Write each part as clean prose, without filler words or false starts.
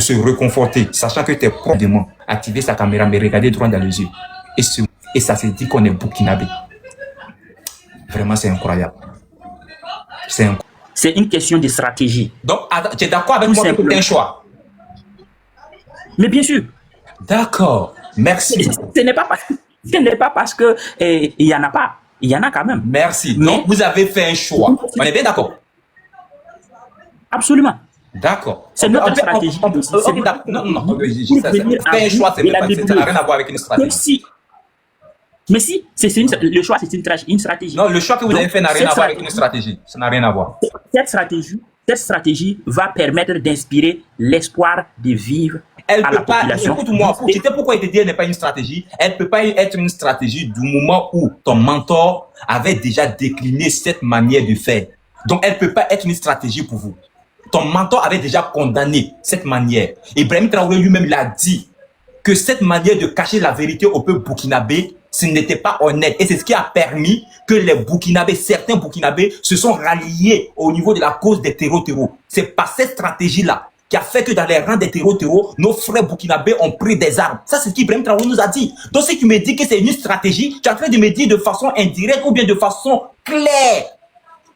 se reconforter, sachant que tu es probablement activer sa caméra, mais regarder droit dans les yeux. Et ça se dit qu'on est burkinabé. Vraiment, c'est incroyable. C'est une question de stratégie. Donc, tu es d'accord avec moi que c'est un choix? Mais bien sûr. D'accord. Merci. Ce n'est pas parce que il y en a pas. Il y en a quand même. Merci. Donc, vous avez fait un choix. On est bien d'accord? Absolument. D'accord. C'est notre stratégie. Non. Faire un choix, ça n'a rien à voir avec une stratégie. Mais si, le choix, c'est une stratégie. Non, le choix que vous avez fait n'a rien à voir avec une stratégie. Ça n'a rien à voir. Cette stratégie va permettre d'inspirer l'espoir de vivre elle à peut la pas, population. Écoute-moi, tu sais pourquoi il te dit qu'elle n'est pas une stratégie? Elle ne peut pas être une stratégie du moment où ton mentor avait déjà décliné cette manière de faire. Donc, elle ne peut pas être une stratégie pour vous. Ton mentor avait déjà condamné cette manière. Ibrahim Traoré lui-même l'a dit que cette manière de cacher la vérité au peuple burkinabé, ce n'était pas honnête. Et c'est ce qui a permis que les Burkinabés, certains Burkinabés, se sont ralliés au niveau de la cause des terreaux. C'est par cette stratégie-là qui a fait que dans les rangs des terreaux, nos frères burkinabés ont pris des armes. Ça, c'est ce qu'Ibrahim Traoré nous a dit. Donc, si tu me dis que c'est une stratégie, tu es en train de me dire de façon indirecte ou bien de façon claire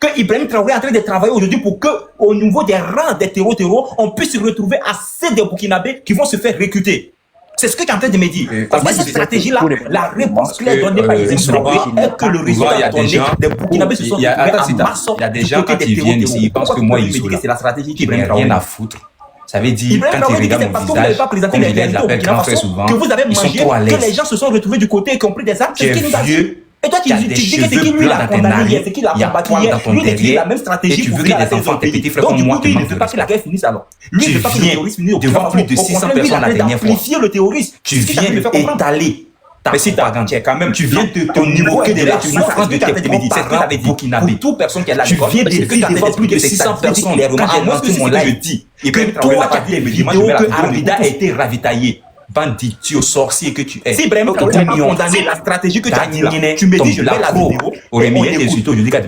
que Ibrahim Traoré est en train de travailler aujourd'hui pour que, au niveau des rangs des terreaux, on puisse se retrouver assez de Burkinabés qui vont se faire recruter. C'est ce que tu es en train de me dire. Parce que cette stratégie-là, la réponse claire donnée par Ibrahim Traoré est que le résultat donné des Burkinabés se sont retrouvés en masse. Il y a des gens quand ils viennent ici, ils pensent que moi, ils sont là. C'est la stratégie qui Ibrahim Traoré rien à foutre. Ça veut dire, Ibrahim quand Traoré ils regardent mon visage, comme il les appelle grand frère souvent, que vous avez ils sont mangé, trop à l'aise. que les gens se sont retrouvés du côté et qui ont pris des armes. Tu es vieux. Et toi, tu dis que c'est qui lui l'a condamné, c'est qui l'a combattu hier. Lui, il utilise la même stratégie pour créer des enfants, tes petits frères comme moi. Donc, il ne veut pas que la guerre finisse alors. Lui, il ne veut pas que le terrorisme finisse. Devant plus de 600 personnes la dernière fois. Le terrorisme. Tu viens étaler. Mais si tu es quand même, tu viens de ton niveau de la souffrance de tes parents burkinabés. Pour toute personne qui a la tu viens de dire devant plus de 600 personnes. Quand j'ai lancé mon live, dis, Ibrahim Traoré n'a pas dit vidéo que Arvida a été ravitaillé. Bande d'idiot sorcier que tu es. Si Ibrahim Traoré n'a pas condamné la stratégie que tu as dit là, tu me dis je vais la vidéo.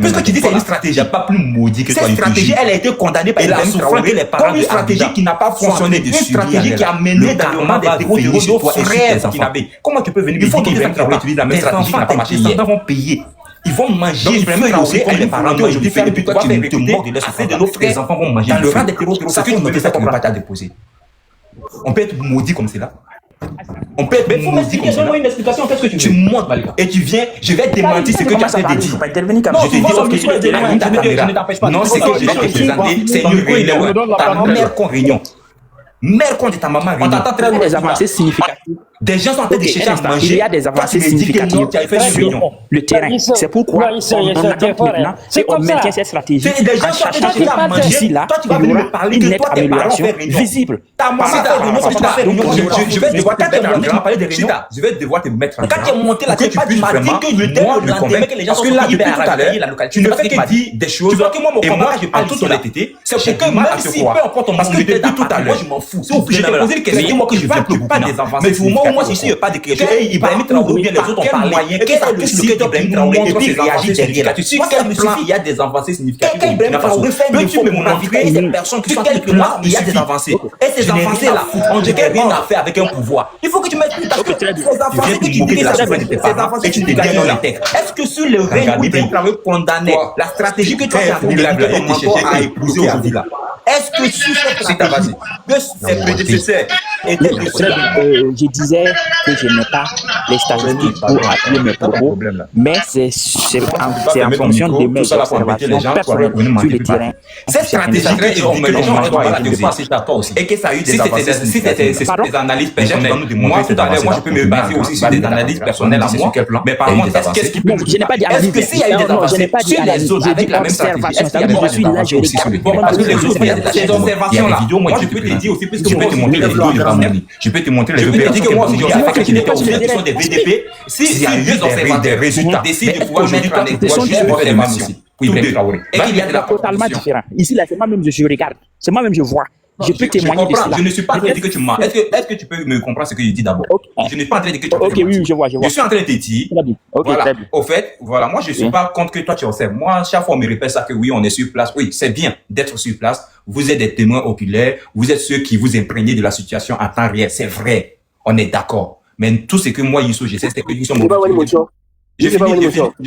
Puisque tu dis c'est une stratégie, il n'y a pas plus maudit que toi. Cette stratégie, elle a été condamnée par Ibrahim Traoré comme une stratégie qui n'a pas fonctionné. Une stratégie qui a mené dans le moment des terroristes nos frères burkinabés. Comment tu peux venir me dire qu'Ibrahim Traoré utilise la même stratégie qui n'a pas marché hier? Les enfants vont payer. Ils vont manger Ibrahim Traoré comme les parents doivent aujourd'hui faire depuis toi tu te mords de l'air de nos frères. Les enfants vont manger. Dans le rang des terroristes, ça fait que tu ne peux pas déposer. On peut être maudit comme cela. On peut être maudit comme ça. Donne-moi une explication, qu'est-ce que tu montes et tu viens, je vais démentir ce que tu as fait de dire. Non, je te dis, non, c'est que je vais te présenter, c'est une réunion. Ta mère qu'on réunion. Mère contre ta maman. On t'entend très bien. Des avancées significatives. Des gens sont en train de chercher à manger. Il y a des avancées significatives sur le terrain. C'est pourquoi on adopte maintenant et on maintient cette stratégie en cherchant que d'ici là, il y aura une nette amélioration visible. Ta maman fait réunion, quand tu as fait réunion, je vais devoir te mettre en grand. Je vais devoir te mettre en grand. Quand tu es monté là, tu m'as dit que le lendemain que les gens sont hyper arrêtés, tu ne fais que dire des choses. Tu vois que moi, mon combat, je parle toute honnêteté. C'est que même si peu importe ton parce que depuis tout à l'heure, je m'en fous. Je t'ai posé une question, moi que je ne pas des avancées. Mais au moment où moi, je ne pas de quelque chose, Ibrahim Traoré ou bien les autres ont parlé. Qu'est-ce que le cycle d'Ibrahim Traoré et puis réagit derrière. Sur quel plan il y a des avancées significatives? Quand Ibrahim Traoré fait une fois me montrer ces personnes qui sont sur quel plan il y a des avancées. Et ces avancées-là, on dit qu'elles rien à faire avec un pouvoir. Il faut que tu m'expliques parce que ces avancées que tu dis, ces avancées que tu dis dans la tête. Est-ce que sur le règne où Ibrahim Traoré condamnait la stratégie que tu as appliquée ton mentor a épousé aujourd'hui là? Est-ce que sur cette stratégie de ses prédécesseurs étaient je disais que je n'ai pas les statistiques pour appuyer mes propos, mais c'est en fonction de mes observations personnelles sur le terrain. Cette stratégie que les gens ont passé à toi aussi. Et que ça a eu des avancées. Si c'était des analyses personnelles, moi tout à l'heure, moi je peux me baser aussi sur des analyses personnelles à moi. Mais par contre, qu'est-ce qui peut me dire? Je n'ai pas dit analyse. Est-ce que s'il y a eu des avancées sur les autres avec la même stratégie, est-ce qu'il y a des avancées aussi sur les vidéos? Parce que les autres, il y a des observations-là. Moi je peux te dire aussi, puisque moi aussi, je peux te montrer les vidéos de Bamani. Je peux te montrer les opérations. Je peux te dire que moi aussi, j'ai fait qui sont des VDP. Si deux observateurs décident de pouvoir mettre en équation juste observation. Oui, et il y a totalement différent. Ici, là, c'est moi-même, je regarde. C'est moi-même, je vois. Je peux témoigner de cela. Je ne suis pas en train de dire que tu mens. Est-ce que tu peux me comprendre ce que je dis d'abord? Je ne suis pas en train de dire que tu mens. Ok, oui, je vois. Je suis en train de te dire. Voilà. Au fait, voilà, moi, je ne suis pas contre que toi tu observes. Moi, chaque fois, on me répète ça que oui, on est sur place. Oui, c'est bien d'être sur place. vous êtes des témoins oculaires, vous êtes ceux qui vous imprégnez de la situation en temps réel. C'est vrai, on est d'accord. Mais tout ce que moi, Youssou, je sais, c'est que Youssou... Je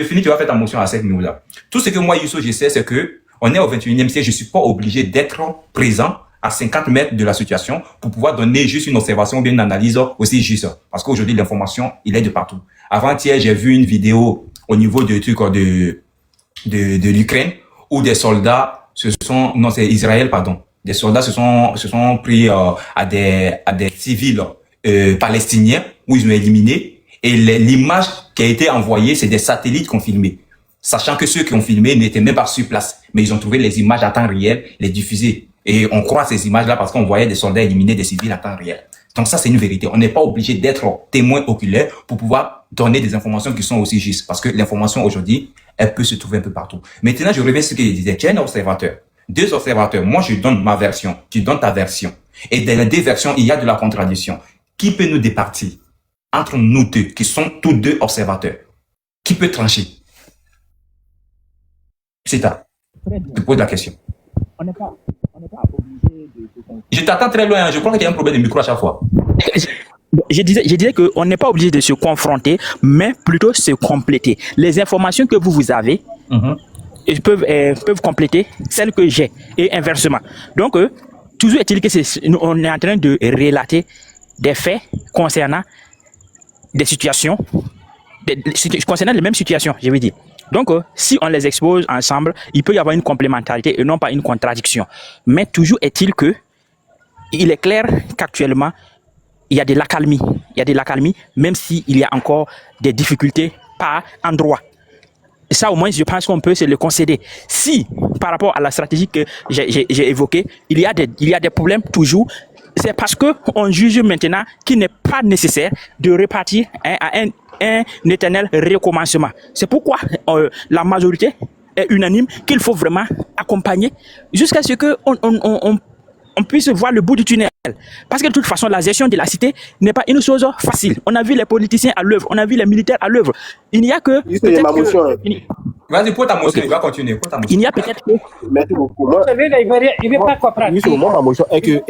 finis, tu vas faire ta motion à 7 minutes là. Tout ce que moi, Youssou, je sais, c'est que on est au 21e siècle, je suis pas obligé d'être présent à 50 mètres de la situation pour pouvoir donner juste une observation ou bien une analyse aussi juste. Parce qu'aujourd'hui, l'information, il est de partout. Avant-hier, j'ai vu une vidéo au niveau de l'Ukraine où des soldats c'est Israël, pardon. Des soldats se sont pris à des civils palestiniens où ils ont éliminé. Et l'image qui a été envoyée, c'est des satellites qui ont filmé. Sachant que ceux qui ont filmé n'étaient même pas sur place. Mais ils ont trouvé les images à temps réel, les diffuser. Et on croit ces images-là parce qu'on voyait des soldats éliminer des civils à temps réel. Donc ça, c'est une vérité. On n'est pas obligé d'être témoin oculaire pour pouvoir donner des informations qui sont aussi justes. Parce que l'information aujourd'hui, elle peut se trouver un peu partout. Maintenant, je reviens à ce que je disais. Tu es un observateur. Deux observateurs. Moi, je donne ma version. Tu donnes ta version. Et dans les deux versions, il y a de la contradiction. Qui peut nous départir entre nous deux, qui sont tous deux observateurs? Qui peut trancher? C'est ça. Je pose la question. On n'est pas obligé de... Je t'attends très loin. Je crois qu'il y a un problème de micro à chaque fois. Je disais qu'on n'est pas obligé de se confronter, mais plutôt se compléter. Les informations que vous avez peuvent compléter celles que j'ai et inversement. Donc, toujours est-il que on est en train de relater des faits concernant des situations, concernant les mêmes situations, je veux dire. Donc, si on les expose ensemble, il peut y avoir une complémentarité et non pas une contradiction. Mais toujours est-il que il est clair qu'actuellement, il y a de l'accalmie. Il y a de l'accalmie, même s'il y a encore des difficultés par endroit. Ça, au moins, je pense qu'on peut se le concéder. Si, par rapport à la stratégie que j'ai évoquée, il y a des problèmes toujours, c'est parce qu'on juge maintenant qu'il n'est pas nécessaire de repartir à un éternel recommencement. C'est pourquoi la majorité est unanime qu'il faut vraiment accompagner jusqu'à ce qu'on puisse voir le bout du tunnel. Parce que de toute façon, la gestion de la cité n'est pas une chose facile. On a vu les politiciens à l'œuvre, on a vu les militaires à l'œuvre. Il n'y a que... Vas-y, pour ta motion, il va continuer. Pour ta motion. Il n'y a peut-être que... Merci beaucoup. Moi, il ne veut pas comprendre. Moi, ma motion est que...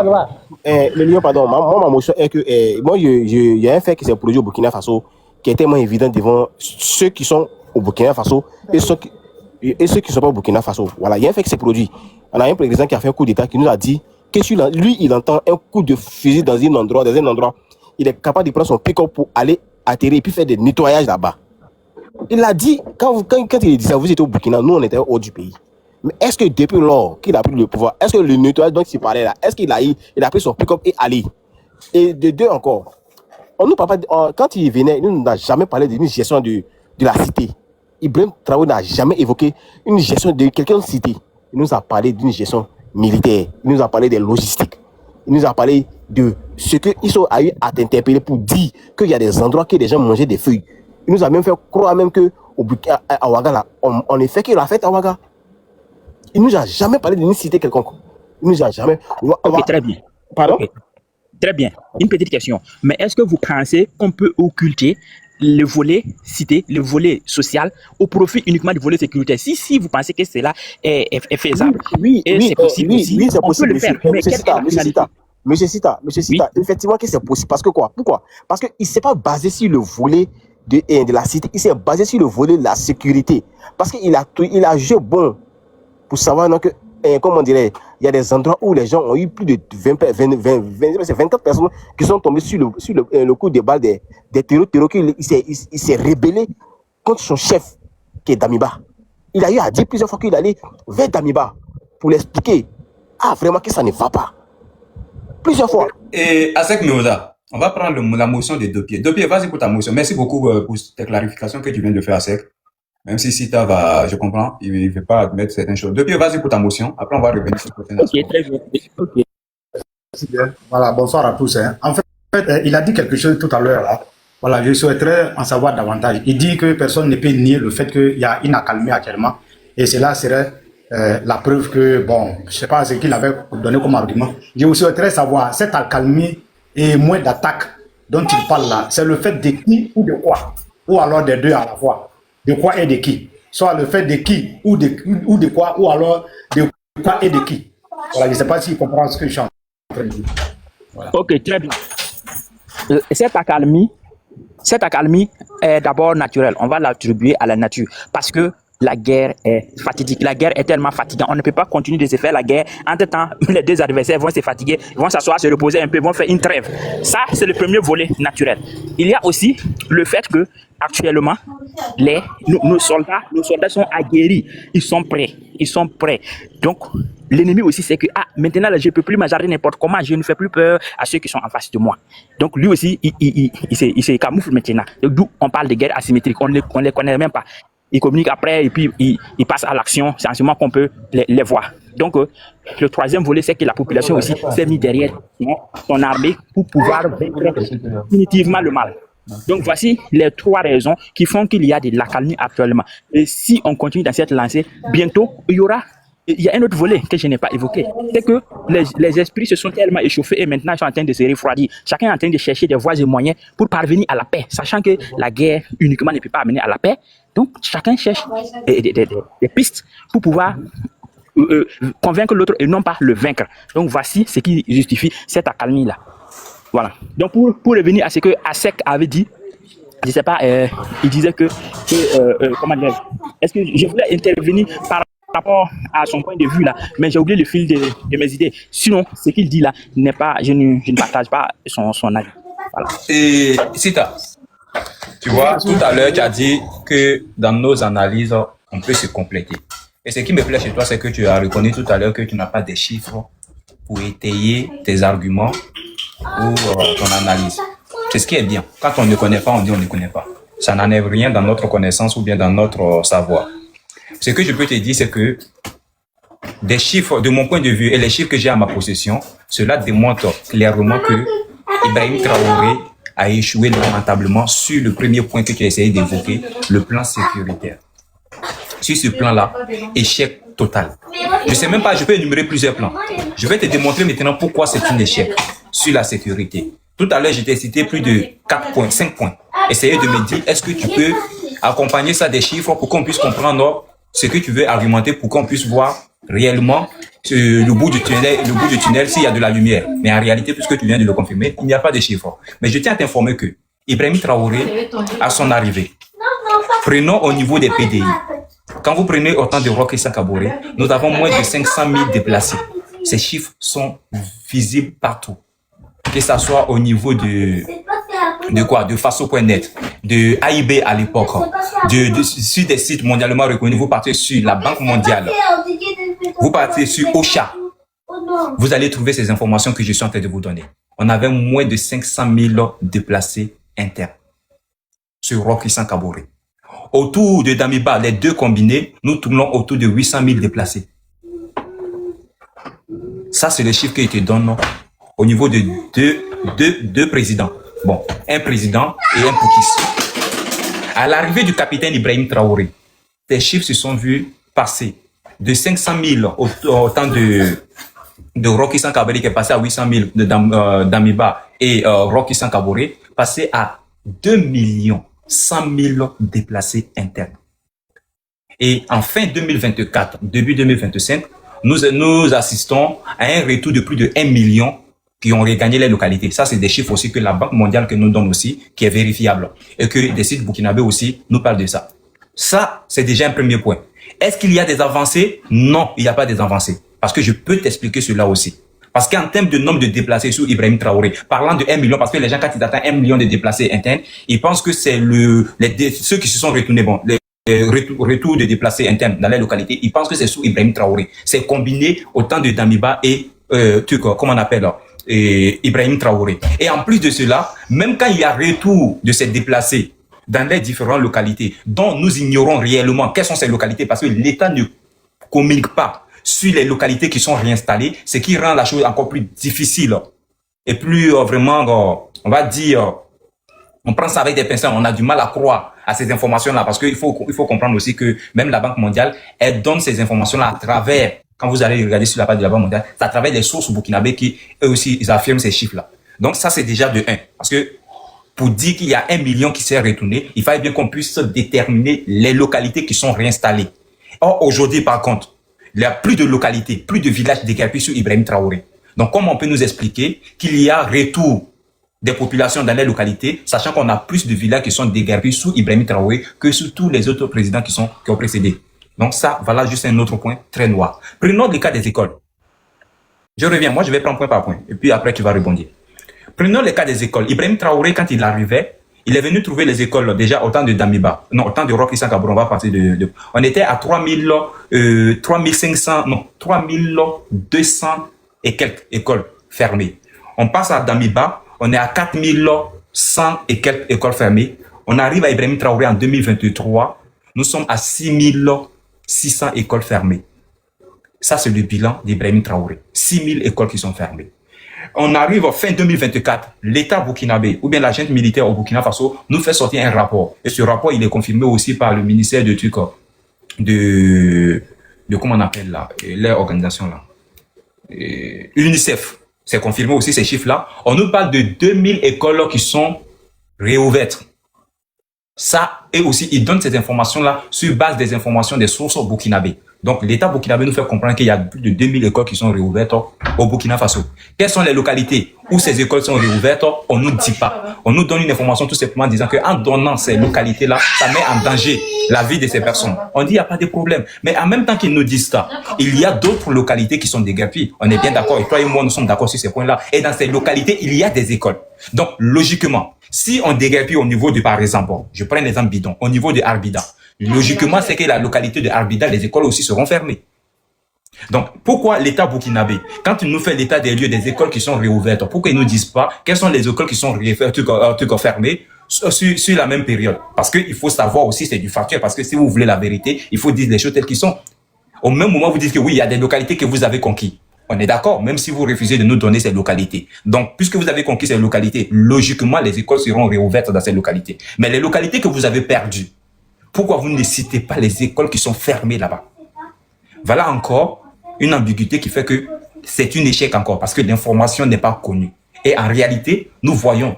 Moi, ma motion est que... Moi, il y a un fait qui s'est produit au Burkina Faso qui est tellement évident devant ceux qui sont au Burkina Faso et ceux qui ne sont pas au Burkina Faso. Voilà, il y a un fait qui s'est produit. On a un président qui a fait un coup d'État qui nous a dit que lui, il entend un coup de fusil dans un endroit, il est capable de prendre son pick-up pour aller atterrir et puis faire des nettoyages là-bas. Il a dit, quand il dit ça, vous étiez au Burkina, nous on était hors du pays. Mais est-ce que depuis lors qu'il a pris le pouvoir, est-ce que le nettoyage dont il parlait là, est-ce qu'il a pris son pick-up et allé? Et de deux encore, quand il venait, il ne nous a jamais parlé d'une gestion de la cité. Ibrahim Traoré n'a jamais évoqué une gestion de quelqu'un de cité. Il nous a parlé d'une gestion militaire, il nous a parlé des logistiques, il nous a parlé de ce qu'ils ont eu à t'interpeller pour dire qu'il y a des endroits que les gens mangeaient des feuilles. Il nous a même fait croire même que à Ouaga, là, on est fait qu'il a fait à Ouaga. Il nous a jamais parlé d'une cité quelconque. Il nous a jamais... Ok, très bien. Pardon? Okay. Très bien. Une petite question. Mais est-ce que vous pensez qu'on peut occulter le volet cité, le volet social, au profit uniquement du volet sécuritaire? Si vous pensez que cela est faisable, c'est possible. Oui, c'est possible. On peut le faire. Monsieur Sita, effectivement que c'est possible. Parce que quoi? Pourquoi? Parce qu'il ne s'est pas basé sur le volet de la cité, il s'est basé sur le volet de la sécurité. Parce qu'il a joué bon pour savoir que, comment on dirait, il y a des endroits où les gens ont eu plus de 24 personnes qui sont tombées sur le coup des balles des terreaux. Il s'est rébellé contre son chef, qui est Damiba. Il a eu à dire plusieurs fois qu'il allait vers Damiba pour l'expliquer. Ah, vraiment que ça ne va pas. Plusieurs fois. Et Asek Meoda, on va prendre la motion de Dopier. Dopier, vas-y pour ta motion. Merci beaucoup pour tes clarifications que tu viens de faire, Asek. Même si Sita va, je comprends, il ne veut pas admettre certaines choses. Dopier, vas-y pour ta motion. Après, on va revenir sur le prochain aspect. Ok, très bien. Okay. Voilà, bonsoir à tous. En fait, il a dit quelque chose tout à l'heure. Là. Voilà, je souhaiterais en savoir davantage. Il dit que personne ne peut nier le fait qu'il y a une accalmie actuellement. Et cela serait la preuve que, bon, je ne sais pas ce qu'il avait donné comme argument. Je souhaiterais savoir, cette accalmie et moins d'attaques dont il parle là, c'est le fait de qui ou de quoi? Ou alors des deux à la fois? De quoi et de qui? Soit le fait de qui ou de quoi, ou alors de quoi et de qui? Voilà, je ne sais pas s'il comprend ce que je suis en train de dire. Voilà. Ok, très bien. Cette accalmie est d'abord naturelle. On va l'attribuer à la nature parce que la guerre est fatidique. La guerre est tellement fatigante. On ne peut pas continuer de se faire la guerre. Entre-temps, les deux adversaires vont se fatiguer, vont s'asseoir, se reposer un peu, vont faire une trêve. Ça, c'est le premier volet naturel. Il y a aussi le fait que actuellement, nos soldats sont aguerris. Ils sont prêts. Donc, l'ennemi aussi, c'est que maintenant, là, je ne peux plus m'ajarder n'importe comment. Je ne fais plus peur à ceux qui sont en face de moi. Donc, lui aussi, il se camoufle maintenant. D'où on parle de guerre asymétrique. On ne les connaît même pas. Ils communiquent après et puis ils passent à l'action. C'est en ce moment qu'on peut les voir. Donc, le troisième volet, c'est que la population aussi s'est mise derrière son armée pour pouvoir vaincre définitivement le mal. Donc, voici les trois raisons qui font qu'il y a de l'accalmie actuellement. Et si on continue dans cette lancée, bientôt, il y a un autre volet que je n'ai pas évoqué. C'est que les esprits se sont tellement échauffés et maintenant ils sont en train de se refroidir. Chacun est en train de chercher des voies et moyens pour parvenir à la paix, sachant que la guerre uniquement ne peut pas amener à la paix. Donc, chacun cherche des pistes pour pouvoir convaincre l'autre et non pas le vaincre. Donc, voici ce qui justifie cette accalmie-là. Voilà. Donc, pour revenir à ce que Asek avait dit, je ne sais pas, il disait que comment dire, est-ce que je voulais intervenir par rapport à son point de vue là, mais j'ai oublié le fil de mes idées. Sinon, ce qu'il dit là n'est pas, je ne partage pas son avis. Voilà. Et Sita, tu vois, tout à l'heure, tu as dit que dans nos analyses, on peut se compléter. Et ce qui me plaît chez toi, c'est que tu as reconnu tout à l'heure que tu n'as pas des chiffres pour étayer tes arguments ou ton analyse. C'est ce qui est bien. Quand on ne connaît pas, on dit on ne connaît pas. Ça n'enlève rien dans notre connaissance ou bien dans notre savoir. Ce que je peux te dire, c'est que des chiffres, de mon point de vue, et les chiffres que j'ai à ma possession, cela démontre clairement que Ibrahim Traoré a échoué lamentablement sur le premier point que tu as essayé d'évoquer, le plan sécuritaire. Sur ce plan-là, échec total. Je ne sais même pas, je peux énumérer plusieurs plans. Je vais te démontrer maintenant pourquoi c'est un échec sur la sécurité. Tout à l'heure, je t'ai cité plus de 4 points, 5 points. Essayez de me dire, est-ce que tu peux accompagner ça des chiffres pour qu'on puisse comprendre ce que tu veux argumenter, pour qu'on puisse voir réellement le bout du tunnel s'il y a de la lumière. Mais en réalité, puisque tu viens de le confirmer, il n'y a pas de chiffres. Mais je tiens à t'informer que Ibrahim Traoré, à son arrivée, prenons au niveau des PDI. Quand vous prenez autant de Roch Christian Kaboré, nous avons moins de 500 000 déplacés. Ces chiffres sont visibles partout. Que ça soit au niveau de Faso.net, de AIB à l'époque, sur des sites mondialement reconnus. Vous partez sur la Banque mondiale, vous partez sur OCHA, vous allez trouver ces informations que je suis en train de vous donner. On avait moins de 500 000 déplacés internes sur Roch Christian Kaboré. Autour de Damiba, les deux combinés, nous tournons autour de 800 000 déplacés. Ça, c'est le chiffre que je te donne au niveau de deux présidents. Bon, un président et un Poukis. À l'arrivée du capitaine Ibrahim Traoré, ces chiffres se sont vus passer de 500 000 au temps de Roch Christian Kaboré, qui est passé à 800 000 de Damiba et Roch Christian Kaboré, passé à 2 100 000 déplacés internes. Et en fin 2024, début 2025, nous assistons à un retour de plus de 1 million qui ont regagné les localités. Ça, c'est des chiffres aussi que la Banque mondiale que nous donne aussi, qui est vérifiable. Et que des sites burkinabés aussi nous parlent de ça. Ça, c'est déjà un premier point. Est-ce qu'il y a des avancées? Non, il n'y a pas des avancées. Parce que je peux t'expliquer cela aussi. Parce qu'en termes de nombre de déplacés sur Ibrahim Traoré, parlant de 1 million, parce que les gens, quand ils atteignent 1 million de déplacés internes, ils pensent que c'est ceux qui se sont retournés, bon, les retours de déplacés internes dans les localités, ils pensent que c'est sous Ibrahim Traoré. C'est combiné au temps de Damiba et, comment on appelle, Ibrahim Traoré. Et en plus de cela, même quand il y a retour de ces déplacés dans les différentes localités, dont nous ignorons réellement quelles sont ces localités, parce que l'État ne communique pas sur les localités qui sont réinstallées, ce qui rend la chose encore plus difficile et plus vraiment, on va dire, on prend ça avec des pincettes, on a du mal à croire à ces informations-là, parce qu'il faut comprendre aussi que même la Banque mondiale, elle donne ces informations-là à travers, quand vous allez regarder sur la page de la Banque mondiale, c'est à travers des sources burkinabées qui, eux aussi, ils affirment ces chiffres-là. Donc ça, c'est déjà de 1. Parce que pour dire qu'il y a 1 million qui s'est retourné, il fallait bien qu'on puisse déterminer les localités qui sont réinstallées. Or, aujourd'hui, par contre, il y a plus de localités, plus de villages déguerpis sur Ibrahim Traoré. Donc, comment on peut nous expliquer qu'il y a retour des populations dans les localités, sachant qu'on a plus de villages qui sont déguerpis sous Ibrahim Traoré que sous tous les autres présidents qui ont précédé. Donc ça, voilà juste un autre point très noir. Prenons le cas des écoles. Je reviens, moi je vais prendre point par point, et puis après tu vas rebondir. Prenons le cas des écoles. Ibrahim Traoré, quand il arrivait, il est venu trouver les écoles déjà au temps de Damiba, non, au temps de Roch Christian Kabore, on va partir on était à 3200 et quelques écoles fermées. On passe à Damiba, on est à 4100 et quelques écoles fermées. On arrive à Ibrahim Traoré en 2023, nous sommes à 6600 écoles fermées. Ça, c'est le bilan d'Ibrahim Traoré. 6000 écoles qui sont fermées. On arrive en fin 2024, l'État burkinabé ou bien la junte militaire au Burkina Faso nous fait sortir un rapport. Et ce rapport, il est confirmé aussi par le ministère de comment on appelle là, l'organisation là, UNICEF. C'est confirmé aussi ces chiffres-là. On nous parle de 2000 écoles qui sont réouvertes. Ça, et aussi, il donne ces informations-là sur base des informations des sources burkinabé. Donc, l'État burkinabé nous fait comprendre qu'il y a plus de 2000 écoles qui sont réouvertes au Burkina Faso. Quelles sont les localités où ces écoles sont réouvertes? On nous dit pas. On nous donne une information tout simplement disant qu'en donnant ces localités-là, ça met en danger la vie de ces personnes. On dit il n'y a pas de problème. Mais en même temps qu'ils nous disent ça, il y a d'autres localités qui sont déguerpies. On est bien d'accord. Et toi et moi, nous sommes d'accord sur ces points-là. Et dans ces localités, il y a des écoles. Donc, logiquement, si on déguerpit au niveau de, par exemple, je prends l'exemple bidon, au niveau de Arbida, logiquement, c'est que la localité de Arbida, les écoles aussi seront fermées. Donc, pourquoi l'État burkinabé, quand il nous fait l'état des lieux des écoles qui sont réouvertes, pourquoi ils ne nous disent pas quelles sont les écoles qui sont fermées sur la même période? Parce qu'il faut savoir aussi, c'est du factuel, parce que si vous voulez la vérité, il faut dire les choses telles qu'elles sont. Au même moment, vous dites que oui, il y a des localités que vous avez conquises. On est d'accord, même si vous refusez de nous donner ces localités. Donc, puisque vous avez conquis ces localités, logiquement, les écoles seront réouvertes dans ces localités. Mais les localités que vous avez perdues, pourquoi vous ne citez pas les écoles qui sont fermées là-bas? Voilà encore une ambiguïté qui fait que c'est un échec encore, parce que l'information n'est pas connue. Et en réalité, nous voyons,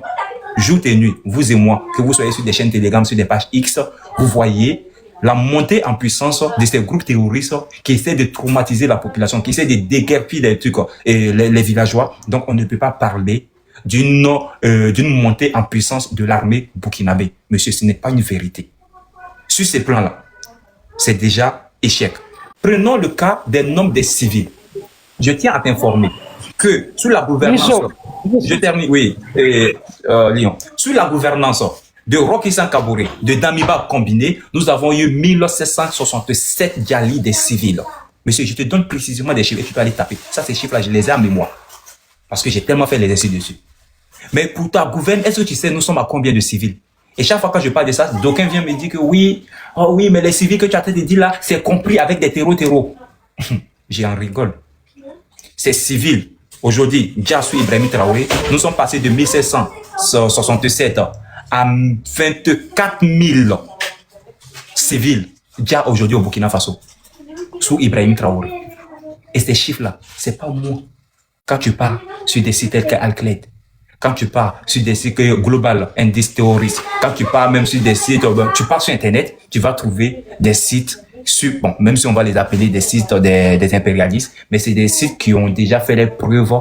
jour et nuit, vous et moi, que vous soyez sur des chaînes Telegram, sur des pages X, vous voyez la montée en puissance de ces groupes terroristes qui essaient de traumatiser la population, qui essaient de déguerpir les trucs, les villageois. Donc, on ne peut pas parler d'une montée en puissance de l'armée burkinabé. Monsieur, ce n'est pas une vérité. Sur ces plans-là, c'est déjà échec. Prenons le cas des nombres des civils. Je tiens à t'informer que sous la gouvernance, je termine, oui, Lyon, sous la gouvernance de Roch Christian Kabore, de Damiba combiné, nous avons eu 1767 djalis des civils. Monsieur, je te donne précisément des chiffres et tu peux aller taper. Ça, ces chiffres-là, je les ai en mémoire. Parce que j'ai tellement fait l'exercice dessus. Mais pour ta gouverne, est-ce que tu sais, nous sommes à combien de civils? Et chaque fois que je parle de ça, d'aucuns viennent me dire que oui, oh oui, mais les civils que tu as dit là, c'est compris avec des terreaux. J'en rigole. Ces civils, aujourd'hui, Djassou Ibrahim Traoré, nous sommes passés de 1767 à 24 000 civils, déjà aujourd'hui au Burkina Faso, sous Ibrahim Traoré. Et ces chiffres-là, c'est pas moi. Quand tu pars sur des sites tels qu'Al-Khaled, quand tu pars sur des sites Global Indice Terrorist, quand tu pars même sur des sites, tu pars sur Internet, tu vas trouver des sites sur, bon, même si on va les appeler des sites des impérialistes, mais c'est des sites qui ont déjà fait les preuves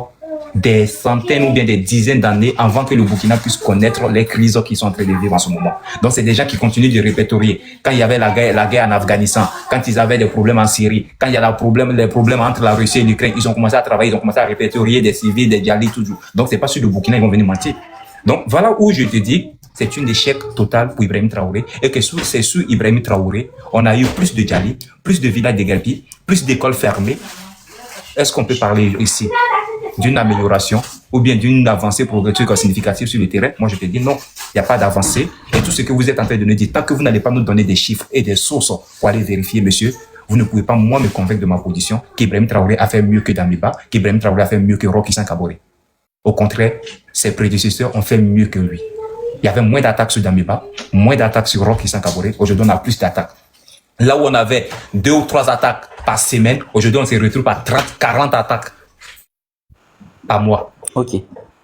des centaines ou bien des dizaines d'années avant que le Burkina puisse connaître les crises qui sont en train de vivre en ce moment. Donc, c'est des gens qui continuent de répertorier. Quand il y avait la guerre en Afghanistan, quand ils avaient des problèmes en Syrie, quand il y a les problèmes entre la Russie et l'Ukraine, ils ont commencé à travailler, ils ont commencé à répertorier des civils, des djalis, toujours. Donc, c'est pas sur le Burkina, ils vont venir mentir. Donc, voilà où je te dis, c'est un échec total pour Ibrahim Traoré et que c'est sous Ibrahim Traoré, on a eu plus de djalis, plus de villages déguerpis, plus d'écoles fermées. Est-ce qu'on peut parler ici d'une amélioration ou bien d'une avancée progressive significative sur le terrain? Moi, je te dis non, il n'y a pas d'avancée. Et tout ce que vous êtes en train de nous dire, tant que vous n'allez pas nous donner des chiffres et des sources pour aller vérifier, monsieur, vous ne pouvez pas, moi, me convaincre de ma position qu'Ibrahim Traoré a fait mieux que Damiba, qu'Ibrahim Traoré a fait mieux que Roch Christian Kabore. Au contraire, ses prédécesseurs ont fait mieux que lui. Il y avait moins d'attaques sur Damiba, moins d'attaques sur Roch Christian Kabore. Aujourd'hui, on a plus d'attaques. Là où on avait 2 ou 3 attaques par semaine, aujourd'hui, on se retrouve à 30, 40 attaques par mois. Ok.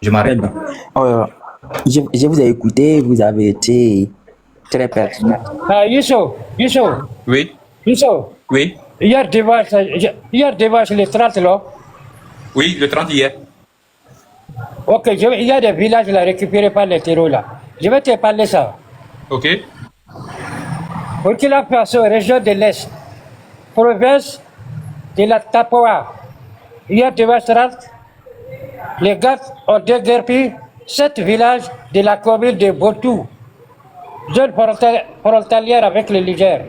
Je m'arrête. Je vous ai écouté, vous avez été très pertinent. Youssou, Oui. Youssou, Oui. hier dimanche, le 30 là. Oui, le 30 hier. Ok, il y a des villages là récupérés par les terreaux là. Je vais te parler ça. Ok. Burkina Faso, région de l'Est, province de la Tapoa. Hier dimanche 30, les gars ont déguerpi 7 villages de la commune de Botou, zone frontalière avec le Niger.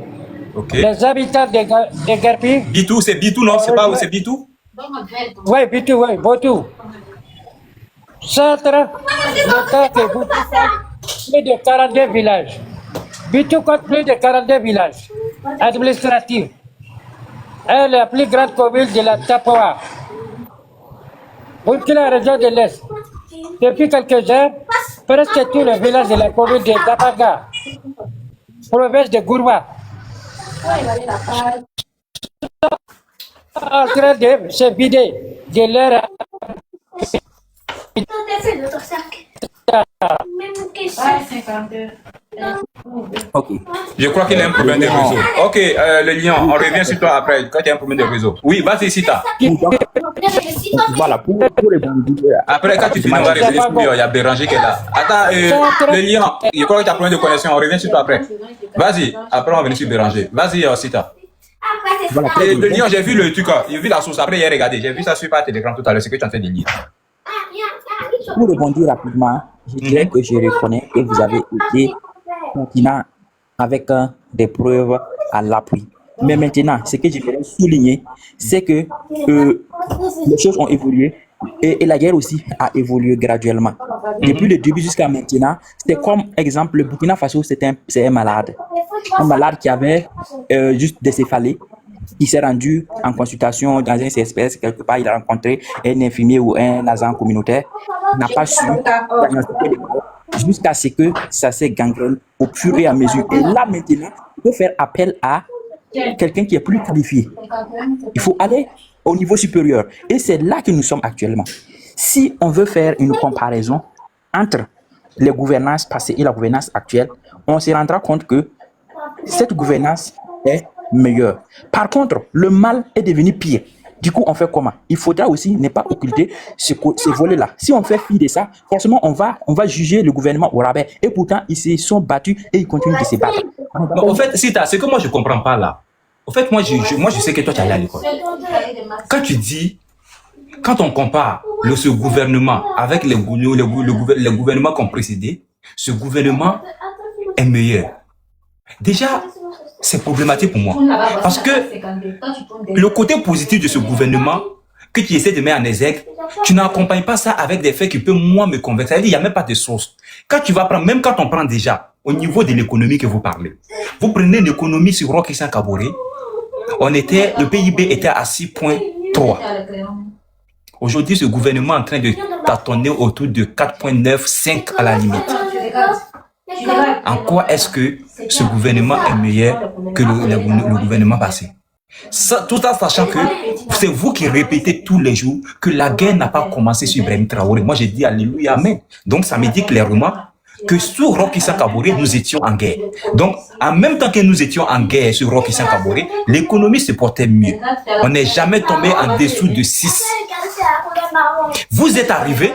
Ok. Les habitants de Guerpi. Bitou, c'est Bitou, non? C'est pas où c'est Bitou? Oui, Bitou, oui, Botou. Centre de temps que Botou compte plus de 42 villages. Bitou compte plus de 42 villages administratifs. Elle est la plus grande commune de la Tapoa. Burkina, région de l'Est. Depuis quelques heures, presque tous les villages de la commune de Dabaga, province de Gourma, en train de se vider de l'air. Ok. Je crois qu'il y a un problème de réseau. Ok, le lion, on revient sur toi après, quand il y a un problème de réseau. Oui, vas-y, Sita. Voilà, pour répondre. Après, quand tu finis, on va revenir sur lui, il y a Béranger qui est là. Attends, le lion, je crois que tu as un problème de connexion, on revient sur toi après. Vas-y, après on va venir sur Béranger. Vas-y, Sita. Voilà, Et le lion, j'ai vu le truc, j'ai vu la source, après j'ai regardé, j'ai vu ça sur Telegram tout à l'heure, c'est que tu es en train de lire. pour répondre rapidement, je dirais que je reconnais que vous avez été pertinent avec des preuves à l'appui. Mais maintenant, ce que je voudrais souligner, c'est que les choses ont évolué et la guerre aussi a évolué graduellement. Depuis le début jusqu'à maintenant, c'est comme exemple, le Burkina Faso, c'est un malade. Un malade qui avait juste des céphalées, qui s'est rendu en consultation dans un CSPS, quelque part, il a rencontré un infirmier ou un agent communautaire, n'a pas su diagnostiquer les malades jusqu'à ce que ça se gangrène au fur et à mesure. Et là, maintenant, il faut faire appel à quelqu'un qui est plus qualifié. Il faut aller au niveau supérieur. Et c'est là que nous sommes actuellement. Si on veut faire une comparaison entre les gouvernances passées et la gouvernance actuelle, on se rendra compte que cette gouvernance est meilleure. Par contre, le mal est devenu pire. Du coup, on fait comment? Il faudra aussi ne pas occulter ce volet-là. Si on fait fi de ça, forcément, on va juger le gouvernement au rabais. Et pourtant, ils se sont battus et ils continuent de se battre. En fait, c'est que moi, je ne comprends pas là. En fait, moi, je sais que toi, tu es allé à l'école. Quand tu dis, quand on compare ce gouvernement avec les gouvernements qui ont précédé, ce gouvernement est meilleur. Déjà, c'est problématique pour moi. Parce que le côté positif de ce gouvernement que tu essaies de mettre en exergue, tu n'accompagnes pas ça avec des faits qui peuvent, moi, me convaincre. Ça veut dire qu'il n'y a même pas de source. Quand tu vas prendre, même quand on prend déjà, au niveau de l'économie que vous parlez, vous prenez l'économie sur Roch Christian Kaboré, le PIB était à 6,3. Aujourd'hui, ce gouvernement est en train de tâtonner autour de 4,9, 5 à la limite. En quoi est-ce que ce gouvernement est meilleur que le gouvernement passé? Tout en sachant que c'est vous qui répétez tous les jours que la guerre n'a pas commencé sur Ibrahim Traoré. Moi, j'ai dit Alléluia, Amen. Donc, ça me dit clairement que sur Roch Christian Kaboré, nous étions en guerre. Donc, en même temps que nous étions en guerre sur Roch Christian Kaboré, l'économie se portait mieux. On n'est jamais tombé en dessous de 6. Vous êtes arrivés,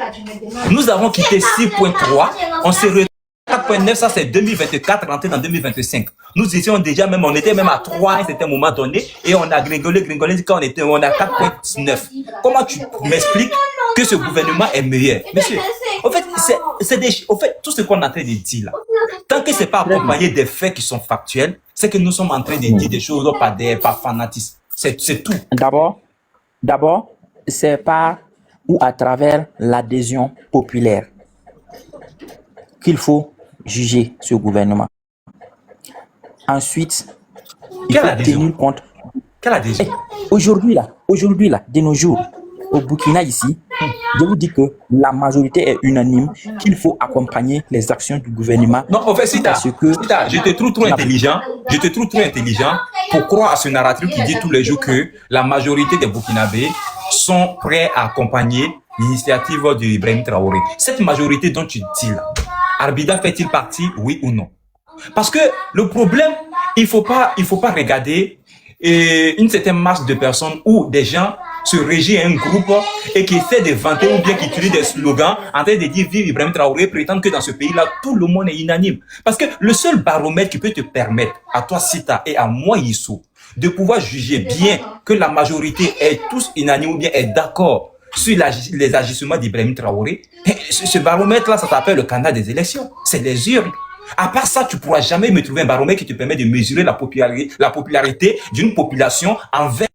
nous avons quitté 6,3, on s'est retrouvé 4,9, ça c'est 2024, rentré dans 2025. Nous étions déjà même, on était même à 3 à un certain moment donné, et on a gringolé, quand on a 4,9. Comment tu m'expliques que ce gouvernement est meilleur? Monsieur, en fait, tout ce qu'on est en train de dire là, tant que c'est pas accompagné des faits qui sont factuels, c'est que nous sommes en train de dire des choses par fanatisme. C'est tout. D'abord, c'est par ou à travers l'adhésion populaire qu'il faut juger ce gouvernement. Ensuite, il faut tenir compte. Quelle adhésion? Aujourd'hui là, de nos jours, au Burkina ici, je vous dis que la majorité est unanime qu'il faut accompagner les actions du gouvernement. Non, en fait, Sita, je te trouve trop intelligent. Je te trouve trop intelligent pour croire à ce narratif qui dit tous les jours que la majorité des Burkinabés sont prêts à accompagner l'initiative de Ibrahim Traoré. Cette majorité dont tu dis là, Arbida fait-il partie, oui ou non? Parce que le problème, il faut pas regarder une certaine masse de personnes où des gens se régit un groupe et qui essaie de vanter ou bien qui utilise des slogans en train de dire vive Ibrahim Traoré, prétendent que dans ce pays-là, tout le monde est unanime. Parce que le seul baromètre qui peut te permettre, à toi Sita et à moi Yissou, de pouvoir juger bien que la majorité est tous unanime ou bien est d'accord sur les agissements d'Ibrahim Traoré, ce baromètre-là, ça s'appelle le canal des élections. C'est les urnes. À part ça, tu pourras jamais me trouver un baromètre qui te permet de mesurer la popularité d'une population envers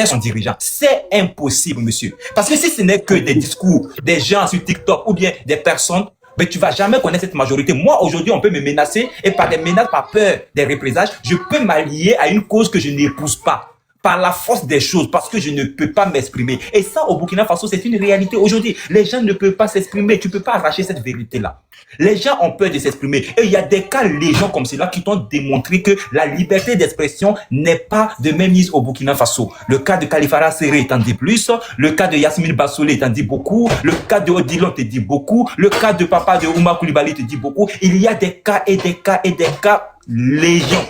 son dirigeant. C'est impossible, monsieur. Parce que si ce n'est que des discours des gens sur TikTok ou bien des personnes, mais tu vas jamais connaître cette majorité. Moi, aujourd'hui, on peut me menacer et par des menaces, par peur des représailles, je peux m'allier à une cause que je n'épouse pas. Par la force des choses, parce que je ne peux pas m'exprimer. Et ça, au Burkina Faso, c'est une réalité aujourd'hui. Les gens ne peuvent pas s'exprimer. Tu ne peux pas arracher cette vérité-là. Les gens ont peur de s'exprimer. Et il y a des cas, les gens comme cela, qui t'ont démontré que la liberté d'expression n'est pas de même mise au Burkina Faso. Le cas de Kalifara Serré t'en dit plus. Le cas de Yasmine Bassolé t'en dit beaucoup. Le cas de Odilon te dit beaucoup. Le cas de papa de Oumar Koulibaly te dit beaucoup. Il y a des cas et des cas et des cas légion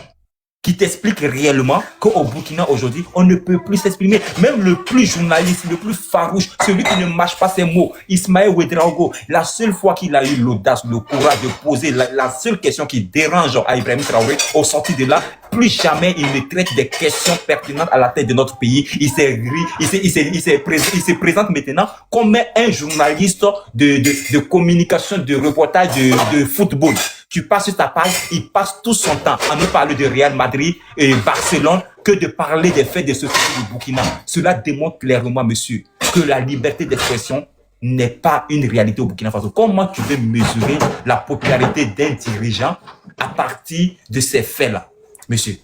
qui t'explique réellement qu'au Burkina aujourd'hui, on ne peut plus s'exprimer. Même le plus journaliste, le plus farouche, celui qui ne mâche pas ses mots, Ismaël Ouedraogo, la seule fois qu'il a eu l'audace, le courage de poser la seule question qui dérange à Ibrahim Traoré, au sorti de là, plus jamais il ne traite des questions pertinentes à la tête de notre pays. Il se présente maintenant comme un journaliste de communication, de reportage, de football. Tu passes sur ta page, il passe tout son temps à nous parler de Real Madrid et Barcelone que de parler des faits de ce pays du Burkina. Cela démontre clairement, monsieur, que la liberté d'expression n'est pas une réalité au Burkina Faso. Comment tu veux mesurer la popularité d'un dirigeant à partir de ces faits-là, monsieur?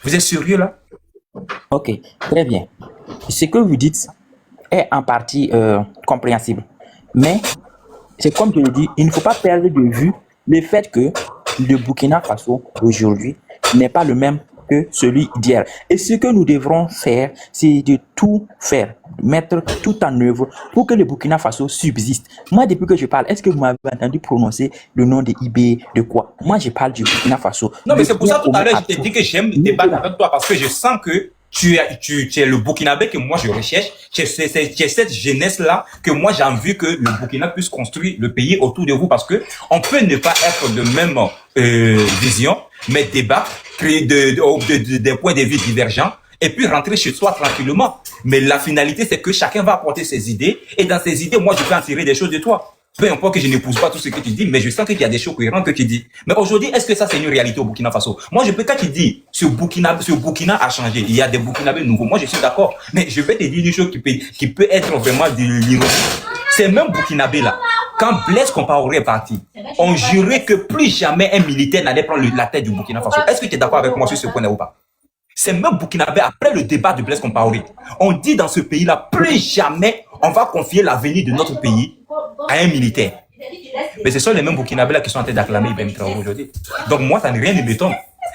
Vous êtes sérieux là? Ok, très bien. Ce que vous dites est en partie compréhensible. Mais, c'est comme je le dis, il ne faut pas perdre de vue le fait que le Burkina Faso aujourd'hui n'est pas le même que celui d'hier. Et ce que nous devrons faire, c'est de tout faire, mettre tout en œuvre pour que le Burkina Faso subsiste. Moi, depuis que je parle, est-ce que vous m'avez entendu prononcer le nom de IB, de quoi? Moi, je parle du Burkina Faso. Non, mais c'est pour ça tout à l'heure, je t'ai dit que j'aime débattre avec toi parce que je sens que tu es le Burkinabé que moi je recherche. Tu es cette jeunesse-là que moi j'ai envie que le Burkina puisse construire le pays autour de vous parce que on peut ne pas être de même vision, mais débattre, créer des points de vue divergents et puis rentrer chez soi tranquillement. Mais la finalité, c'est que chacun va apporter ses idées et dans ces idées, moi je peux en tirer des choses de toi. Peu importe que je n'épouse pas tout ce que tu dis, mais je sens qu'il y a des choses cohérentes que tu dis. Mais aujourd'hui, est-ce que ça c'est une réalité au Burkina Faso? Moi, je peux, quand tu dis, ce Burkina a changé, il y a des Burkinabés nouveaux, moi je suis d'accord. Mais je vais te dire une chose qui peut être vraiment de l'ironie. Ces mêmes Burkinabés là, quand Blaise Compaoré est parti, on jurait que plus jamais un militaire n'allait prendre la tête du Burkina Faso. Est-ce que tu es d'accord avec moi sur ce point ou pas? Ces mêmes Burkinabés, après le débat de Blaise Compaoré, on dit dans ce pays-là, plus jamais on va confier l'avenir de notre pays à un militaire. Mais ce sont les mêmes Burkinabés qui sont en train d'acclamer Ibrahim Traoré aujourd'hui. Donc moi, ça n'est rien de m'étonne.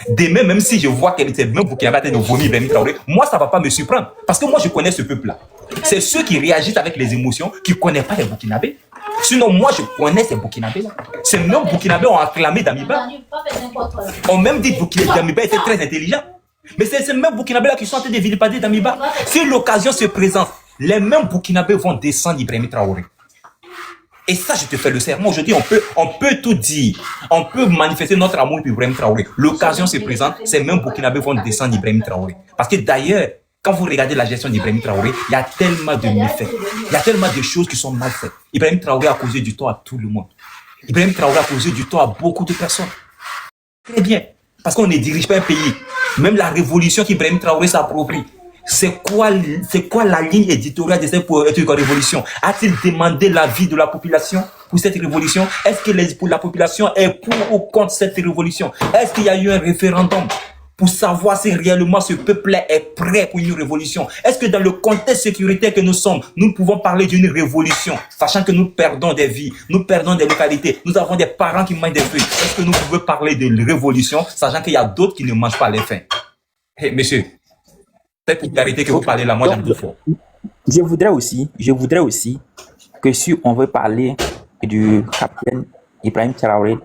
Demain, même si je vois que ces mêmes Burkinabés en train de vomir Ibrahim Traoré, moi, ça ne va pas me surprendre. Parce que moi, je connais ce peuple-là. C'est ceux qui réagissent avec les émotions qui ne connaissent pas les Burkinabés. Sinon, moi, je connais ces Burkinabés-là. Ces mêmes Burkinabés ont acclamé Damiba. On même dit que Damiba était très intelligent. Mais c'est ces mêmes Burkinabés-là qui sont en train de vilipender Damiba. Si l'occasion se présente, les mêmes Burkinabés vont descendre Ibrahim Traoré. Et ça, je te fais le serment. Aujourd'hui, on peut tout dire. On peut manifester notre amour pour Ibrahim Traoré. L'occasion se présente, ces mêmes Burkinabés vont descendre Ibrahim Traoré. Parce que d'ailleurs, quand vous regardez la gestion d'Ibrahim Traoré, il y a tellement de méfaits. Il y a tellement de choses qui sont mal faites. Ibrahim Traoré a causé du tort à tout le monde. Ibrahim Traoré a causé du tort à beaucoup de personnes. Très bien. Parce qu'on ne dirige pas un pays. Même la révolution qu'Ibrahim Traoré s'approprie. C'est quoi la ligne éditoriale de cette révolution? A-t-il demandé l'avis de la population pour cette révolution? Est-ce que la population est pour ou contre cette révolution? Est-ce qu'il y a eu un référendum pour savoir si réellement ce peuple est prêt pour une révolution? Est-ce que dans le contexte sécuritaire que nous sommes, nous pouvons parler d'une révolution, sachant que nous perdons des vies, nous perdons des localités, nous avons des parents qui mangent des feuilles? Est-ce que nous pouvons parler de révolution, sachant qu'il y a d'autres qui ne mangent pas les faim? Hey, monsieur, cette popularité que vous parlez là, moi j'aime tout fort. Je voudrais aussi que si on veut parler du capitaine Ibrahim Traoré,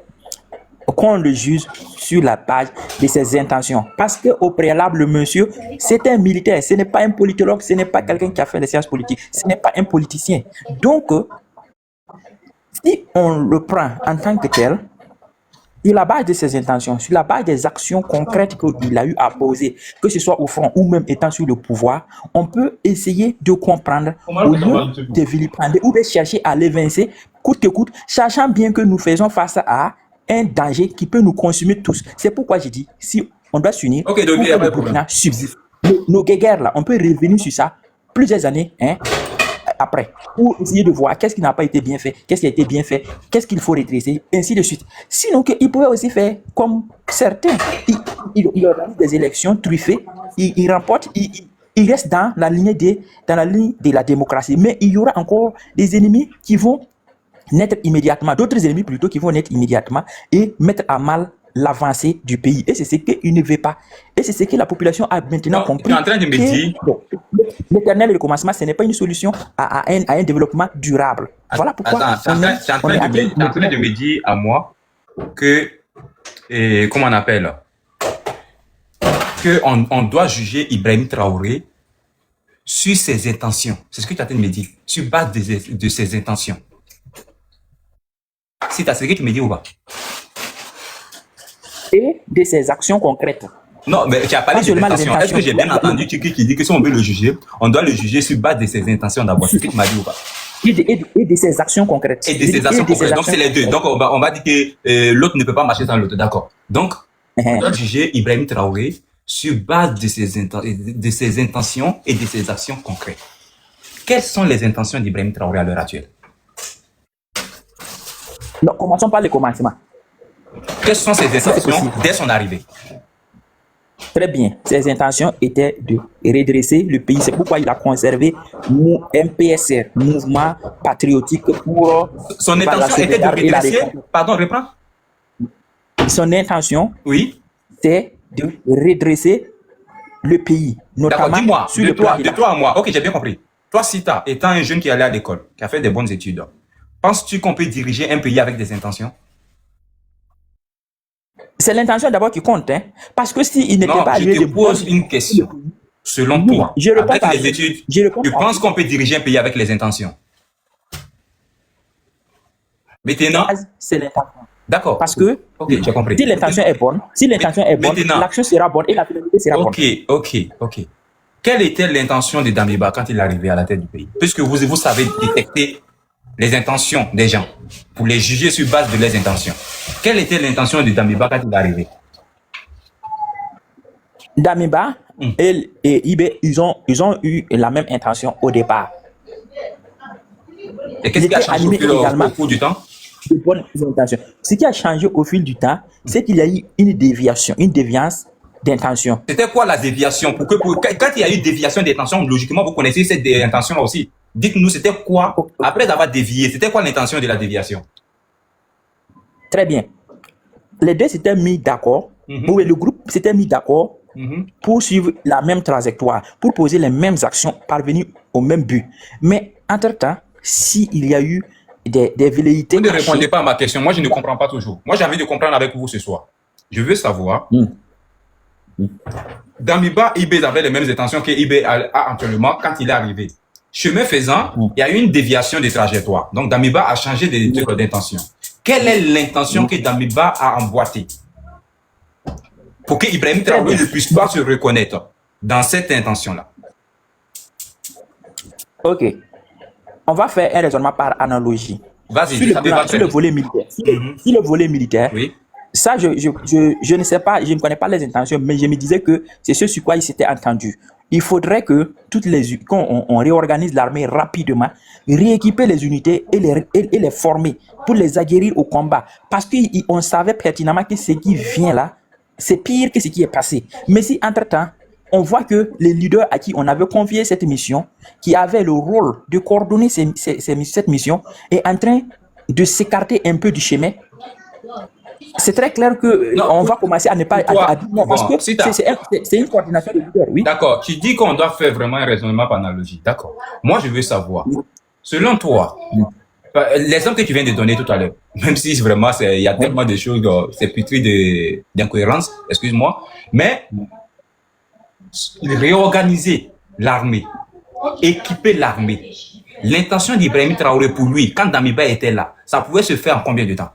qu'on le juge sur la base de ses intentions. Parce qu'au préalable, le monsieur, c'est un militaire, ce n'est pas un politologue, ce n'est pas quelqu'un qui a fait les sciences politiques, ce n'est pas un politicien. Donc, si on le prend en tant que tel, sur la base de ses intentions, sur la base des actions concrètes qu'il a eu à poser, que ce soit au front ou même étant sur le pouvoir, on peut essayer de comprendre au lieu de vilipender ou de chercher à l'évincer coûte que coûte, sachant bien que nous faisons face à un danger qui peut nous consumer tous. C'est pourquoi j'ai dit, si on doit s'unir, Ok, donc, pour que le Burkina subsiste. Nos guerres là, on peut revenir sur ça plusieurs années, après, pour essayer de voir qu'est-ce qui n'a pas été bien fait, qu'est-ce qui a été bien fait, qu'est-ce qu'il faut redresser, ainsi de suite. Sinon, il pouvait aussi faire comme certains. Il organise des élections truffées, il remporte, il reste dans la ligne de la démocratie. Mais il y aura encore des ennemis qui vont naître immédiatement, d'autres ennemis plutôt qui vont naître immédiatement et mettre à mal l'avancée du pays. Et c'est ce qu'il ne veut pas. Et c'est ce que la population a maintenant compris. Tu es en train de me dire... L'éternel et le commencement, ce n'est pas une solution à un développement durable. Voilà pourquoi... Tu es en train de me dire à moi que... comment on appelle? On doit juger Ibrahim Traoré sur ses intentions. C'est ce que tu es en train de me dire. Sur base de ses intentions. C'est ce que tu me dis ou pas? Et de ses actions concrètes. Non, mais tu as parlé de l'intention. Est-ce que j'ai bien entendu qui dit que si on veut le juger, on doit le juger sur base de ses intentions d'abord? C'est ce que tu m'as dit ou pas? Et de ses actions concrètes. Et de ses actions concrètes. Donc, c'est les deux. Donc, on va dire que l'autre ne peut pas marcher sans l'autre. D'accord. Donc, on doit juger Ibrahim Traoré sur base de ses intentions et de ses actions concrètes. Quelles sont les intentions d'Ibrahim Traoré à l'heure actuelle? Non, commençons par le commencement. Quelles sont ses intentions dès son arrivée? Très bien. Ses intentions étaient de redresser le pays. C'est pourquoi il a conservé MPSR, Mouvement Patriotique pour... Son intention était de redresser... Pardon, reprends. Son intention, oui, c'est de redresser le pays. D'accord, dis-moi, de toi à moi. Ok, j'ai bien compris. Toi, Sita, étant un jeune qui allait à l'école, qui a fait des bonnes études, penses-tu qu'on peut diriger un pays avec des intentions? C'est l'intention d'abord qui compte, parce que s'il n'était pas arrivé... Non, je te pose une question. Selon toi, avec les études, tu penses qu'on peut diriger un pays avec les intentions? Maintenant, c'est l'intention. D'accord. Parce que j'ai compris. Si l'intention est bonne, l'action sera bonne et la finalité sera bonne. Ok. Quelle était l'intention de Damiba quand il est arrivé à la tête du pays? Puisque vous savez détecter les intentions des gens pour les juger sur base de leurs intentions. Quelle était l'intention de Damiba quand il est arrivé? Damiba et Ibé, ils ont eu la même intention au départ. Et qu'est-ce qui a changé au cours du temps? De bonnes intentions. Ce qui a changé au fil du temps, c'est qu'il y a eu une déviance d'intention. C'était quoi la déviation? Quand il y a eu déviation d'intention, logiquement, vous connaissez cette intention-là aussi. Dites-nous, c'était quoi, après avoir dévié, c'était quoi l'intention de la déviation? Très bien. Les deux s'étaient mis d'accord, le groupe s'était mis d'accord pour suivre la même trajectoire, pour poser les mêmes actions, parvenir au même but. Mais entre-temps, s'il y a eu des velléités... Vous ne répondez pas à ma question. Moi, je ne comprends pas toujours. Moi, j'ai envie de comprendre avec vous ce soir. Je veux savoir... Damiba, Ibé avait les mêmes intentions que Ibé a actuellement quand il est arrivé. Chemin faisant, il y a eu une déviation de trajectoire. Donc, Damiba a changé d'intention. Quelle est l'intention que Damiba a emboîtée pour que Ibrahim Traoré ne puisse pas se reconnaître dans cette intention-là? Ok. On va faire un raisonnement par analogie. Vas-y, sur le volet militaire. Si le volet militaire, oui. Ça, je ne sais pas, je ne connais pas les intentions, mais je me disais que c'est ce sur quoi ils s'étaient entendus. Il faudrait que qu'on réorganise l'armée rapidement, rééquiper les unités et les former pour les aguerrir au combat. Parce qu'on savait pertinemment que ce qui vient là, c'est pire que ce qui est passé. Mais si entre-temps, on voit que les leaders à qui on avait confié cette mission, qui avaient le rôle de coordonner cette mission, est en train de s'écarter un peu du chemin, c'est très clair qu'on va commencer à ne pas... parce que c'est une coordination de leaders, oui. D'accord, tu dis qu'on doit faire vraiment un raisonnement par analogie. D'accord. Moi, je veux savoir, selon toi, L'exemple que tu viens de donner tout à l'heure, même si vraiment il y a tellement de choses, c'est pétri d'incohérences, excuse-moi, mais réorganiser l'armée, équiper l'armée. L'intention d'Ibrahim Traoré pour lui, quand Damiba était là, ça pouvait se faire en combien de temps?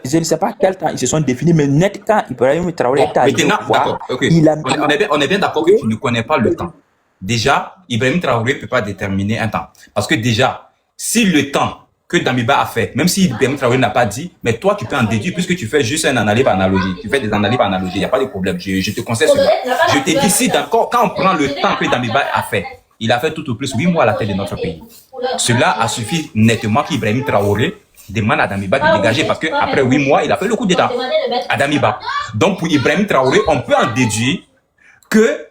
Je ne sais pas quel temps ils se sont définis, mais net quand Ibrahim Traoré est arrivé au pouvoir, on est bien d'accord que tu ne connais pas le temps. Déjà, Ibrahim Traoré ne peut pas déterminer un temps. Parce que déjà, si le temps que Damiba a fait, même si Ibrahim Traoré n'a pas dit, mais toi, tu peux en déduire puisque tu fais juste une analyse par analogie. Tu fais des analyses par analogie, il n'y a pas de problème. Je te conseille cela. Je te dis si d'accord, quand on prend le temps que Damiba a fait, il a fait tout au plus 8 mois à la tête de notre pays. Cela a suffi nettement qu'Ibrahim Traoré demande à Damiba de dégager parce qu'après 8 mois, il a fait le coup d'état à Damiba. Donc, pour Ibrahim Traoré, on peut en déduire que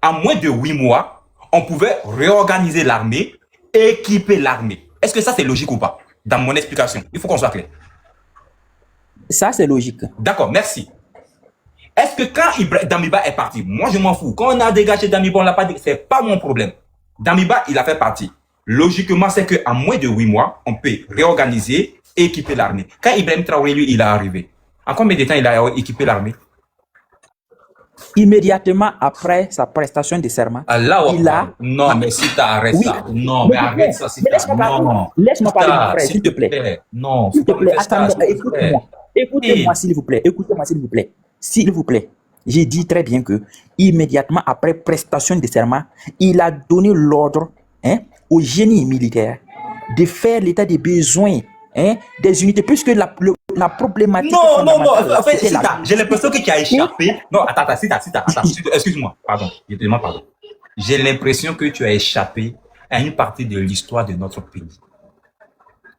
en moins de 8 mois, on pouvait réorganiser l'armée, équiper l'armée. Est-ce que ça, c'est logique ou pas? Dans mon explication, il faut qu'on soit clair. Ça, c'est logique. D'accord, merci. Est-ce que quand Damiba est parti, moi je m'en fous. Quand on a dégagé Damiba, on l'a pas dit, c'est pas mon problème. Damiba, il a fait partie. Logiquement, c'est qu'en moins de 8 mois, on peut réorganiser et équiper l'armée. Quand Ibrahim Traoré, lui, il est arrivé, en combien de temps il a équipé l'armée? Immédiatement après sa prestation de serment, il a... Non, mais si tu arrêtes ça. Non, mais arrête ça, si laisse-moi parler, mon frère, s'il te plaît. Non, s'il te plaît, attends-moi, écoutez-moi. Écoutez-moi, s'il vous plaît. Écoutez-moi, s'il vous plaît. S'il vous plaît. J'ai dit très bien que, immédiatement après prestation de serment, il a donné l'ordre au génie militaire de faire l'état des besoins des unités, puisque la problématique... Non, en fait, j'ai l'impression que tu as échappé. Non, attends, excuse-moi, pardon, je te demande pardon. J'ai l'impression que tu as échappé à une partie de l'histoire de notre pays.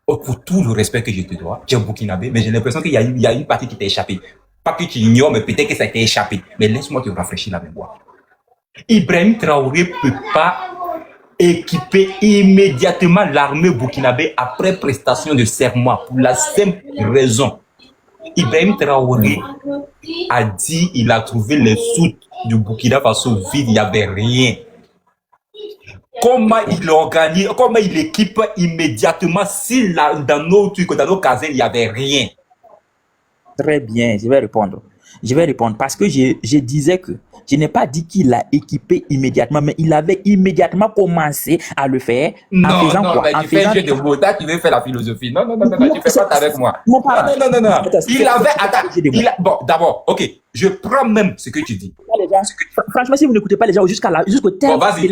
Pour tout le respect que je te dois, tu es burkinabé, mais j'ai l'impression qu'il y a une partie qui t'a échappé. Pas que tu ignores, mais peut-être que ça t'a échappé. Mais laisse-moi te rafraîchir la mémoire. Ibrahim Traoré ne peut pas équiper immédiatement l'armée burkinabé après prestation de serment pour la simple raison. Ibrahim Traoré a dit il a trouvé les soutes du Burkina Faso vides, il n'y avait rien. Comment il organise, comment il équipe immédiatement si dans nos casernes, il n'y avait rien? Très bien, je vais répondre. Parce que je disais que je n'ai pas dit qu'il a équipé immédiatement, mais il avait immédiatement commencé à le faire en faisant quoi? Mais tu fais un jeu de mots, tu veux faire la philosophie. Non, tu fais pas avec moi. Non. Il avait... Bon, d'abord, ok, je prends même ce que tu dis. Franchement, si vous n'écoutez pas les gens jusqu'au terme... Bon, vas-y.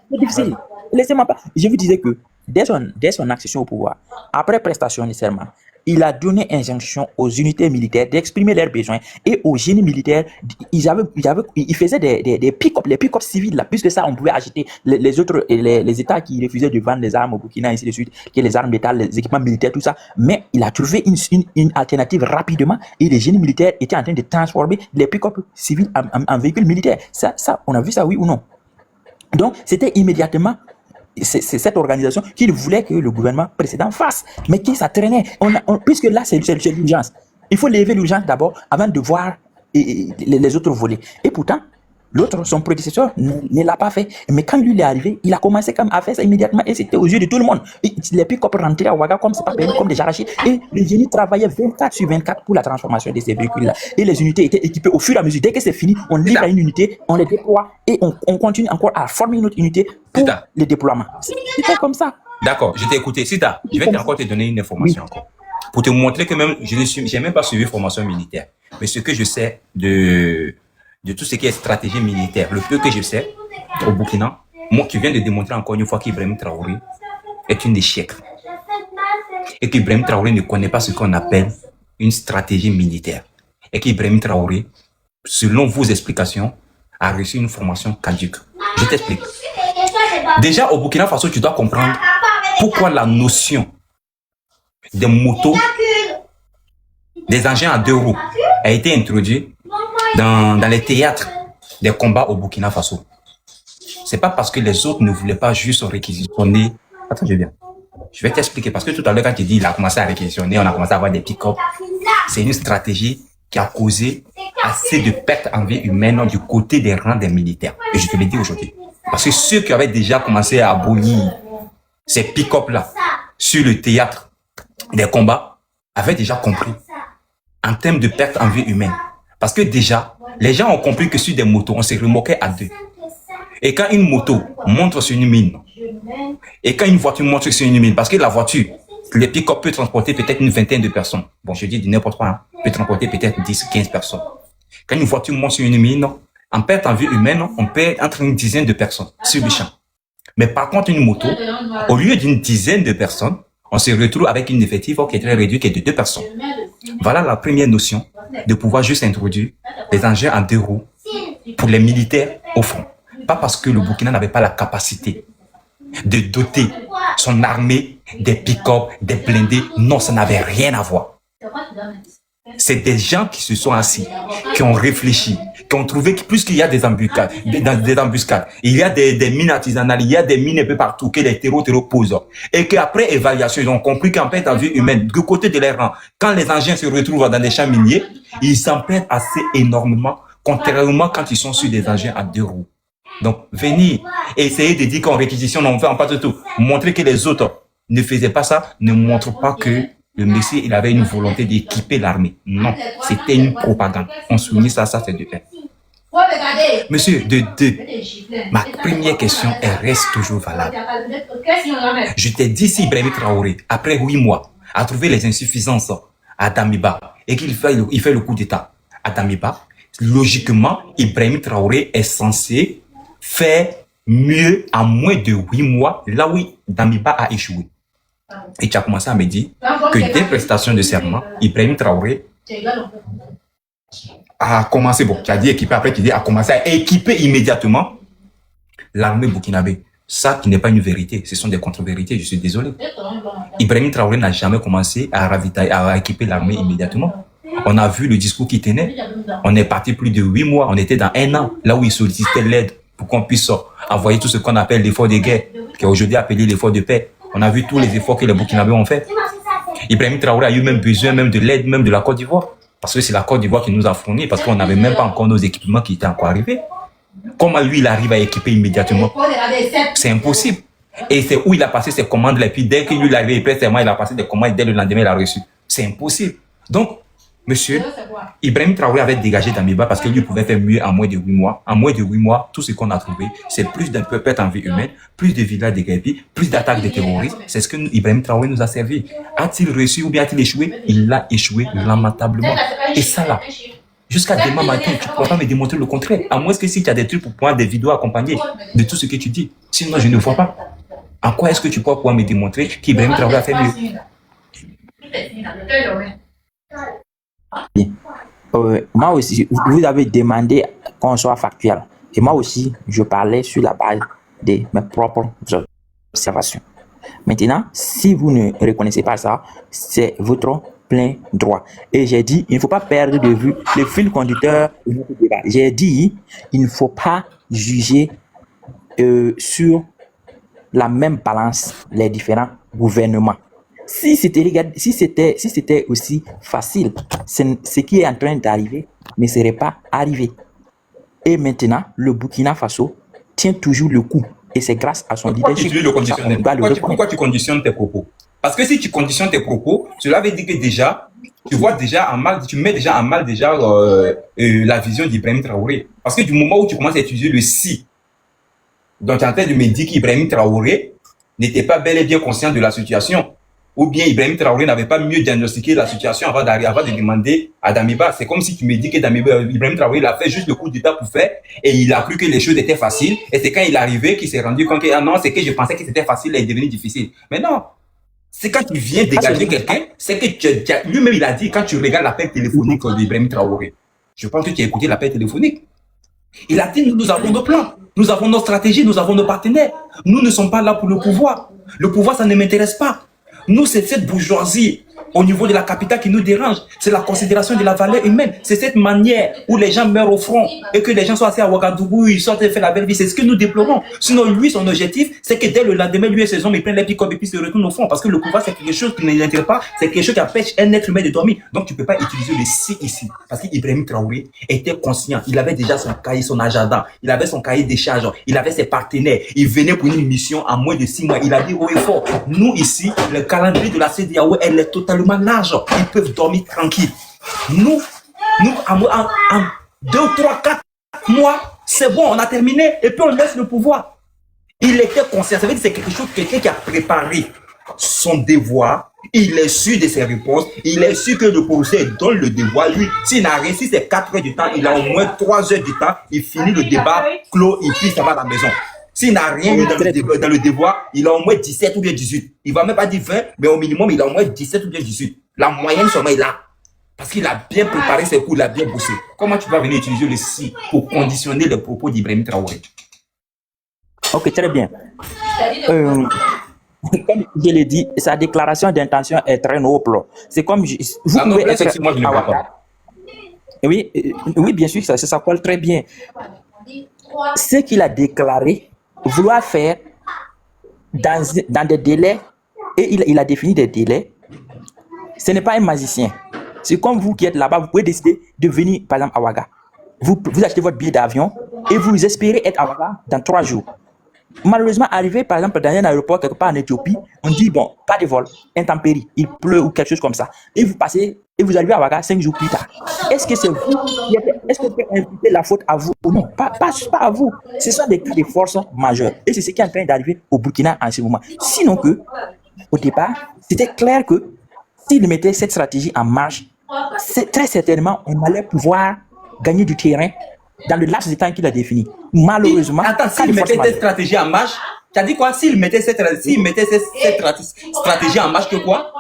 C'est difficile. Laissez-moi pas... Je vous disais que dès son accession au pouvoir, après prestation de serment, il a donné injonction aux unités militaires d'exprimer leurs besoins et aux génies militaires, ils faisaient des pick-up, les pick-up civils là, puisque ça, on pouvait acheter les autres, les États qui refusaient de vendre les armes au Burkina, ainsi de suite, que les armes métal, les équipements militaires, tout ça. Mais il a trouvé une alternative rapidement et les génies militaires étaient en train de transformer les pick-up civils en véhicules militaires. Ça, on a vu ça, oui ou non? Donc, c'était immédiatement c'est cette organisation qu'il voulait que le gouvernement précédent fasse, mais qui ça traînait. Puisque là, c'est l'urgence. Il faut lever l'urgence d'abord avant de voir les autres volets. Et pourtant, son prédécesseur ne l'a pas fait. Mais quand lui est arrivé, il a commencé comme à faire ça immédiatement et c'était aux yeux de tout le monde. Les pick-up rentraient à Ouaga comme c'est pas permis, comme des arrachés. Et les génies travaillaient 24/24 pour la transformation de ces véhicules-là. Et les unités étaient équipées au fur et à mesure. Dès que c'est fini, on livre à une unité, on les déploie et on continue encore à former une autre unité pour le déploiement. C'était comme ça. D'accord, je t'ai écouté. Sita, je vais encore te donner une information encore. Pour te montrer que même, je n'ai même pas suivi formation militaire. Mais ce que je sais de tout ce qui est stratégie militaire, le peu que je sais au Burkina, moi qui viens de démontrer encore une fois qu'Ibrahim Traoré est un échec. Et qu'Ibrahim Traoré ne connaît pas ce qu'on appelle une stratégie militaire. Et qu'Ibrahim Traoré, selon vos explications, a reçu une formation caduque. Je t'explique. Déjà au Burkina Faso, tu dois comprendre pourquoi la notion des motos, des engins à 2 roues a été introduite dans les théâtres des combats au Burkina Faso. C'est pas parce que les autres ne voulaient pas juste réquisitionner. Attends, je viens. Je vais t'expliquer parce que tout à l'heure, quand tu dis il a commencé à réquisitionner, on a commencé à avoir des pick-up. C'est une stratégie qui a causé assez de pertes en vie humaine du côté des rangs des militaires. Et je te le dis aujourd'hui. Parce que ceux qui avaient déjà commencé à abolir ces pick-up-là, sur le théâtre des combats, avaient déjà compris en termes de perte en vie humaine. Parce que déjà, les gens ont compris que sur des motos, on se remorquait à deux. Et quand une moto monte sur une mine, et quand une voiture monte sur une mine, parce que la voiture, les pick-up peut transporter peut-être une vingtaine de personnes. Bon, je dis n'importe quoi, hein, peut transporter peut-être 10, 15 personnes. Quand une voiture monte sur une mine, en perte en vie humaine, on perd entre une dizaine de personnes sur le champ. Mais par contre, une moto, au lieu d'une dizaine de personnes, on se retrouve avec une effectif qui est très réduit, qui est de 2 personnes. Voilà la première notion de pouvoir juste introduire les engins en 2 roues pour les militaires au front. Pas parce que le Burkina n'avait pas la capacité de doter son armée des pick-up, des blindés. Non, ça n'avait rien à voir. C'est des gens qui se sont assis, qui ont réfléchi, qui ont trouvé que puisqu'il y a des embuscades, il y a des mines artisanales, il y a des mines un peu partout que les terreaux posent. Et qu'après évaluation, ils ont compris qu'en perte en vie humaine, du côté de leurs rangs, quand les engins se retrouvent dans des champs miniers, ils s'en perdent assez énormément, contrairement quand ils sont sur des engins à 2 roues. Donc, venir et essayer de dire qu'on réquisitionne, on fait pas de tout. Montrer que les autres ne faisaient pas ça, ne montre pas que le Messie, il avait une volonté d'équiper l'armée. Non, c'était une propagande. On souligne ça c'est de fait. Monsieur, ma première question, elle reste toujours valable. Je t'ai dit si Ibrahim Traoré, après 8 mois, a trouvé les insuffisances à Damiba et qu'il fait le coup d'État à Damiba, logiquement, Ibrahim Traoré est censé faire mieux en moins de 8 mois, là où Damiba a échoué. Et tu as commencé à me dire que dès prestation de serment, Ibrahim Traoré a commencé, bon, tu as dit équiper, après tu dis a commencé à équiper immédiatement l'armée burkinabé. Ça qui n'est pas une vérité, ce sont des contre-vérités, je suis désolé. Ibrahim Traoré n'a jamais commencé à ravitailler, à équiper l'armée immédiatement. On a vu le discours qu'il tenait. On est parti plus de 8 mois, on était dans 1 an, là où il sollicitait l'aide pour qu'on puisse envoyer tout ce qu'on appelle l'effort de guerre, qui est aujourd'hui appelé l'effort de paix. On a vu tous les efforts que les Burkinabés ont fait. Ibrahim Traoré a eu même besoin même de l'aide même de la Côte d'Ivoire. Parce que c'est la Côte d'Ivoire qui nous a fourni, parce qu'on n'avait même pas encore nos équipements qui étaient encore arrivés. Comment lui, il arrive à équiper immédiatement? C'est impossible. Et c'est où il a passé ses commandes là. Et puis dès qu'il lui est arrivé, il a passé des commandes et dès le lendemain, il a reçu. C'est impossible. Donc, monsieur, Ibrahim Traoré avait dégagé Damiba parce que lui pouvait faire mieux en moins de 8 mois. En moins de 8 mois, tout ce qu'on a trouvé, c'est plus d'un peu perte en vie humaine, plus de villages déguerpis, plus d'attaques de terroristes. C'est ce que Ibrahim Traoré nous a servi. A-t-il réussi ou bien a-t-il échoué? Il a échoué lamentablement. Et ça là, jusqu'à demain matin, tu ne pourras pas me démontrer le contraire. À moins que si tu as des trucs pour prendre des vidéos accompagnées de tout ce que tu dis. Sinon, je ne vois pas. En quoi est-ce que tu pourras pouvoir me démontrer qu'Ibrahim Traoré a fait mieux? Moi aussi, vous avez demandé qu'on soit factuel. Et moi aussi, je parlais sur la base de mes propres observations. Maintenant, si vous ne reconnaissez pas ça, c'est votre plein droit. Et j'ai dit, il ne faut pas perdre de vue le fil conducteur de notre débat. J'ai dit, il ne faut pas juger sur la même balance les différents gouvernements. Si c'était aussi facile, ce qui est en train d'arriver ne serait pas arrivé. Et maintenant, le Burkina Faso tient toujours le coup. Et c'est grâce à son leadership. Pourquoi tu conditionnes tes propos? Parce que si tu conditionnes tes propos, cela veut dire que déjà, tu vois déjà en mal, tu mets déjà en mal la vision d'Ibrahim Traoré. Parce que du moment où tu commences à utiliser le si, donc tu es en train de me dire qu'Ibrahim Traoré n'était pas bel et bien conscient de la situation. Ou bien Ibrahim Traoré n'avait pas mieux diagnostiqué la situation avant de demander à Damiba. C'est comme si tu me dis que Ibrahim Traoré, il a fait juste le coup d'état pour faire et il a cru que les choses étaient faciles. Et c'est quand il est arrivé qu'il s'est rendu compte que ah non, c'est que je pensais que c'était facile et il est devenu difficile. Mais non, c'est quand tu viens dégager quelqu'un, c'est que lui-même il a dit quand tu regardes l'appel téléphonique d'Ibrahim Traoré. Je pense que tu as écouté l'appel téléphonique. Il a dit nous avons nos plans, nous avons nos stratégies, nous avons nos partenaires. Nous ne sommes pas là pour le pouvoir. Le pouvoir, ça ne m'intéresse pas. Nous, c'est cette bourgeoisie au niveau de la capitale qui nous dérange. C'est la considération de la valeur humaine. C'est cette manière où les gens meurent au front et que les gens sont assis à Ouagadougou, ils sortent et font la belle vie. C'est ce que nous déplorons. Sinon, lui, son objectif, c'est que dès le lendemain, lui et ses hommes, ils prennent les pick-up et puis se retournent au front. Parce que le pouvoir, c'est quelque chose qui ne l'intéresse pas. C'est quelque chose qui empêche un être humain de dormir. Donc, tu ne peux pas utiliser le si ici. Parce qu'Ibrahim Traoré était conscient. Il avait déjà son cahier, son agenda. Il avait son cahier des charges. Il avait ses partenaires. Il venait pour une mission en moins de 6 mois. Il a dit haut et fort. Nous, ici, le calendrier de la CEDEAO, elle est totalement large. Ils peuvent dormir tranquille. Nous, en 2, 3, 4 mois, c'est bon, on a terminé. Et puis on laisse le pouvoir. Il était conscient. Ça veut dire que c'est quelque chose, quelqu'un qui a préparé son devoir. Il est sûr de ses réponses. Il est sûr que le procès donne le devoir. Lui, s'il n'a réussi ces 4 heures du temps, il a au moins 3 heures du temps. Il finit le débat clos et puis ça va à la maison. S'il n'a rien eu dans le devoir, il a au moins 17 ou bien 18. Il ne va même pas dire 20, mais au minimum, il a au moins 17 ou bien 18. La moyenne seulement est là. Parce qu'il a bien préparé ses coups, il a bien bossé. Comment tu vas venir utiliser le si pour conditionner les propos d'Ibrahim Traoré? Ok, très bien. Comme je l'ai dit, sa déclaration d'intention est très noble. C'est comme vous pouvez être moi, je ne vois pas. Oui, oui, bien sûr, ça colle très bien. Ce qu'il a déclaré, vouloir faire dans des délais, et il a défini des délais, ce n'est pas un magicien. C'est comme vous qui êtes là-bas, vous pouvez décider de venir, par exemple, à Ouaga. Vous achetez votre billet d'avion et vous espérez être à Ouaga dans 3 jours. Malheureusement, arrivé par exemple dans un aéroport quelque part en Éthiopie, on dit bon, pas de vol, intempérie, il pleut ou quelque chose comme ça. Et vous passez, et vous arrivez à Ouaga 5 jours plus tard. Est-ce que c'est vous qui êtes, est-ce que vous pouvez imputer la faute à vous ou non? Pas à vous. Ce sont des cas de force majeure. Et c'est ce qui est en train d'arriver au Burkina en ce moment. Sinon que, au départ, c'était clair que s'il mettait cette stratégie en marche, très certainement, on allait pouvoir gagner du terrain dans le laps de temps qu'il a défini. Malheureusement, attends, s'il mettait cette stratégie en marche, tu as dit quoi? S'il mettait cette stratégie en marche, que quoi?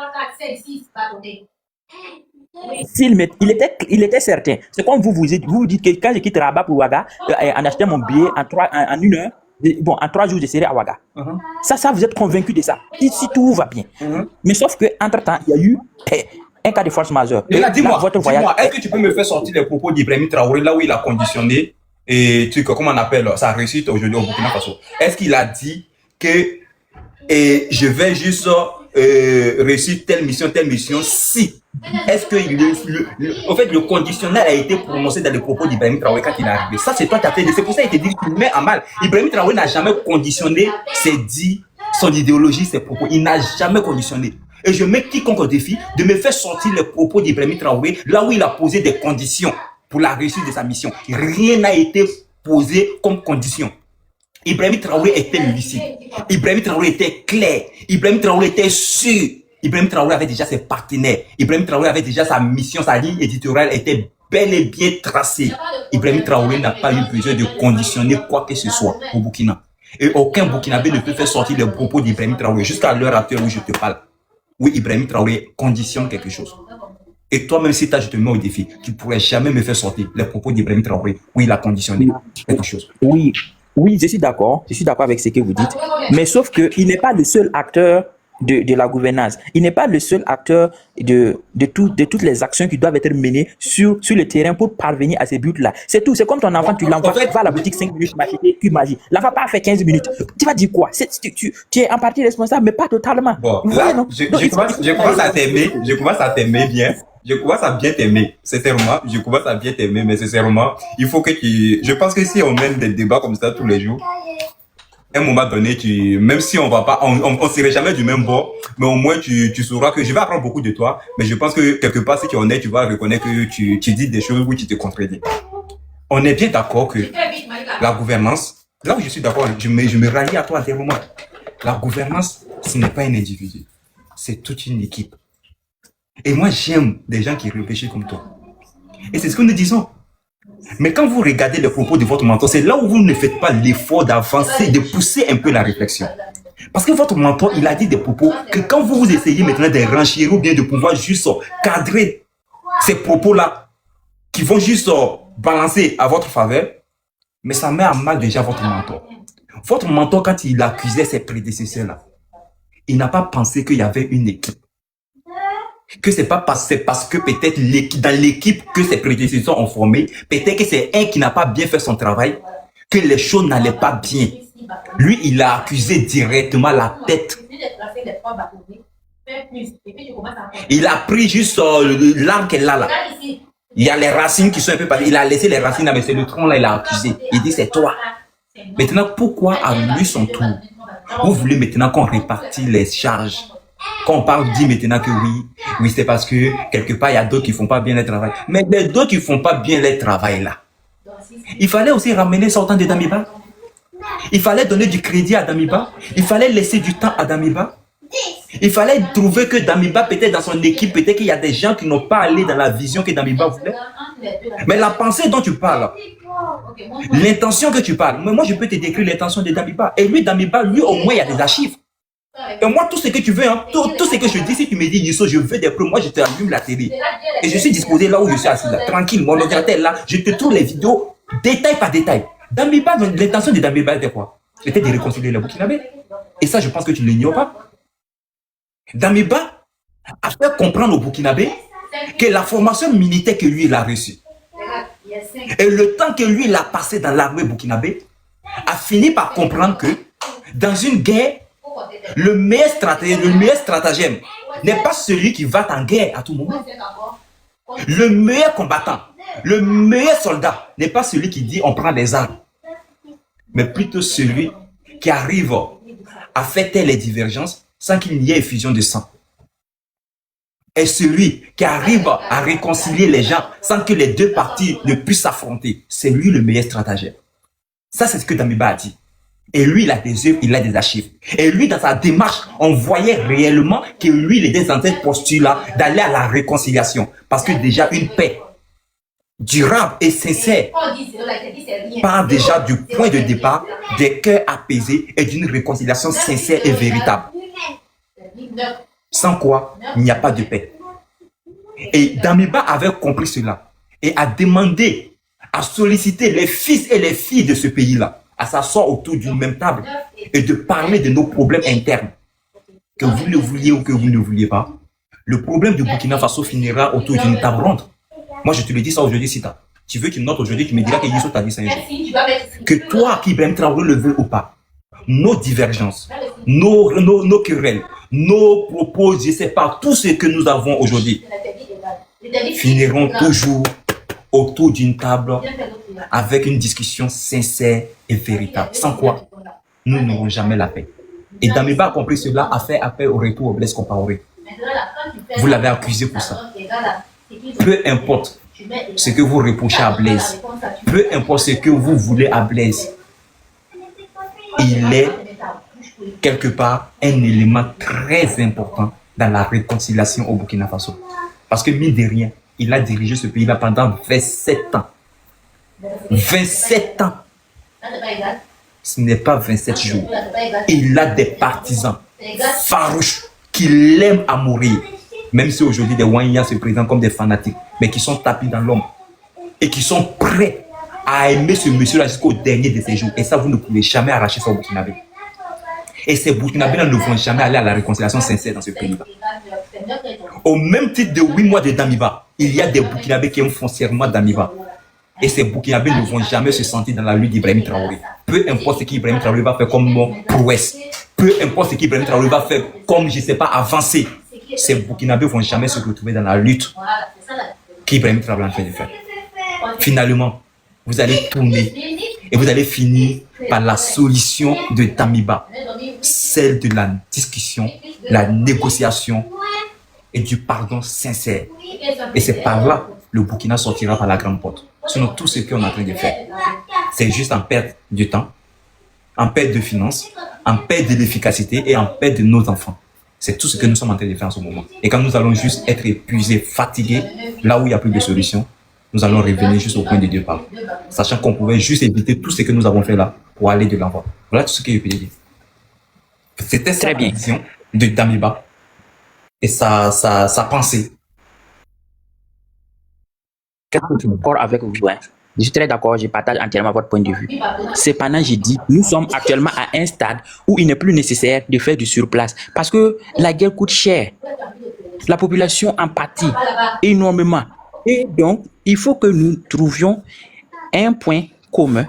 Il était certain. C'est comme vous dites que quand je quitte Rabat pour Ouaga, en achetant mon billet en 1 heure, bon, en 3 jours, je serai à Ouaga. Ça, vous êtes convaincu de ça. Si tout va bien. Mais sauf qu'entre-temps, il y a eu un cas de force majeure. Et là, dis-moi, est-ce que tu peux me faire sortir les propos d'Ibrahim Traoré, là où il a conditionné, et comment on appelle sa réussite aujourd'hui au Burkina Faso? Est-ce qu'il a dit que je vais juste réussir telle mission, si? Est-ce que en fait, le conditionnel a été prononcé dans les propos d'Ibrahim Traoré quand il est arrivé? Ça, c'est toi qui as fait. C'est pour ça qu'il te dit qu'il met à mal. Ibrahim Traoré n'a jamais conditionné ses dits, son idéologie, ses propos. Il n'a jamais conditionné. Et je mets quiconque au défi de me faire sortir les propos d'Ibrahim Traoré là où il a posé des conditions pour la réussite de sa mission. Rien n'a été posé comme condition. Ibrahim Traoré était lucide. Ibrahim Traoré était clair. Ibrahim Traoré était sûr. Ibrahim Traoré avait déjà ses partenaires. Ibrahim Traoré avait déjà sa mission, sa ligne éditoriale était bel et bien tracée. Ibrahim Traoré n'a pas eu besoin de conditionner quoi que ce soit au Burkina. Et aucun Burkinabé ne peut faire sortir les propos d'Ibrahim Traoré jusqu'à l'heure actuelle où je te parle. Oui, Ibrahim Traoré conditionne quelque chose. Et toi, même si je te mets au défi, tu ne pourrais jamais me faire sortir les propos d'Ibrahim Traoré où il a conditionné quelque chose. Oui, je suis d'accord. Je suis d'accord avec ce que vous dites. Mais sauf qu'il n'est pas le seul acteur de la gouvernance. Il n'est pas le seul acteur de toutes les actions qui doivent être menées sur le terrain pour parvenir à ces buts-là. C'est tout. C'est comme ton enfant, tu l'envoies, tu vas à la boutique 5 minutes, m'acheter cube magie. L'enfant pas fait 15 minutes. Tu vas dire quoi? Tu es en partie responsable, mais pas totalement. Bon, là, je commence à t'aimer. Je commence à t'aimer bien. Je commence à bien t'aimer. Sincèrement, je commence à bien t'aimer, mais sincèrement, il faut que je pense que si on mène des débats comme ça tous les jours, à un moment donné, même si on va pas, on serait jamais du même bord, mais au moins tu sauras que je vais apprendre beaucoup de toi, mais je pense que quelque part, si tu en es, tu vas reconnaître que tu dis des choses où tu te contredis. On est bien d'accord que la gouvernance, là où je suis d'accord, je me rallie à toi entièrement. La gouvernance, ce n'est pas un individu, c'est toute une équipe. Et moi, j'aime des gens qui réfléchissent comme toi. Et c'est ce que nous disons. Mais quand vous regardez les propos de votre mentor, c'est là où vous ne faites pas l'effort d'avancer, de pousser un peu la réflexion. Parce que votre mentor, il a dit des propos que quand vous essayez maintenant de renchérir ou bien de pouvoir juste cadrer ces propos-là, qui vont juste balancer à votre faveur, mais ça met à mal déjà votre mentor. Votre mentor, quand il accusait ses prédécesseurs-là, il n'a pas pensé qu'il y avait une équipe. que c'est parce que peut-être dans l'équipe que ses prédécesseurs ont formé, peut-être que c'est un qui n'a pas bien fait son travail, que les choses n'allaient pas bien. Lui, il a accusé directement la tête. Il a pris juste l'arbre qu'elle a là. Il y a les racines qui sont un peu parties. Il a laissé les racines là, mais c'est le tronc là, il a accusé. Il dit c'est toi. Maintenant, pourquoi à lui son tour? Vous voulez maintenant qu'on répartit les charges? Quand on parle, dit maintenant que oui, c'est parce que quelque part, il y a d'autres qui font pas bien leur travail. Mais les d'autres qui font pas bien leur travail là, il fallait aussi ramener ça au temps de Damiba. Il fallait donner du crédit à Damiba. Il fallait laisser du temps à Damiba. Il fallait trouver que Damiba, peut-être dans son équipe, peut-être qu'il y a des gens qui n'ont pas allé dans la vision que Damiba voulait. Mais la pensée dont tu parles, l'intention que tu parles, moi je peux te décrire l'intention de Damiba. Et lui, Damiba, lui au moins il y a des archives. Et moi, tout ce que tu veux, hein, tout ce que je dis, si tu me dis, Youssou, je veux des preuves, moi je te allume la télé. Et je suis disposé là où je suis assis, là, tranquille, mon ordinateur là, je te trouve les vidéos, détail par détail. Damiba, l'intention de Damiba était quoi? C'était de réconcilier les Burkinabés. Et ça, je pense que tu ne l'ignores pas. Damiba a fait comprendre aux Burkinabés que la formation militaire que lui, il a reçue et le temps que lui, il a passé dans l'armée burkinabé a fini par comprendre que dans une guerre, le meilleur stratagème n'est pas celui qui va en guerre à tout moment. Le meilleur combattant, le meilleur soldat n'est pas celui qui dit on prend des armes, mais plutôt celui qui arrive à faire taire les divergences sans qu'il n'y ait effusion de sang. Et celui qui arrive à réconcilier les gens sans que les deux parties ne puissent s'affronter, c'est lui le meilleur stratagème. Ça, c'est ce que Damiba a dit. Et lui, il a des œuvres, il a des archives. Et lui, dans sa démarche, on voyait réellement que lui, il était dans cette posture-là d'aller à la réconciliation. Parce que déjà, une paix durable et sincère part déjà du point de départ des cœurs apaisés et d'une réconciliation sincère et véritable. Sans quoi, il n'y a pas de paix. Et Damiba avait compris cela et a demandé, à solliciter les fils et les filles de ce pays-là à s'asseoir autour d'une même table et de parler de nos problèmes internes. Que vous le vouliez ou que vous ne le vouliez pas, le problème du Burkina Faso finira autour d'une table ronde. Moi, je te le dis ça aujourd'hui, Sita. Tu veux qu'une note aujourd'hui, tu me diras que Youssou t'a dit ça un jour. Que toi, qui Ibrahim Traoré le veut ou pas, nos divergences, nos querelles, nos propos, je ne sais pas, tout ce que nous avons aujourd'hui finiront toujours autour d'une table avec une discussion sincère et véritable. Sans quoi, nous n'aurons jamais la paix. Et Damiba a compris cela, a fait appel au retour au Blaise Compaoré. Vous l'avez accusé pour ça. Peu importe ce que vous reprochez à Blaise, peu importe ce que vous voulez à Blaise, il est quelque part un élément très important dans la réconciliation au Burkina Faso. Parce que mine de rien, il a dirigé ce pays-là pendant 27 ans. 27 ans. Ce n'est pas 27 jours. Il a des partisans farouches qui l'aiment à mourir. Même si aujourd'hui des Wanya se présentent comme des fanatiques, mais qui sont tapis dans l'ombre et qui sont prêts à aimer ce monsieur-là jusqu'au dernier de ses jours. Et ça, vous ne pouvez jamais arracher ça au Burkinabé. Et ces Burkinabés ne vont jamais aller à la réconciliation sincère dans ce pays-là. Au même titre de 8 mois de Damiba, il y a des Burkinabés qui aiment foncièrement Damiba. Et ces Burkinabés ne vont jamais se sentir dans la lutte d'Ibrahim Traoré. Peu importe ce qu'Ibrahim Traoré va faire comme prouesse, peu importe ce qu'Ibrahim Traoré va faire comme, je ne sais pas, avancer, ces Burkinabés ne vont jamais se retrouver dans la lutte qu'Ibrahim Traoré est en train de faire. Finalement, vous allez tourner et vous allez finir par la solution de Damiba, celle de la discussion, la négociation et du pardon sincère. Et c'est par là le Burkina sortira par la grande porte. Sinon, tout ce qu'on est en train de faire, c'est juste en perte de temps, en perte de finances, en perte de l'efficacité et en perte de nos enfants. C'est tout ce que nous sommes en train de faire en ce moment. Et quand nous allons juste être épuisés, fatigués, là où il n'y a plus de solution, nous allons revenir juste au point de départ. Sachant qu'on pouvait juste éviter tout ce que nous avons fait là pour aller de l'avant. Voilà tout ce que je peux dire. C'était sa vision de Damiba et sa pensée. Je suis d'accord avec vous. Hein. Je suis très d'accord, je partage entièrement votre point de vue. Cependant, j'ai dit, nous sommes actuellement à un stade où il n'est plus nécessaire de faire du surplace parce que la guerre coûte cher. La population en pâtit énormément. Et donc, il faut que nous trouvions un point commun,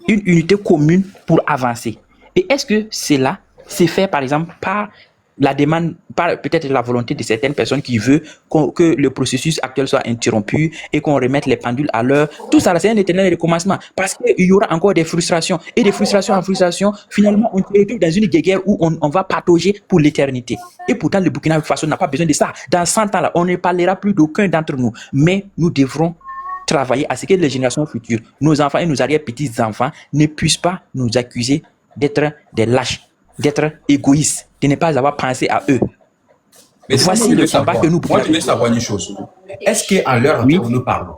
une unité commune pour avancer. Et est-ce que cela c'est fait, par exemple, par la demande, par peut-être la volonté de certaines personnes qui veulent que le processus actuel soit interrompu et qu'on remette les pendules à l'heure? Tout ça, c'est un éternel recommencement parce qu'il y aura encore des frustrations. Et de frustration en frustration, finalement, on se retrouve dans une guerre où on va patauger pour l'éternité. Et pourtant, le Burkina Faso n'a pas besoin de ça. Dans 100 ans, là, on ne parlera plus d'aucun d'entre nous. Mais nous devrons travailler à ce que les générations futures, nos enfants et nos arrière-petits-enfants, ne puissent pas nous accuser d'être des lâches, d'être égoïstes, de ne pas avoir pensé à eux. Mais voici le combat que nous pouvons. Moi, je veux savoir une chose. Est-ce qu'à l'heure où nous parlons,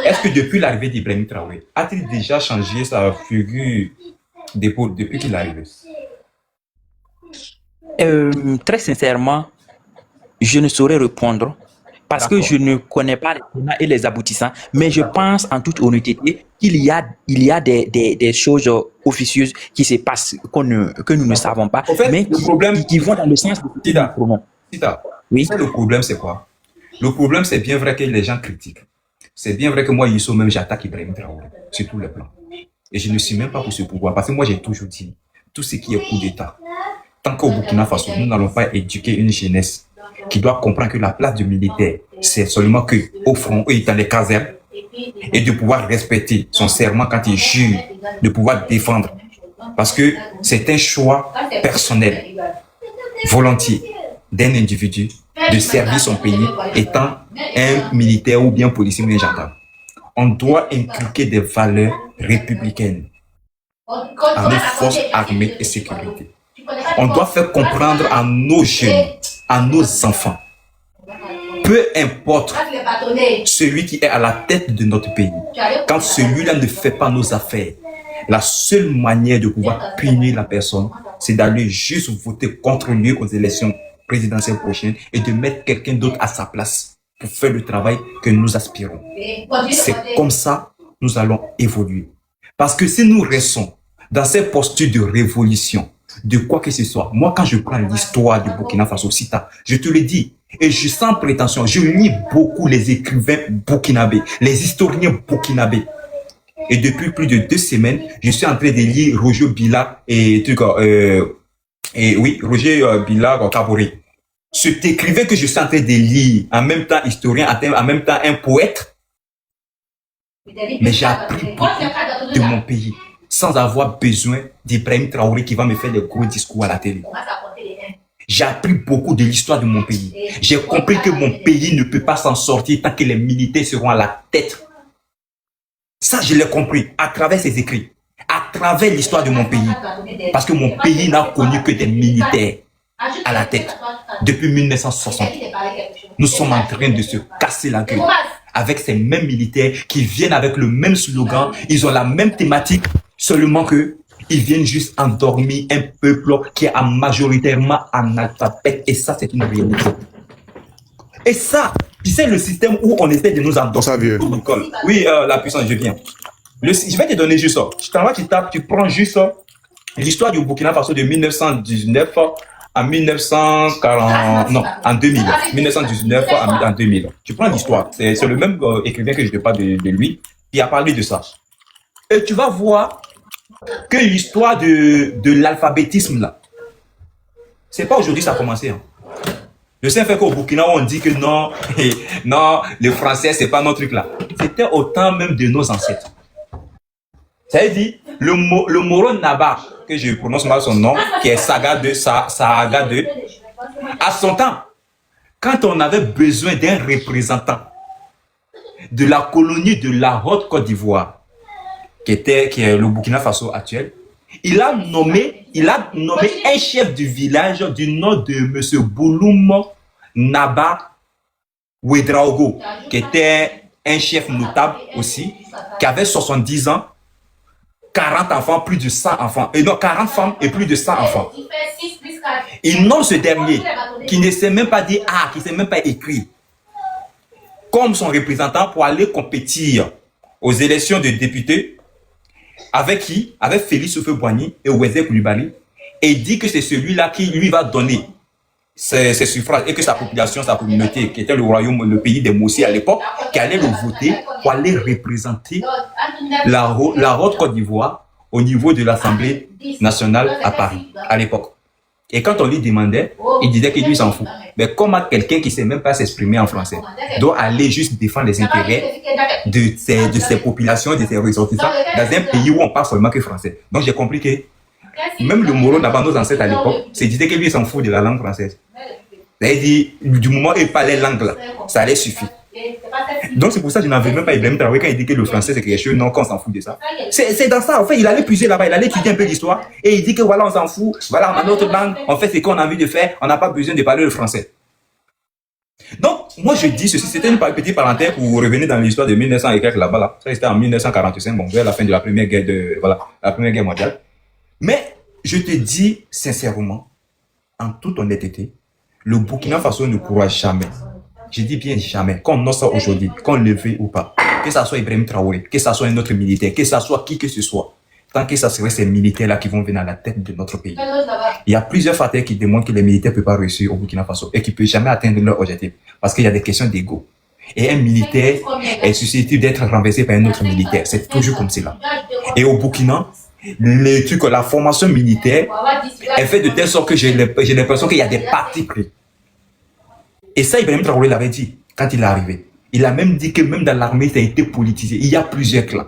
est-ce que depuis l'arrivée d'Ibrahim Traoré, a-t-il déjà changé sa figure d'épaule depuis qu'il est arrivé? Très sincèrement, je ne saurais répondre parce que je ne connais pas les tenants et les aboutissants, mais je pense en toute honnêteté qu'il y a des choses officieuses qui se passent que nous ne savons pas, en fait, mais qui vont dans le sens de Tida, oui. Le problème, c'est quoi? Le problème, c'est bien vrai que les gens critiquent. C'est bien vrai que moi, Youssou, même j'attaque Ibrahim Traoré sur tous les plans. Et je ne suis même pas pour ce pouvoir, parce que moi, j'ai toujours dit, tout ce qui est coup d'État, tant qu'au Burkina Faso, nous n'allons pas éduquer une jeunesse qui doit comprendre que la place du militaire, c'est seulement que au front et dans les casernes, et de pouvoir respecter son serment quand il jure, de pouvoir défendre. Parce que c'est un choix personnel, volontiers, d'un individu de servir son pays étant un militaire ou bien policier ou un gendarme. On doit inculquer des valeurs républicaines à nos forces armées et sécurité. On doit faire comprendre à nos jeunes, à nos enfants, peu importe celui qui est à la tête de notre pays, quand celui-là ne fait pas nos affaires, la seule manière de pouvoir punir la personne, c'est d'aller juste voter contre lui aux élections présidentielles prochaines et de mettre quelqu'un d'autre à sa place pour faire le travail que nous aspirons. C'est comme ça que nous allons évoluer. Parce que si nous restons dans cette posture de révolution, de quoi que ce soit, moi quand je prends l'histoire du Burkina Faso, Sita, je te le dis, et je sans prétention, je lis beaucoup les écrivains burkinabés, les historiens burkinabés. Et depuis plus de 2 semaines, je suis en train de lire Roger Bila et Roger Bila Kaboré. Cet écrivain que je suis en train de lire, en même temps historien, en même temps un poète, mais j'ai appris beaucoup de mon pays sans avoir besoin d'Ibrahim Traoré qui va me faire des gros discours à la télé. J'ai appris beaucoup de l'histoire de mon pays. J'ai compris que mon pays ne peut pas s'en sortir tant que les militaires seront à la tête. Ça, je l'ai compris à travers ces écrits, à travers l'histoire de mon pays. Parce que mon pays n'a connu que des militaires à la tête depuis 1960. Nous sommes en train de se casser la gueule avec ces mêmes militaires qui viennent avec le même slogan. Ils ont la même thématique, seulement que ils viennent juste endormir un peuple qui est majoritairement analphabète. Et ça, c'est une réalité. Et ça, tu sais, le système où on essaie de nous endormir. Oui, la puissance, je viens. Je vais te donner juste ça. Je t'envoie, tu prends juste l'histoire du Burkina Faso de 1919 à 1940, non, en 2000. 1919 en 2000. Tu prends l'histoire. C'est le même écrivain que je te parle de lui qui a parlé de ça. Et tu vas voir que l'histoire de l'alphabétisme, là, c'est pas aujourd'hui ça a commencé. Hein. Le simple fait qu'au Burkina, on dit que non, non, le français, c'est pas notre truc là. C'était au temps même de nos ancêtres. Ça veut dire, le Moro Naba, que je prononce mal son nom, qui est Saga 2, à son temps, quand on avait besoin d'un représentant de la colonie de la Haute-Côte d'Ivoire, qui est le Burkina Faso actuel, il a nommé un chef du village du nom de M. Bouloum Naba Ouedraogo, qui était un chef notable aussi, qui avait 70 ans, 40 enfants, plus de 100 enfants, et non, 40 femmes et plus de 100 enfants. Il nomme ce dernier, qui ne sait même pas dire qui ne sait même pas écrire, comme son représentant pour aller compétir aux élections de députés. Avec qui? Avec Félix Houphouët-Boigny et Ouézé Coulibaly. Et il dit que c'est celui-là qui lui va donner ses suffrages et que sa population, sa communauté, qui était le royaume, le pays des Mossi à l'époque, qui allait le voter pour aller représenter la Haute Côte d'Ivoire au niveau de l'Assemblée nationale à Paris, à l'époque. Et quand on lui demandait, il disait qu'il lui s'en fout. Mais comment quelqu'un qui ne sait même pas s'exprimer en français doit aller juste défendre les intérêts de ses populations, de ses ressortissants, dans un pays où on parle seulement que français. Donc j'ai compris que même le Moro d'avant nos ancêtres à l'époque, se disait que lui s'en fout de la langue française. C'est-à-dire, du moment où il parlait langue là, ça allait suffire. Donc c'est pour ça que je n'avais même pas Ibrahim Traoré quand il dit que le français c'est quelque chose, non, qu'on s'en fout de ça. C'est dans ça, en fait, il allait puiser là-bas, il allait étudier un peu l'histoire et il dit que voilà, on s'en fout, voilà, on a notre langue, on fait ce qu'on a envie de faire, on n'a pas besoin de parler le français. Donc, moi je dis ceci, c'était une petite parenthèse pour revenir dans l'histoire de 1900 et quelques là-bas, là. Ça c'était en 1945, bon, vers la fin de la première guerre la première guerre mondiale. Mais je te dis sincèrement, en toute honnêteté, le Burkina Faso ne pourra jamais, je dis bien jamais, qu'on ose ça aujourd'hui, qu'on le veuille ou pas, que ça soit Ibrahim Traoré, que ça soit un autre militaire, que ça soit qui que ce soit, tant que ça serait ces militaires-là qui vont venir à la tête de notre pays. Il y a plusieurs facteurs qui démontrent que les militaires ne peuvent pas réussir au Burkina Faso et qu'ils ne peuvent jamais atteindre leur objectif parce qu'il y a des questions d'ego. Et un militaire est susceptible d'être renversé par un autre militaire. C'est toujours comme cela. Et au Burkina, la formation militaire est faite de telle sorte que j'ai l'impression qu'il y a des partis pris. Et ça, Ibrahim Traoré l'avait dit quand il est arrivé. Il a même dit que même dans l'armée, ça a été politisé. Il y a plusieurs clans.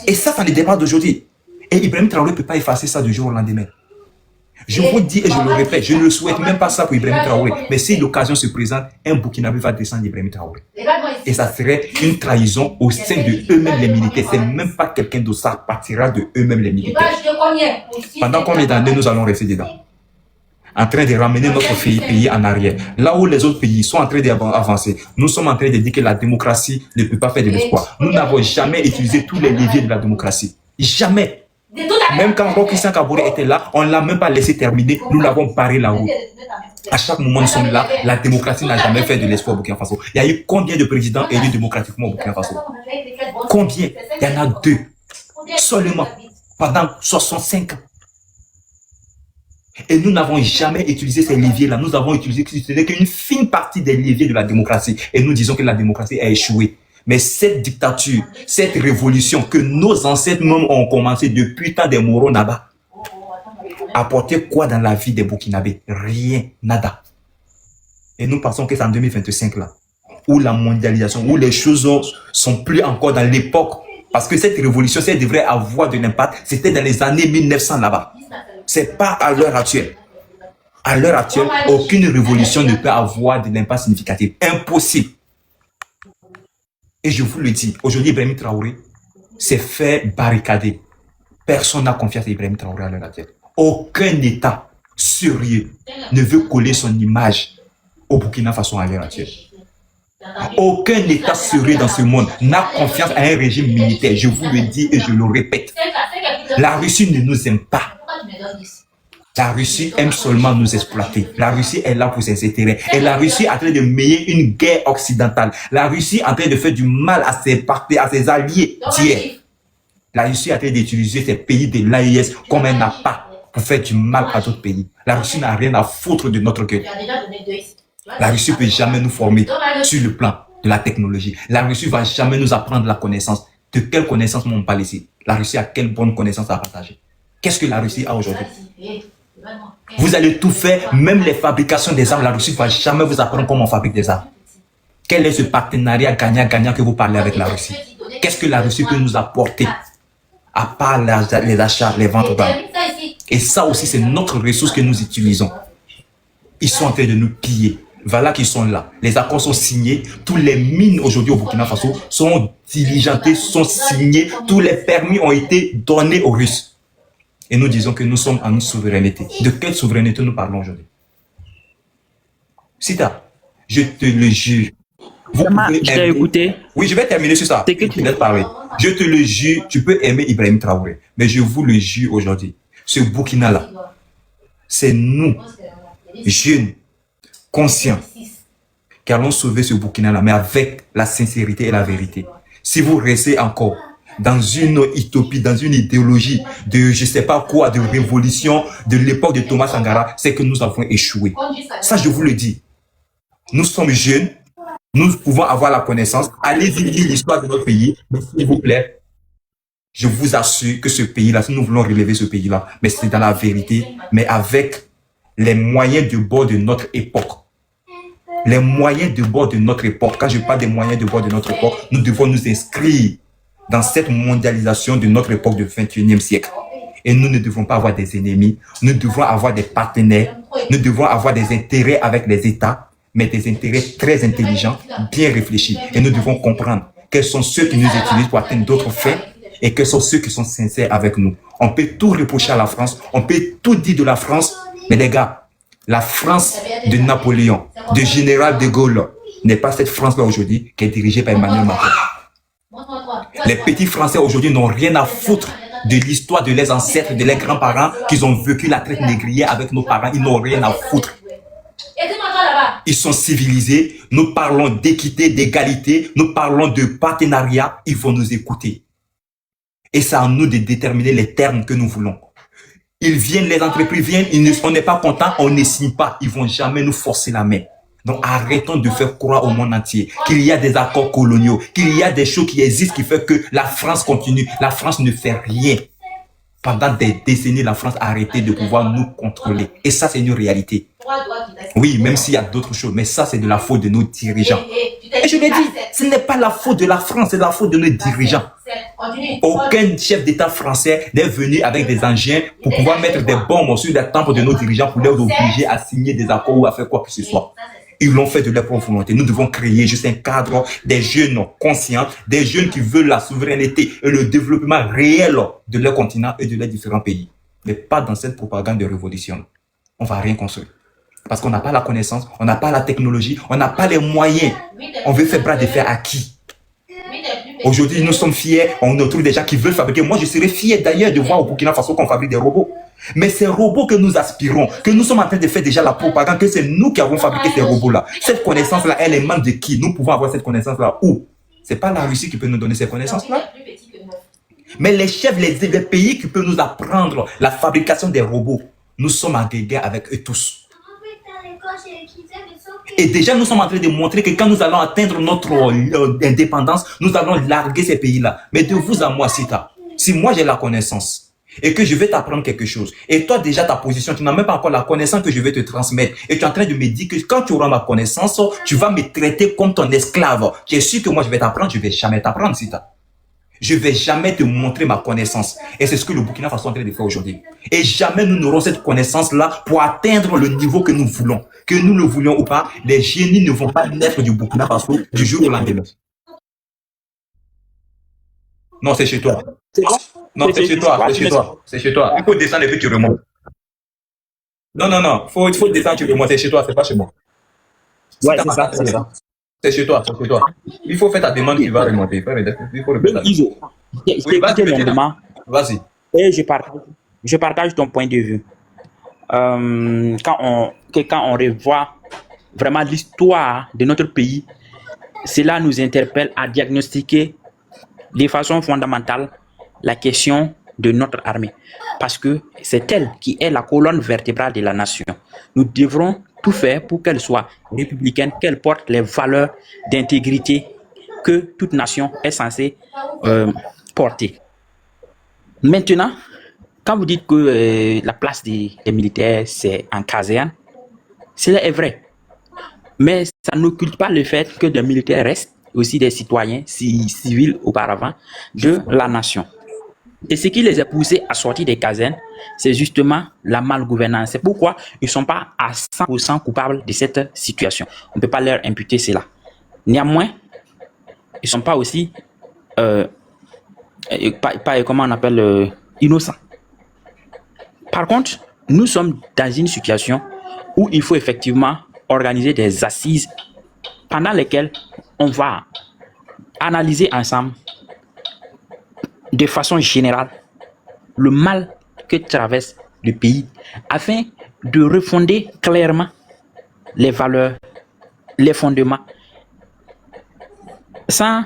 Et ça ne dépend d'aujourd'hui. Et Ibrahim Traoré ne peut pas effacer ça du jour au lendemain. Je vous dis et je le répète, je ne souhaite même pas ça pour Ibrahim Traoré. Mais si l'occasion se présente, un Burkinabé va descendre Ibrahim Traoré. Et ça serait une trahison au sein de eux-mêmes les militaires. C'est même pas quelqu'un d'autre, ça partira de eux-mêmes les militaires. Pendant combien d'années nous allons rester dedans? En train de ramener notre pays en arrière. Là où les autres pays sont en train d'avancer, nous sommes en train de dire que la démocratie ne peut pas faire de l'espoir. Nous n'avons jamais utilisé tous les leviers de la démocratie. Jamais. Même quand Christian Kaboré était là, on ne l'a même pas laissé terminer, nous l'avons barré la route. À chaque moment nous sommes là, la démocratie n'a jamais fait de l'espoir au Burkina Faso. Il y a eu combien de présidents élus démocratiquement au Burkina Faso? Combien? Il y en a 2. Seulement. Pendant 65 ans. Et nous n'avons jamais utilisé ces leviers-là. Nous avons utilisé qu'une fine partie des leviers de la démocratie. Et nous disons que la démocratie a échoué. Mais cette dictature, cette révolution que nos ancêtres même ont commencé depuis tant des Moro Naba, apporter quoi dans la vie des Burkinabés? Rien, nada. Et nous pensons que c'est en 2025 là, où la mondialisation, où les choses sont plus encore dans l'époque. Parce que cette révolution, si elle devrait avoir de l'impact, c'était dans les années 1900 là-bas. C'est pas à l'heure actuelle. À l'heure actuelle, aucune révolution ne peut avoir de l'impact significatif. Impossible. Et je vous le dis, aujourd'hui, Ibrahim Traoré s'est fait barricader. Personne n'a confiance à Ibrahim Traoré à l'heure actuelle. Aucun État sérieux ne veut coller son image au Burkina Faso à l'heure actuelle. Aucun État sérieux dans ce monde n'a confiance à un régime militaire. Je vous le dis et je le répète. La Russie ne nous aime pas. La Russie aime seulement nous exploiter. La Russie est là pour ses intérêts. Et la Russie est en train de mener une guerre occidentale. La Russie est en train de faire du mal à ses partenaires, à ses alliés d'hier. La Russie est en train d'utiliser ces pays de l'AES comme un appât pour faire du mal à d'autres pays. La Russie n'a rien à foutre de notre gueule. La Russie ne peut jamais nous former sur le plan de la technologie. La Russie ne va jamais nous apprendre la connaissance. De quelle connaissance on parle ici? La Russie a quelle bonne connaissance à partager? Qu'est-ce que la Russie a aujourd'hui? Vous allez tout faire, même les fabrications des armes. La Russie ne va jamais vous apprendre comment on fabrique des armes. Quel est ce partenariat gagnant-gagnant que vous parlez avec la Russie? Qu'est-ce que la Russie peut nous apporter à part les achats, les ventes d'armes? Et ça aussi, c'est notre ressource que nous utilisons. Ils sont en train de nous piller. Voilà qu'ils sont là. Les accords sont signés. Tous les mines aujourd'hui au Burkina Faso sont diligentées, sont signées. Tous les permis ont été donnés aux Russes. Et nous disons que nous sommes en une souveraineté. De quelle souveraineté nous parlons aujourd'hui? Sita, je te le jure. Je t'ai écouté. Oui, je vais terminer sur ça. Tu laisses parler. Je te le jure, tu peux aimer Ibrahim Traoré. Mais je vous le jure aujourd'hui, ce Burkina-là, c'est nous, jeunes, conscients, qui allons sauver ce Burkina-là, mais avec la sincérité et la vérité. Si vous restez encore dans une utopie, dans une idéologie de je sais pas quoi, de révolution, de l'époque de Thomas Sankara, c'est que nous avons échoué. Ça, je vous le dis. Nous sommes jeunes, nous pouvons avoir la connaissance. Allez-y lire l'histoire de notre pays, mais s'il vous plaît, je vous assure que ce pays-là, si nous voulons relever ce pays-là, mais c'est dans la vérité, mais avec les moyens de bord de notre époque. Les moyens de bord de notre époque. Quand je parle des moyens de bord de notre époque, nous devons nous inscrire dans cette mondialisation de notre époque du 21e siècle. Et nous ne devons pas avoir des ennemis, nous devons avoir des partenaires, nous devons avoir des intérêts avec les États, mais des intérêts très intelligents, bien réfléchis. Et nous devons comprendre quels sont ceux qui nous utilisent pour atteindre d'autres fins et quels sont ceux qui sont sincères avec nous. On peut tout reprocher à la France, on peut tout dire de la France, mais les gars, la France de Napoléon, de Général de Gaulle, n'est pas cette France-là aujourd'hui qui est dirigée par Emmanuel Macron. Les petits Français aujourd'hui n'ont rien à foutre de l'histoire de leurs ancêtres, de leurs grands-parents, qu'ils ont vécu la traite négrière avec nos parents. Ils n'ont rien à foutre. Ils sont civilisés. Nous parlons d'équité, d'égalité. Nous parlons de partenariat. Ils vont nous écouter. Et c'est à nous de déterminer les termes que nous voulons. Ils viennent, les entreprises viennent, on n'est pas content, on ne signe pas. Ils vont jamais nous forcer la main. Donc arrêtons de faire croire au monde entier qu'il y a des accords coloniaux, qu'il y a des choses qui existent qui font que la France continue. La France ne fait rien. Pendant des décennies, la France a arrêté de pouvoir nous contrôler. Et ça, c'est une réalité. Oui, même s'il y a d'autres choses, mais ça, c'est de la faute de nos dirigeants. Et je l'ai dit, ce n'est pas la faute de la France, c'est la faute de nos dirigeants. Aucun chef d'État français n'est venu avec des engins pour pouvoir mettre des bombes sur les tempes de nos dirigeants pour les obliger à signer des accords ou à faire quoi que ce soit. Ils l'ont fait de leur propre volonté. Nous devons créer juste un cadre, des jeunes conscients, des jeunes qui veulent la souveraineté et le développement réel de leur continent et de leurs différents pays. Mais pas dans cette propagande de révolution. On ne va rien construire. Parce qu'on n'a pas la connaissance, on n'a pas la technologie, on n'a pas les moyens. On veut faire bras de fer à qui? Aujourd'hui, nous sommes fiers, on trouve des gens qui veulent fabriquer. Moi, je serais fier d'ailleurs de voir au Burkina Faso qu'on fabrique des robots. Mais ces robots que nous aspirons, que nous sommes en train de faire déjà la propagande, que c'est nous qui avons fabriqué ces robots-là. Cette connaissance-là, elle émane de qui? Nous pouvons avoir cette connaissance-là où? C'est pas la Russie qui peut nous donner ces connaissances-là. Mais les chefs, les pays qui peuvent nous apprendre la fabrication des robots, nous sommes en guerre avec eux tous. Et déjà, nous sommes en train de montrer que quand nous allons atteindre notre indépendance, nous allons larguer ces pays-là. Mais de vous à moi, Sita, si moi j'ai la connaissance et que je vais t'apprendre quelque chose, et toi déjà ta position, tu n'as même pas encore la connaissance que je vais te transmettre, et tu es en train de me dire que quand tu auras ma connaissance, tu vas me traiter comme ton esclave. Tu es sûr que moi je vais t'apprendre, je ne vais jamais t'apprendre, Sita. Je ne vais jamais te montrer ma connaissance. Et c'est ce que le Burkina Faso est en train de faire aujourd'hui. Et jamais nous n'aurons cette connaissance-là pour atteindre le niveau que nous voulons. Que nous le voulions ou pas, les génies ne vont pas naître du Burkina Faso du jour au lendemain. Non, c'est chez toi. Non, c'est chez toi. C'est chez toi. C'est chez toi. Il faut descendre et puis tu remontes. Non. Il faut descendre et tu remontes. C'est chez toi, c'est pas chez moi. Ouais, c'est ça, c'est ça. C'est chez toi, c'est chez toi. Il faut faire ta demande qui va remonter. Il faut le faire. Oui, vas-y. Et je partage ton point de vue. Quand on revoit vraiment l'histoire de notre pays, cela nous interpelle à diagnostiquer de façon fondamentale la question de notre armée. Parce que c'est elle qui est la colonne vertébrale de la nation. Nous devrons tout faire pour qu'elle soit républicaine, qu'elle porte les valeurs d'intégrité que toute nation est censée porter. Maintenant, quand vous dites que la place des militaires, c'est en caserne, cela est vrai. Mais ça n'occulte pas le fait que des militaires restent aussi des citoyens civils auparavant de la nation. Et ce qui les a poussés à sortir des casernes, c'est justement la malgouvernance. C'est pourquoi ils ne sont pas à 100% coupables de cette situation. On ne peut pas leur imputer cela. Néanmoins, ils ne sont pas aussi, comment on appelle, innocents. Par contre, nous sommes dans une situation où il faut effectivement organiser des assises pendant lesquelles on va analyser ensemble de façon générale le mal que traverse le pays afin de refonder clairement les valeurs, les fondements sans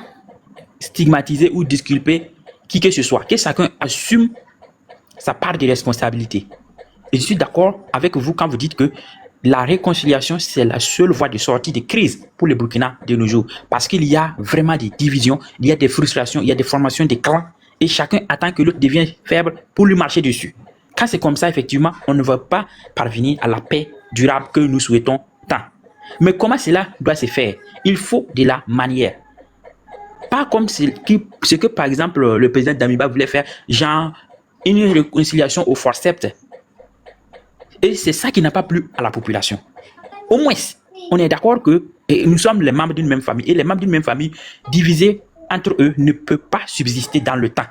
stigmatiser ou disculper qui que ce soit, que chacun assume sa part de responsabilité. Et je suis d'accord avec vous quand vous dites que la réconciliation, c'est la seule voie de sortie de crise pour le Burkina de nos jours. Parce qu'il y a vraiment des divisions, il y a des frustrations, il y a des formations de clans, et chacun attend que l'autre devienne faible pour lui marcher dessus. Quand c'est comme ça, effectivement, on ne va pas parvenir à la paix durable que nous souhaitons tant. Mais comment cela doit se faire? Il faut de la manière. Pas comme ce que, par exemple, le président Damiba voulait faire, genre une réconciliation au forceps. Et c'est ça qui n'a pas plu à la population. Au moins, on est d'accord que nous sommes les membres d'une même famille. Et les membres d'une même famille divisés entre eux ne peuvent pas subsister dans le temps.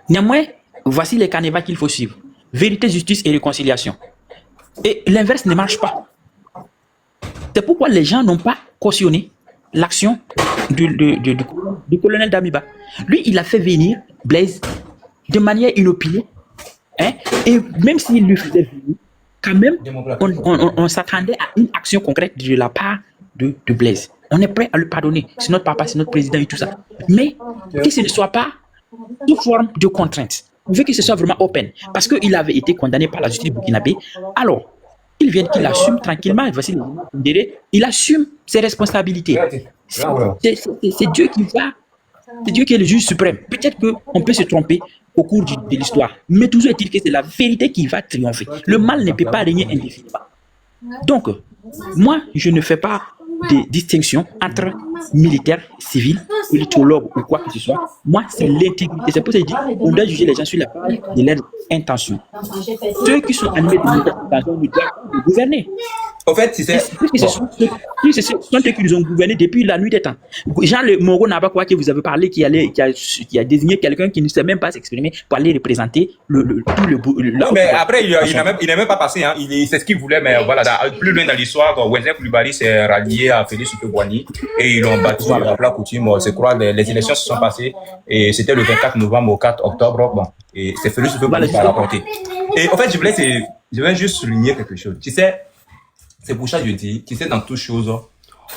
Néanmoins, voici les canevas qu'il faut suivre. Vérité, justice et réconciliation. Et l'inverse ne marche pas. C'est pourquoi les gens n'ont pas cautionné l'action du colonel Damiba. Lui, il a fait venir Blaise de manière inopinée. Hein? Et même s'il lui faisait venir, quand même, on s'attendait à une action concrète de la part de Blaise. On est prêt à le pardonner. C'est notre papa, c'est notre président et tout ça. Mais que ce ne soit pas sous forme de contrainte. On veut que ce soit vraiment open. Parce qu'il avait été condamné par la justice burkinabé. Alors, il vient qu'il assume tranquillement. Voici il assume ses responsabilités. C'est Dieu qui va. C'est Dieu qui est le juge suprême. Peut-être qu'on peut se tromper au cours de l'histoire. Mais toujours est-il que c'est la vérité qui va triompher. Le mal ne peut pas régner indéfiniment. Donc, moi, je ne fais pas de distinction entre militaires, civils, politologues ou quoi que ce soit. Moi, c'est l'intégrité. C'est pour ça que je dis, on doit juger les gens sur la base de leurs intentions. Ceux qui sont animés de militaires intentions nous doivent gouverner. En fait, c'est ce sont eux qui nous ont gouverné depuis la nuit des temps. Jean le Moro Naba, quoi que vous avez parlé, qui a désigné quelqu'un qui ne sait même pas s'exprimer pour aller représenter non, mais après, il n'est même pas passé. Hein. C'est ce qu'il voulait, mais voilà, plus loin dans l'histoire, Wenzel Koulibaly s'est rallié à Félix Houphouët-Boigny et ils l'ont battu à plat coutume. Je crois les élections se sont passées et c'était le 24 novembre au 4 octobre. Bon, et c'est Félix Houphouët-Boigny qui a rapporté. Et en fait, je voulais juste souligner quelque chose. Tu sais, c'est pour ça que je dis, tu sais, dans toutes choses,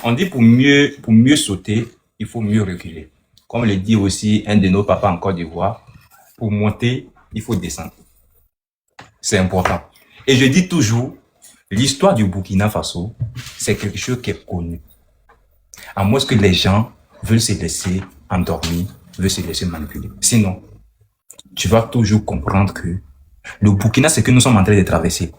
on dit pour mieux sauter, il faut mieux reculer. Comme le dit aussi un de nos papas en Côte d'Ivoire, pour monter, il faut descendre. C'est important. Et je dis toujours, l'histoire du Burkina Faso, c'est quelque chose qui est connu. À moins que les gens veulent se laisser endormir, veulent se laisser manipuler. Sinon, tu vas toujours comprendre que le Burkina, c'est que nous sommes en train de traverser.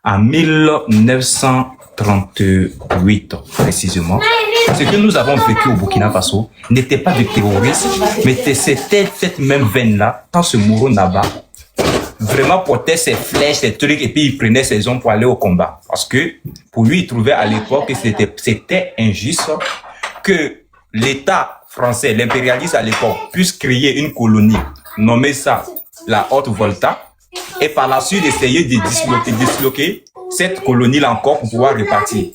En 1938, précisément, ce que nous avons vécu au Burkina Faso n'était pas du terrorisme, mais c'était cette même veine-là, quand ce Moro Naba vraiment portait ses flèches, ses trucs, et puis il prenait ses hommes pour aller au combat. Parce que, pour lui, il trouvait à l'époque que c'était injuste que l'État français, l'impérialiste à l'époque, puisse créer une colonie, nommer ça la Haute-Volta, et par la suite essayer de disloquer cette colonie-là encore pour pouvoir repartir.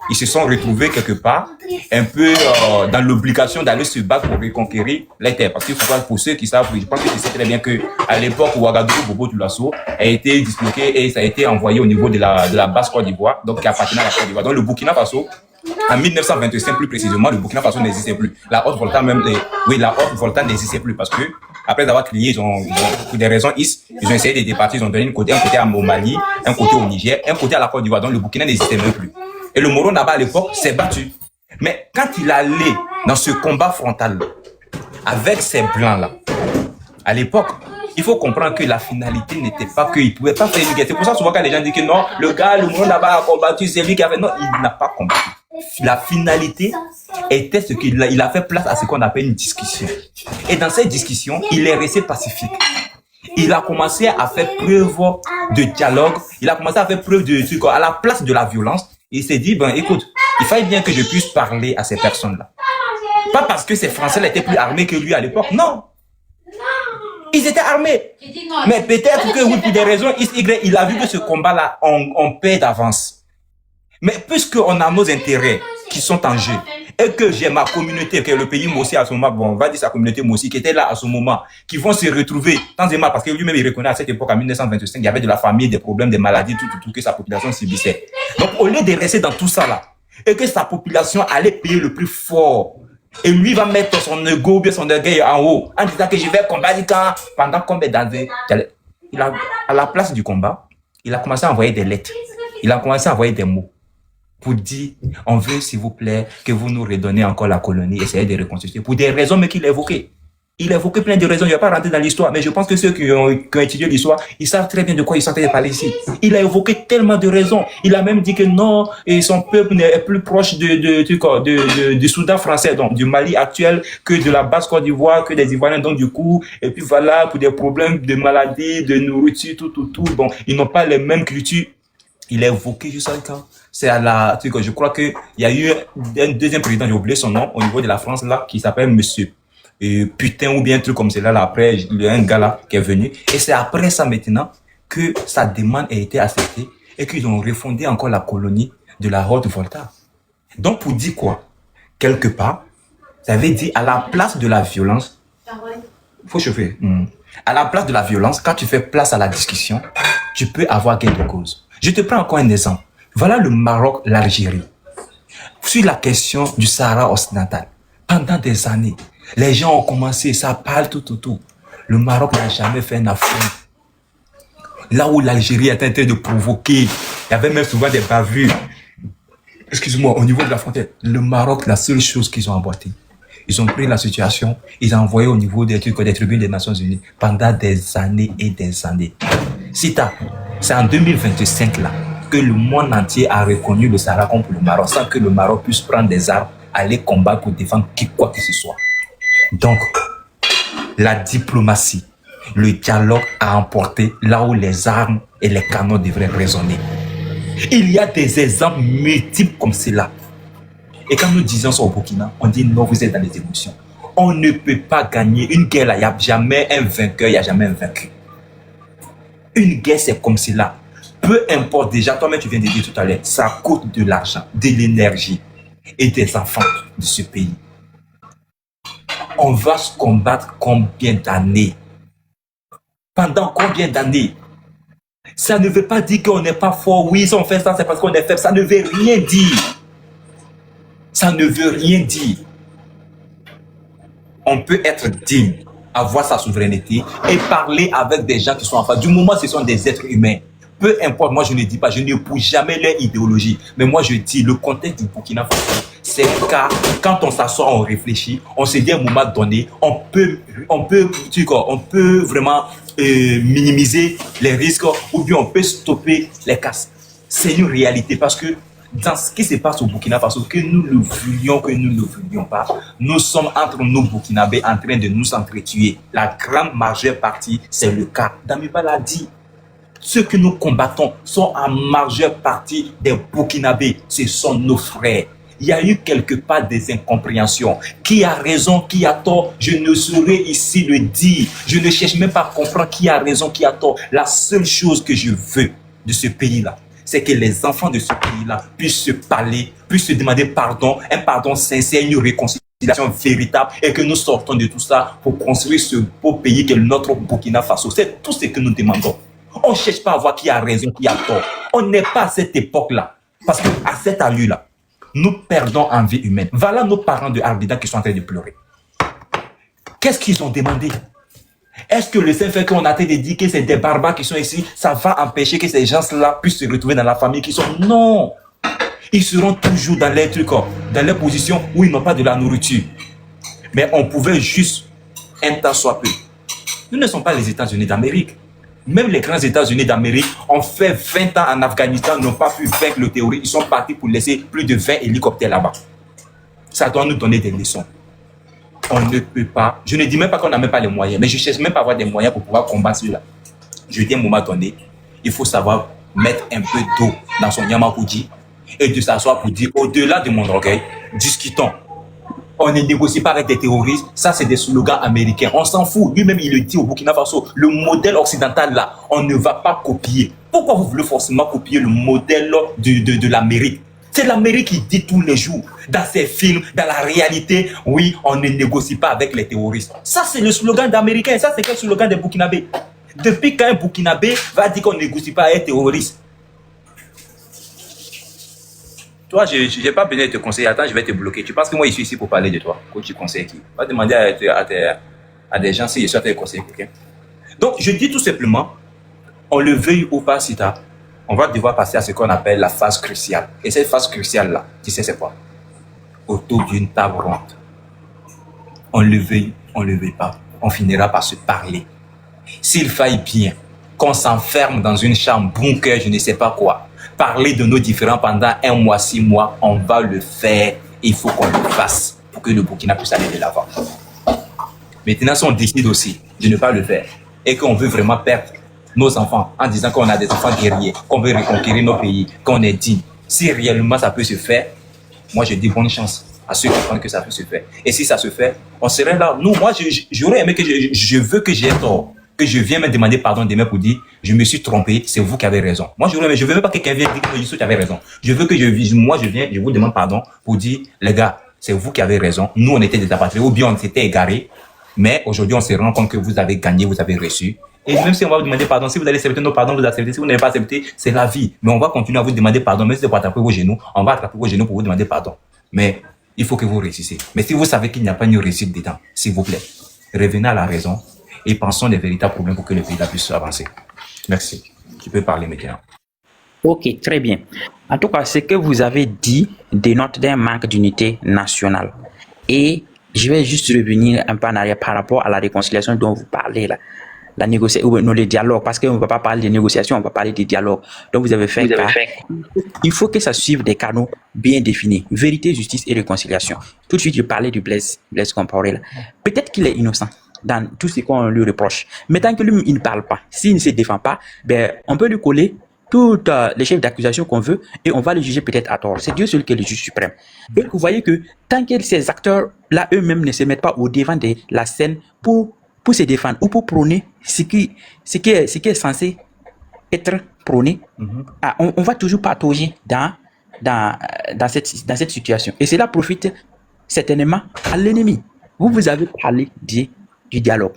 Ils se sont retrouvés quelque part, un peu dans l'obligation d'aller se battre pour reconquérir les terres. Parce qu'il faut pas, pour ceux qui savent, je pense que tu sais très bien que à l'époque, Ouagadougou, Bobo Dioulasso a été disloqué et ça a été envoyé au niveau de la basse Côte d'Ivoire, donc qui appartenait à la Côte d'Ivoire. Donc le Burkina Faso, en 1925 plus précisément, le Burkina Faso n'existait plus. La Haute-Volta la Haute-Volta n'existait plus parce que après avoir crié, ils ont pour des raisons ils ont essayé de départir, ils ont donné un côté au Mali, un côté au Niger, un côté à la Côte d'Ivoire. Donc le Burkina n'existait même plus. Et le Moro Naba à l'époque s'est battu. Mais quand il allait dans ce combat frontal avec ces blancs-là, à l'époque, il faut comprendre que la finalité n'était pas qu'il ne pouvait pas faire une guerre. C'est pour ça souvent quand les gens disent que non, le Moro Naba a combattu, c'est lui qui a fait. Non, il n'a pas combattu. La finalité était ce qu'il a fait place à ce qu'on appelle une discussion. Et dans cette discussion, il est resté pacifique. Il a commencé à faire preuve de dialogue. Il a commencé à faire preuve de truc à la place de la violence. Il s'est dit, ben écoute, il fallait bien que je puisse parler à ces personnes-là. Pas parce que ces Français étaient plus armés que lui à l'époque, non. Ils étaient armés. Mais peut-être que oui, pour des raisons il a vu que ce combat-là, on paie d'avance. Mais puisqu'on a nos intérêts qui sont en jeu, et que j'ai ma communauté, que le pays Mossi à ce moment, bon, on va dire sa communauté Mossi, qui était là à ce moment, qui vont se retrouver, tant et mal, parce que lui-même il reconnaît à cette époque, en 1925, il y avait de la famille, des problèmes, des maladies, tout que sa population subissait. Donc, au lieu de rester dans tout ça là, et que sa population allait payer le prix fort Et lui va mettre son ego, bien son orgueil en haut, en disant que je vais combattre quand, pendant combien d'années. À la place du combat, il a commencé à envoyer des lettres. Il a commencé à envoyer des mots pour dire, on veut, s'il vous plaît, que vous nous redonnez encore la colonie, essayez de reconstituer, pour des raisons mais qu'il a évoquées. Il a évoqué plein de raisons, je ne vais pas rentrer dans l'histoire, mais je pense que ceux qui ont étudié l'histoire, ils savent très bien de quoi ils sont en train de parler ici. Il a évoqué tellement de raisons. Il a même dit que non, et son peuple est plus proche du Soudan français, donc du Mali actuel, que de la Basse-Côte d'Ivoire, que des Ivoiriens, donc du coup, et puis voilà, pour des problèmes de maladie, de nourriture, tout. Bon, ils n'ont pas les mêmes cultures. Il a évoqué jusqu'à quand? C'est à la, je crois que il y a eu un deuxième président, j'ai oublié son nom, au niveau de la France, là, qui s'appelle Monsieur Putain ou bien un truc comme cela, là, après, il y a un gars là qui est venu. Et c'est après ça maintenant que sa demande a été acceptée et qu'ils ont refondé encore la colonie de la Haute-Volta. Donc, pour dire quoi? Quelque part, ça veut dire à la place de la violence, faut chauffer. À la place de la violence, quand tu fais place à la discussion, tu peux avoir gain de cause. Je te prends encore un exemple. Voilà le Maroc, l'Algérie. Sur la question du Sahara occidental, pendant des années, les gens ont commencé, ça parle tout. Le Maroc n'a jamais fait un affront. Là où l'Algérie était en train de provoquer, il y avait même souvent des bavures. Excuse-moi, au niveau de la frontière, le Maroc, la seule chose qu'ils ont emboîté, ils ont pris la situation, ils ont envoyé au niveau des tribunes des Nations Unies pendant des années et des années. C'est en 2025 là que le monde entier a reconnu le Sahara contre le Maroc sans que le Maroc puisse prendre des armes, aller combattre pour défendre quoi que ce soit. Donc, la diplomatie, le dialogue a emporté là où les armes et les canons devraient résonner. Il y a des exemples multiples comme cela. Et quand nous disons ça au Burkina, on dit non, vous êtes dans les émotions. On ne peut pas gagner une guerre là, il n'y a jamais un vainqueur, il n'y a jamais un vaincu. Une guerre, c'est comme cela. Peu importe, déjà, toi-même, tu viens de dire tout à l'heure, ça coûte de l'argent, de l'énergie et des enfants de ce pays. On va se combattre combien d'années? Pendant combien d'années? Ça ne veut pas dire qu'on n'est pas fort. Oui, si on fait ça, c'est parce qu'on est faible. Ça ne veut rien dire. Ça ne veut rien dire. On peut être digne, avoir sa souveraineté et parler avec des gens qui sont en face. Du moment où ce sont des êtres humains, peu importe, moi je ne dis pas, je n'épouse jamais leur idéologie. Mais moi je dis, le contexte du Burkina Faso, c'est le cas, quand on s'assoit, on réfléchit, on se dit à un moment donné, on peut vraiment minimiser les risques ou bien on peut stopper les casses. C'est une réalité parce que dans ce qui se passe au Burkina Faso, que nous le voulions, que nous ne le voulions pas, nous sommes entre nous Burkinabés en train de nous entretuer. La grande majeure partie, c'est le cas. Damiba l'a dit. Ceux que nous combattons sont en majeure partie des Burkinabés. Ce sont nos frères. Il y a eu quelque part des incompréhensions. Qui a raison, qui a tort, je ne saurais ici le dire. Je ne cherche même pas à comprendre qui a raison, qui a tort. La seule chose que je veux de ce pays-là, c'est que les enfants de ce pays-là puissent se parler, puissent se demander pardon, un pardon sincère, une réconciliation véritable et que nous sortons de tout ça pour construire ce beau pays qu'est notre Burkina Faso. C'est tout ce que nous demandons. On ne cherche pas à voir qui a raison, qui a tort. On n'est pas à cette époque-là. Parce qu'à cette allure-là, nous perdons en vie humaine. Voilà nos parents de Arbida qui sont en train de pleurer. Qu'est-ce qu'ils ont demandé? Est-ce que le seul fait qu'on a été dit que c'est des barbares qui sont ici, ça va empêcher que ces gens-là puissent se retrouver dans la famille qui sont... Non! Ils seront toujours dans les trucs, dans les positions où ils n'ont pas de la nourriture. Mais on pouvait juste, un temps soit peu. Nous ne sommes pas les États-Unis d'Amérique. Même les grands États-Unis d'Amérique ont fait 20 ans en Afghanistan, n'ont pas pu vaincre le terrorisme. Ils sont partis pour laisser plus de 20 hélicoptères là-bas. Ça doit nous donner des leçons. On ne peut pas, je ne dis même pas qu'on n'a même pas les moyens, mais je ne cherche même pas à avoir des moyens pour pouvoir combattre cela. Je dis à un moment donné, il faut savoir mettre un peu d'eau dans son yamakoudi et de s'asseoir pour dire, au-delà de mon orgueil, discutons. On ne négocie pas avec des terroristes, ça c'est des slogans américains. On s'en fout, lui-même il le dit au Burkina Faso, le modèle occidental là, on ne va pas copier. Pourquoi vous voulez forcément copier le modèle de l'Amérique? C'est l'Amérique qui dit tous les jours, dans ses films, dans la réalité, oui, on ne négocie pas avec les terroristes. Ça, c'est le slogan d'Américains, ça, c'est le slogan des Burkinabés. Depuis quand un Burkinabé va dire qu'on ne négocie pas avec un terroriste? Toi, je n'ai pas besoin de te conseiller. Attends, je vais te bloquer. Tu penses que moi, je suis ici pour parler de toi? Quand tu conseilles qui? Va demander à des gens si je suis à te conseiller quelqu'un. Donc, je dis tout simplement, on le veuille ou pas, Sita, on va devoir passer à ce qu'on appelle la phase cruciale. Et cette phase cruciale-là, tu sais c'est quoi? Autour d'une table ronde. On le veuille pas. On finira par se parler. S'il faille bien qu'on s'enferme dans une chambre, bunker, je ne sais pas quoi, parler de nos différends pendant 1 mois, 6 mois, on va le faire. Il faut qu'on le fasse pour que le Burkina puisse aller de l'avant. Maintenant, si on décide aussi de ne pas le faire et qu'on veut vraiment perdre nos enfants en disant qu'on a des enfants guerriers, qu'on veut reconquérir nos pays, qu'on est digne, si réellement ça peut se faire, moi je dis bonne chance à ceux qui pensent que ça peut se faire. Et si ça se fait, on serait là. Nous, moi, j'aurais aimé que je veux que j'ai tort, que je vienne me demander pardon demain pour dire je me suis trompé, c'est vous qui avez raison. Moi, je veux même pas que quelqu'un vienne dire que Youssou tu avais raison. Je veux que je vous demande pardon pour dire les gars, c'est vous qui avez raison. Nous, on était des apatrides ou bien on s'était égarés. Mais aujourd'hui, on se rend compte que vous avez gagné, vous avez reçu. Et même si on va vous demander pardon, si vous allez accepter nos pardons, vous acceptez. Si vous n'avez pas accepté, c'est la vie. Mais on va continuer à vous demander pardon. Même si c'est pour attraper vos genoux, on va attraper vos genoux pour vous demander pardon. Mais il faut que vous réussissiez. Mais si vous savez qu'il n'y a pas une réussite dedans, s'il vous plaît, revenez à la raison et pensons les véritables problèmes pour que le pays puisse avancer. Merci. Tu peux parler maintenant. Ok, très bien. En tout cas, ce que vous avez dit dénote d'un manque d'unité nationale. Et je vais juste revenir un peu en arrière par rapport à la réconciliation dont vous parlez là. La négociation, ou non, le dialogue, parce qu'on ne va pas parler de négociation, on va parler de dialogue. Donc vous avez fait il faut que ça suive des canaux bien définis. Vérité, justice et réconciliation. Tout de suite, je parlais du Blaise Compaoré là. Peut-être qu'il est innocent dans tout ce qu'on lui reproche. Mais tant que lui, il ne parle pas, s'il ne se défend pas, ben, on peut lui coller tous les chefs d'accusation qu'on veut et on va le juger peut-être à tort. C'est Dieu seul qui est le juge suprême. Donc vous voyez que tant que ces acteurs-là eux-mêmes ne se mettent pas au devant de la scène pour se défendre ou pour prôner ce qui est censé être prôné, on va toujours patauger dans cette situation. Et cela profite certainement à l'ennemi. Vous avez parlé du dialogue.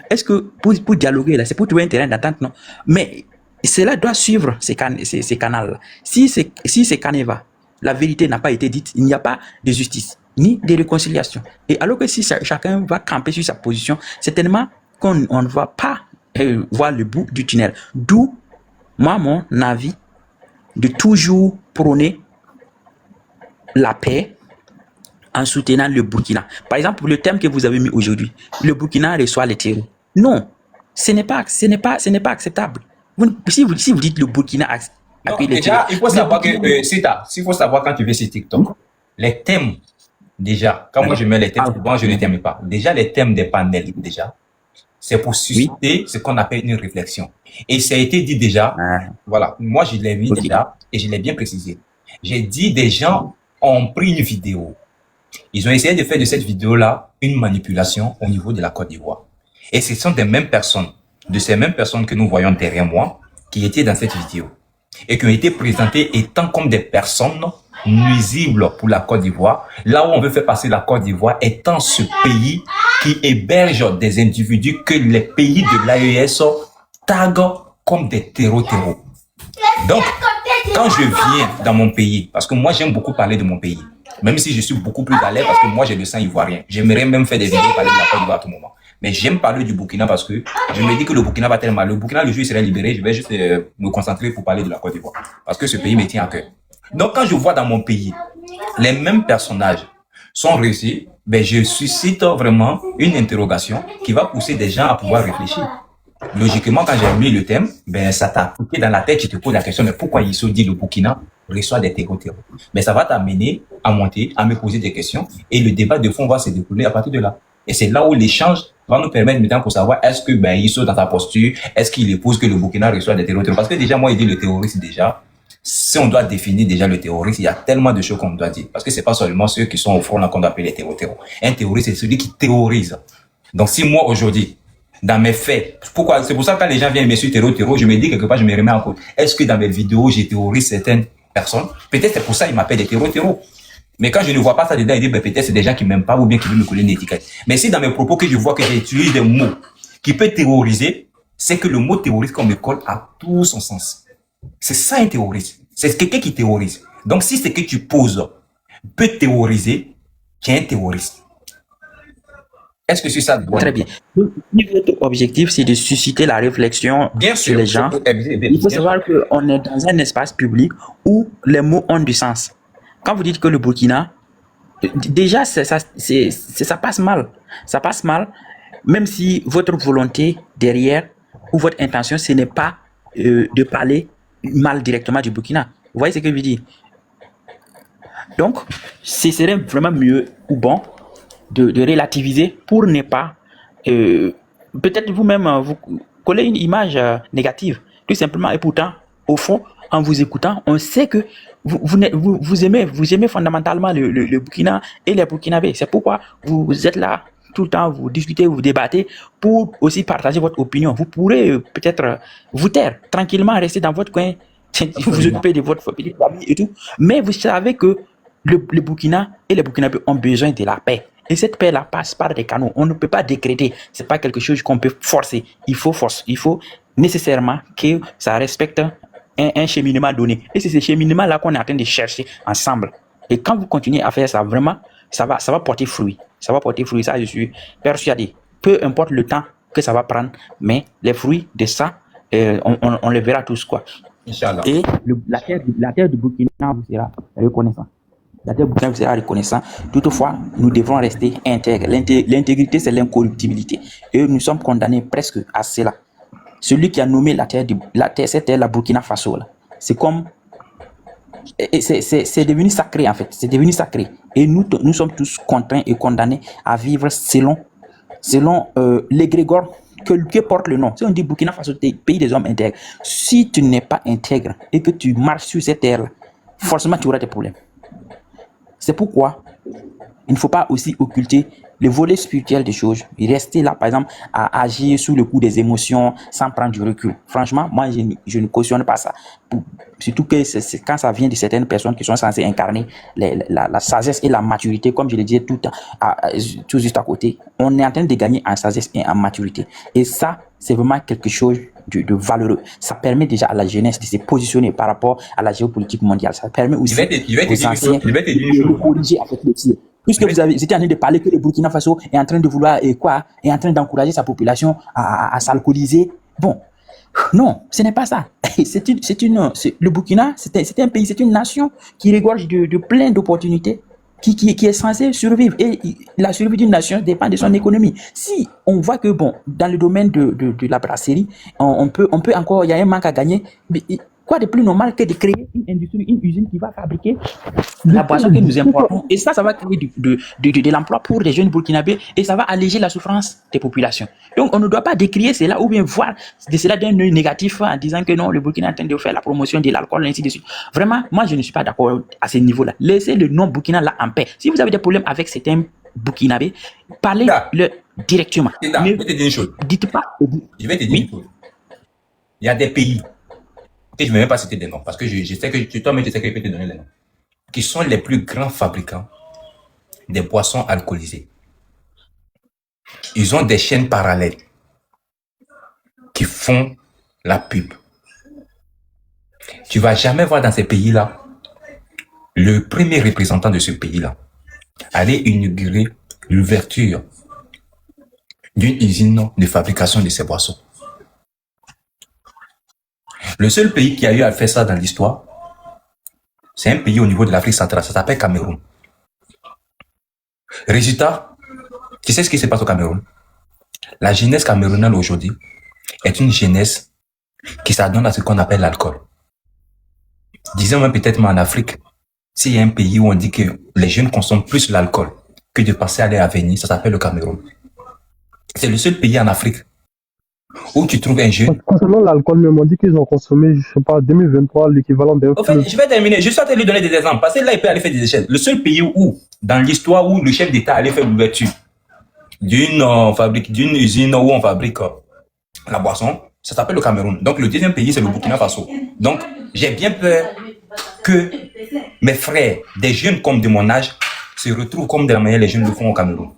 Est-ce que pour dialoguer, là, c'est pour trouver un terrain d'attente? Non. Mais cela doit suivre ces canaux-là. Si ces canevas, la vérité n'a pas été dite, il n'y a pas de justice, ni de réconciliation. Et alors que si chacun va camper sur sa position, certainement qu'on ne va pas voir le bout du tunnel. D'où, moi, mon avis de toujours prôner la paix en soutenant le Burkina. Par exemple, pour le thème que vous avez mis aujourd'hui, le Burkina reçoit les terreaux. Non, ce n'est pas acceptable. Si vous dites le Burkina accueille les terreaux. Il faut savoir que, s'il faut savoir quand tu veux sur TikTok, les thèmes, déjà, quand moi je mets les thèmes, souvent je ne t'aime pas. Déjà, les thèmes des panels, déjà, c'est pour susciter ce qu'on appelle une réflexion. Et ça a été dit déjà, voilà, moi je l'ai vu déjà, et je l'ai bien précisé. J'ai dit, des gens ont pris une vidéo. Ils ont essayé de faire de cette vidéo-là une manipulation au niveau de la Côte d'Ivoire. Et ce sont des mêmes personnes, de ces mêmes personnes que nous voyons derrière moi, qui étaient dans cette vidéo. Et qui ont été présentées étant comme des personnes nuisibles pour la Côte d'Ivoire. Là où on veut faire passer la Côte d'Ivoire étant ce pays qui héberge des individus que les pays de l'AES taguent comme des terreaux. Donc, quand je viens dans mon pays, parce que moi j'aime beaucoup parler de mon pays, même si je suis beaucoup plus à l'aise parce que moi j'ai le sang ivoirien. J'aimerais même faire des vidéos parler de la Côte d'Ivoire à tout moment. Mais j'aime parler du Burkina parce que je me dis que le Burkina va tellement mal. Le Burkina, le jour il sera libéré, je vais juste me concentrer pour parler de la Côte d'Ivoire. Parce que ce pays me tient à cœur. Donc quand je vois dans mon pays, les mêmes personnages sont réussis, ben je suscite vraiment une interrogation qui va pousser des gens à pouvoir réfléchir. Logiquement, quand j'ai mis le thème, ben ça t'a coupé dans la tête, tu te poses la question, mais pourquoi il se dit le Burkina reçoit des terreaux? Mais ça va t'amener à monter, à me poser des questions, et le débat de fond va se dérouler à partir de là. Et c'est là où l'échange va nous permettre maintenant pour savoir est-ce que ben il saute dans sa posture, est-ce qu'il épouse que le Burkina reçoit des terreaux? Parce que déjà moi il dit le terroriste déjà. Si on doit définir déjà le terroriste, il y a tellement de choses qu'on doit dire. Parce que c'est pas seulement ceux qui sont au front là qu'on doit appeler les terroristes. Un terroriste, c'est celui qui terrorise. Donc si moi aujourd'hui, dans mes faits, pourquoi? C'est pour ça que quand les gens viennent me suivre terreau, je me dis quelque part, je me remets en cause. Est-ce que dans mes vidéos, j'ai terrorise certaines personnes? Peut-être c'est pour ça qu'ils m'appellent des terreaux. Mais quand je ne vois pas ça dedans, il dit, ben, peut-être c'est des gens qui m'aiment pas ou bien qui veulent me coller une étiquette. Mais si dans mes propos que je vois que j'ai utilisé des mots qui peuvent terroriser, c'est que le mot terroriste qu'on me colle a tout son sens. C'est ça un terroriste. C'est quelqu'un qui terrorise. Donc, si ce que tu poses peut théoriser, tu es un terroriste. Est-ce que c'est ça? Très bien. Donc, si votre objectif, c'est de susciter la réflexion Bien sur sûr. les gens, il faut savoir qu'on est dans un espace public où les mots ont du sens. Quand vous dites que le Burkina, déjà, ça passe mal. Ça passe mal, même si votre volonté derrière ou votre intention, ce n'est pas de parler mal directement du Burkina. Vous voyez ce que je veux dire? Donc, ce serait vraiment mieux ou bon de relativiser pour ne pas peut-être vous-même vous coller une image négative tout simplement, et pourtant au fond en vous écoutant on sait que vous aimez fondamentalement le Burkina et les Burkinabés. C'est pourquoi vous êtes là tout le temps, vous discutez, vous débattez pour aussi partager votre opinion. Vous pourrez peut-être vous taire tranquillement, rester dans votre coin, vous occuper de votre famille et tout, mais vous savez que le Burkina et les Burkinabés ont besoin de la paix. Et cette paix-là passe par des canaux. On ne peut pas décréter. C'est pas quelque chose qu'on peut forcer. Il faut nécessairement que ça respecte un cheminement donné. Et c'est ce cheminement-là qu'on est en train de chercher ensemble. Et quand vous continuez à faire ça, vraiment, ça va porter fruit. Ça va porter fruit. Ça, je suis persuadé. Peu importe le temps que ça va prendre, mais les fruits de ça, on les verra tous, quoi. Inch'Allah. Et la terre du Burkina vous sera reconnaissante. La terre du Burkina vous sera reconnaissant. Toutefois, nous devrons rester intègres. L'intégrité, c'est l'incorruptibilité. Et nous sommes condamnés presque à cela. Celui qui a nommé cette terre, la Burkina Faso, là, c'est comme... C'est devenu sacré, en fait. C'est devenu sacré. Et nous sommes tous contraints et condamnés à vivre selon l'égrégore que porte le nom. Si on dit Burkina Faso, pays des hommes intègres, si tu n'es pas intègre et que tu marches sur cette terre-là, forcément tu auras des problèmes. C'est pourquoi il ne faut pas aussi occulter le volet spirituel des choses et rester là, par exemple, à agir sous le coup des émotions sans prendre du recul. Franchement, moi, je ne cautionne pas ça. Surtout que c'est quand ça vient de certaines personnes qui sont censées incarner la sagesse et la maturité, comme je le disais tout juste à côté. On est en train de gagner en sagesse et en maturité. Et ça, c'est vraiment quelque chose de valeureux. Ça permet déjà à la jeunesse de se positionner par rapport à la géopolitique mondiale. Ça permet aussi aux anciens de corriger avec les tirs. Puisque vous étiez en train de parler que le Burkina Faso est en train de vouloir est en train d'encourager sa population à s'alcooliser. Bon, non, ce n'est pas ça. Le Burkina, c'est un pays, c'est une nation qui regorge de plein d'opportunités, qui est censée survivre. Et la survie d'une nation dépend de son économie. Si on voit que, bon, dans le domaine de la brasserie, on peut encore, il y a un manque à gagner, mais quoi de plus normal que de créer une industrie, une usine qui va fabriquer la boisson que nous importons. Et ça va créer de l'emploi pour les jeunes burkinabés et ça va alléger la souffrance des populations. Donc, on ne doit pas décrier cela ou bien voir de cela d'un œil négatif en disant que non, le Burkina est en train de faire la promotion de l'alcool, ainsi de suite. Vraiment, moi, je ne suis pas d'accord à ce niveau-là. Laissez le nom Burkina là en paix. Si vous avez des problèmes avec certains burkinabés, parlez-le directement. Je vais te dire une chose. Dites pas au bout. Je vais te dire une chose. Il y a des pays, et je ne vais même pas citer des noms, parce que je sais que toi-même, tu sais que je peux te donner les noms, qui sont les plus grands fabricants des boissons alcoolisées. Ils ont des chaînes parallèles qui font la pub. Tu vas jamais voir dans ces pays-là le premier représentant de ce pays-là aller inaugurer l'ouverture d'une usine de fabrication de ces boissons. Le seul pays qui a eu à faire ça dans l'histoire, c'est un pays au niveau de l'Afrique centrale, ça s'appelle Cameroun. Résultat, tu sais ce qui se passe au Cameroun? La jeunesse camerounaise aujourd'hui est une jeunesse qui s'adonne à ce qu'on appelle l'alcool. Disons même peut-être en Afrique, s'il y a un pays où on dit que les jeunes consomment plus l'alcool que de passer à leur avenir, ça s'appelle le Cameroun. C'est le seul pays en Afrique où tu trouves un jeune. Concernant l'alcool, même on dit qu'ils ont consommé, je sais pas, 2023, l'équivalent d'un. En fait, je vais terminer. Je suis en train de lui donner des exemples. Parce que là, il peut aller faire des échelles. Le seul pays où, dans l'histoire, où le chef d'État allait faire l'ouverture d'une usine où on fabrique la boisson, ça s'appelle le Cameroun. Donc, le deuxième pays, c'est le Burkina Faso. Donc, j'ai bien peur que mes frères, des jeunes comme de mon âge, se retrouvent comme de la manière les jeunes le font au Cameroun.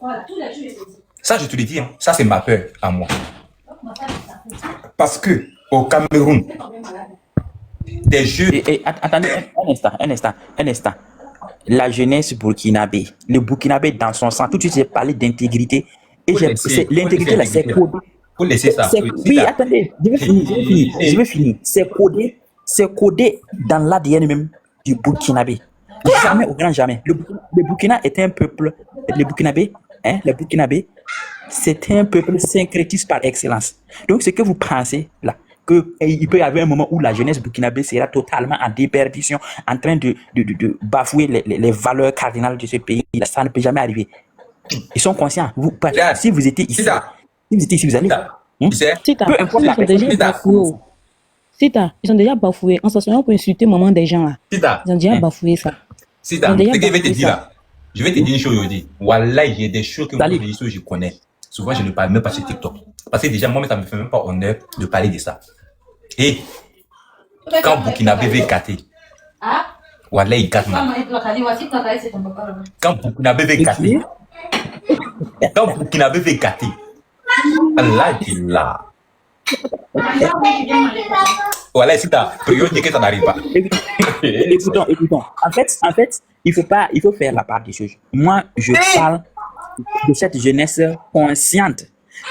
Ça, je te le dis, hein, ça, c'est ma peur à moi. Parce que au Cameroun, des jeunes. Attendez, un instant. La jeunesse burkinabé, le burkinabé dans son sang, tout de suite j'ai parlé d'intégrité. Et l'intégrité là, c'est codé. Faut laisser ça. Oui, attendez, je vais finir. C'est codé dans l'ADN même du burkinabé. Jamais au grand jamais. Le Burkina est un peuple, les burkinabés, c'est un peuple syncrétiste par excellence. Donc, ce que vous pensez là, qu'il peut y avoir un moment où la jeunesse burkinabé sera totalement en déperdition, en train de bafouer les valeurs cardinales de ce pays, là, ça ne peut jamais arriver. Ils sont conscients. Si vous étiez ici, vous allez. Sita, Peu importe la ils sont déjà personne. bafoués. Sita, ils sont déjà bafoués. En s'asseyant pour insulter maman des gens là. Sita, Ils ont déjà bafoué ça. Sita, ce que je vais te dire là, je vais te dire une chose aujourd'hui. Wallah, il y a des choses que moi, Salut. je connais. Souvent, je ne parle même pas sur TikTok. Parce que déjà, moi, ça ne me fait même pas honneur de parler de ça. Et quand Burkinabé veut gâter, Wallah, il gâte mal. Quand Burkinabé veut gâter, Allah dit là. Voilà, c'est ta période que ça n'arrive pas. Écoutons. En fait, il faut faire la part des choses. Moi, je parle de cette jeunesse consciente.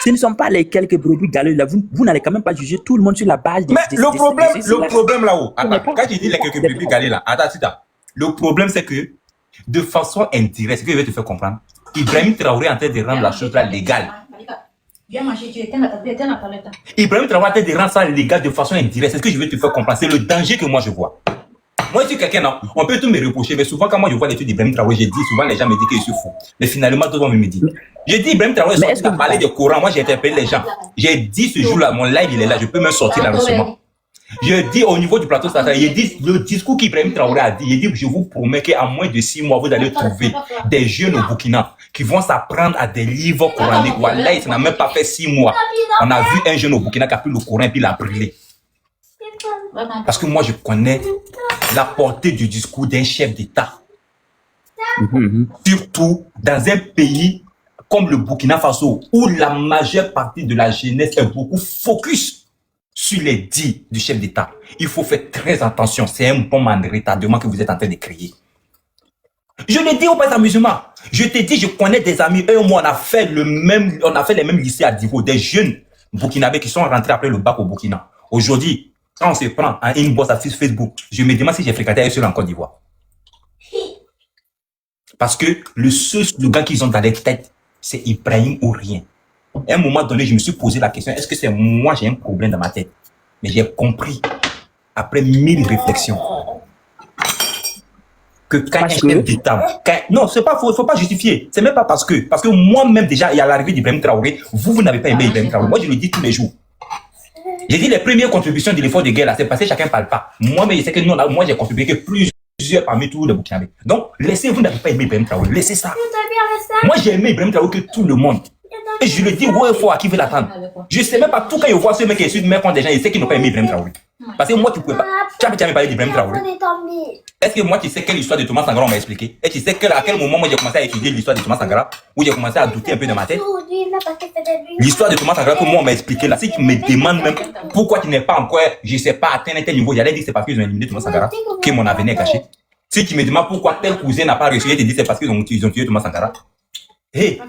Ce ne sont pas les quelques brebis galeuses là. Vous n'allez quand même pas juger tout le monde sur la base des. Mais le problème là-haut, attends, quand je dis les quelques bébés galés là, attends, le problème c'est que, de façon indirecte, ce que je vais te faire comprendre, Ibrahim Traoré est en train de rendre la chose là légale. Ibrahim Traoré est en train de rendre ça légal de façon indirecte. C'est ce que je vais te faire comprendre. C'est le danger que moi je vois. Moi, je suis quelqu'un, non, on peut tout me reprocher, mais souvent, quand moi je vois les trucs d'Ibrahim Traoré, souvent les gens me disent que je suis fou. Mais finalement, tout le monde me dit. J'ai dit Ibrahim Traoré, est-ce que parler du Coran? Moi, j'ai interpellé les gens. J'ai dit ce jour-là, mon live, il est là, je peux même sortir là récemment. Je dis au niveau du plateau Satan, il dit le discours qu'Ibrahim Traoré a dit, il dit, je vous promets qu'à moins de 6 mois, vous allez trouver des jeunes au Burkina qui vont s'apprendre à des livres coraniques. Voilà, ça n'a même pas fait 6 mois. On a vu un jeune au Burkina qui a pris le Coran et puis l'a brûlé. Parce que moi, je connais la portée du discours d'un chef d'État. Surtout dans un pays comme le Burkina Faso, où la majeure partie de la jeunesse est beaucoup focus sur les dits du chef d'État. Il faut faire très attention. C'est un bon man de retardement que vous êtes en train de créer. Je le dis au pas musulman. Je te dis, je connais des amis. Eux et moi, on a fait les mêmes lycées à Divo. Des jeunes burkinabés qui sont rentrés après le bac au Burkina. Aujourd'hui, quand on se prend un inbox à Facebook, je me demande si j'ai fréquenté un seul en Côte d'Ivoire. Parce que le seul slogan qu'ils ont dans les têtes, c'est Ibrahim ou rien. À un moment donné, je me suis posé la question, est-ce que c'est moi j'ai un problème dans ma tête? Mais j'ai compris, après 1000 réflexions, que quand un chef d'État... Non, c'est pas, faut pas justifier. C'est même pas parce que moi-même déjà, il y a l'arrivée d'Ibrahim Traoré, vous n'avez pas aimé Ibrahim Traoré. Moi, je le dis tous les jours. J'ai dit les premières contributions de l'effort de guerre là, c'est passé, chacun parle pas. Moi, mais je sais que nous, moi, j'ai contribué que plusieurs parmi tous les Burkinabés. Donc, vous n'avez pas aimé Ibrahim Traoré, laissez ça. Moi, j'ai aimé Ibrahim Traoré que tout le monde. Et je le dis, ouais, il faut à qui veut l'attendre. Je sais même pas, tout quand je vois ce mec qui est sur le même compte des gens, il sait qu'ils n'ont pas aimé Ibrahim Traoré. Parce que moi, tu pouvais pas. Tu as jamais parlé d'Ibrahim Traoré. Est-ce que moi, tu sais quelle histoire de Thomas Sankara on m'a expliqué? Et tu sais à quel moment moi j'ai commencé à étudier l'histoire de Thomas Sankara, où j'ai commencé à douter un peu de ma tête? L'histoire de Thomas Sankara que moi on m'a expliqué là, si tu me demandes même pourquoi tu n'es pas encore, je sais pas, atteint un tel niveau, j'allais dire c'est parce qu'ils ont éliminé Thomas Sankara, que mon avenir est caché. Si tu me demandes pourquoi tel cousin n'a pas réussi, je te dis c'est parce qu'ils ont tué Thomas Sankara. Hey,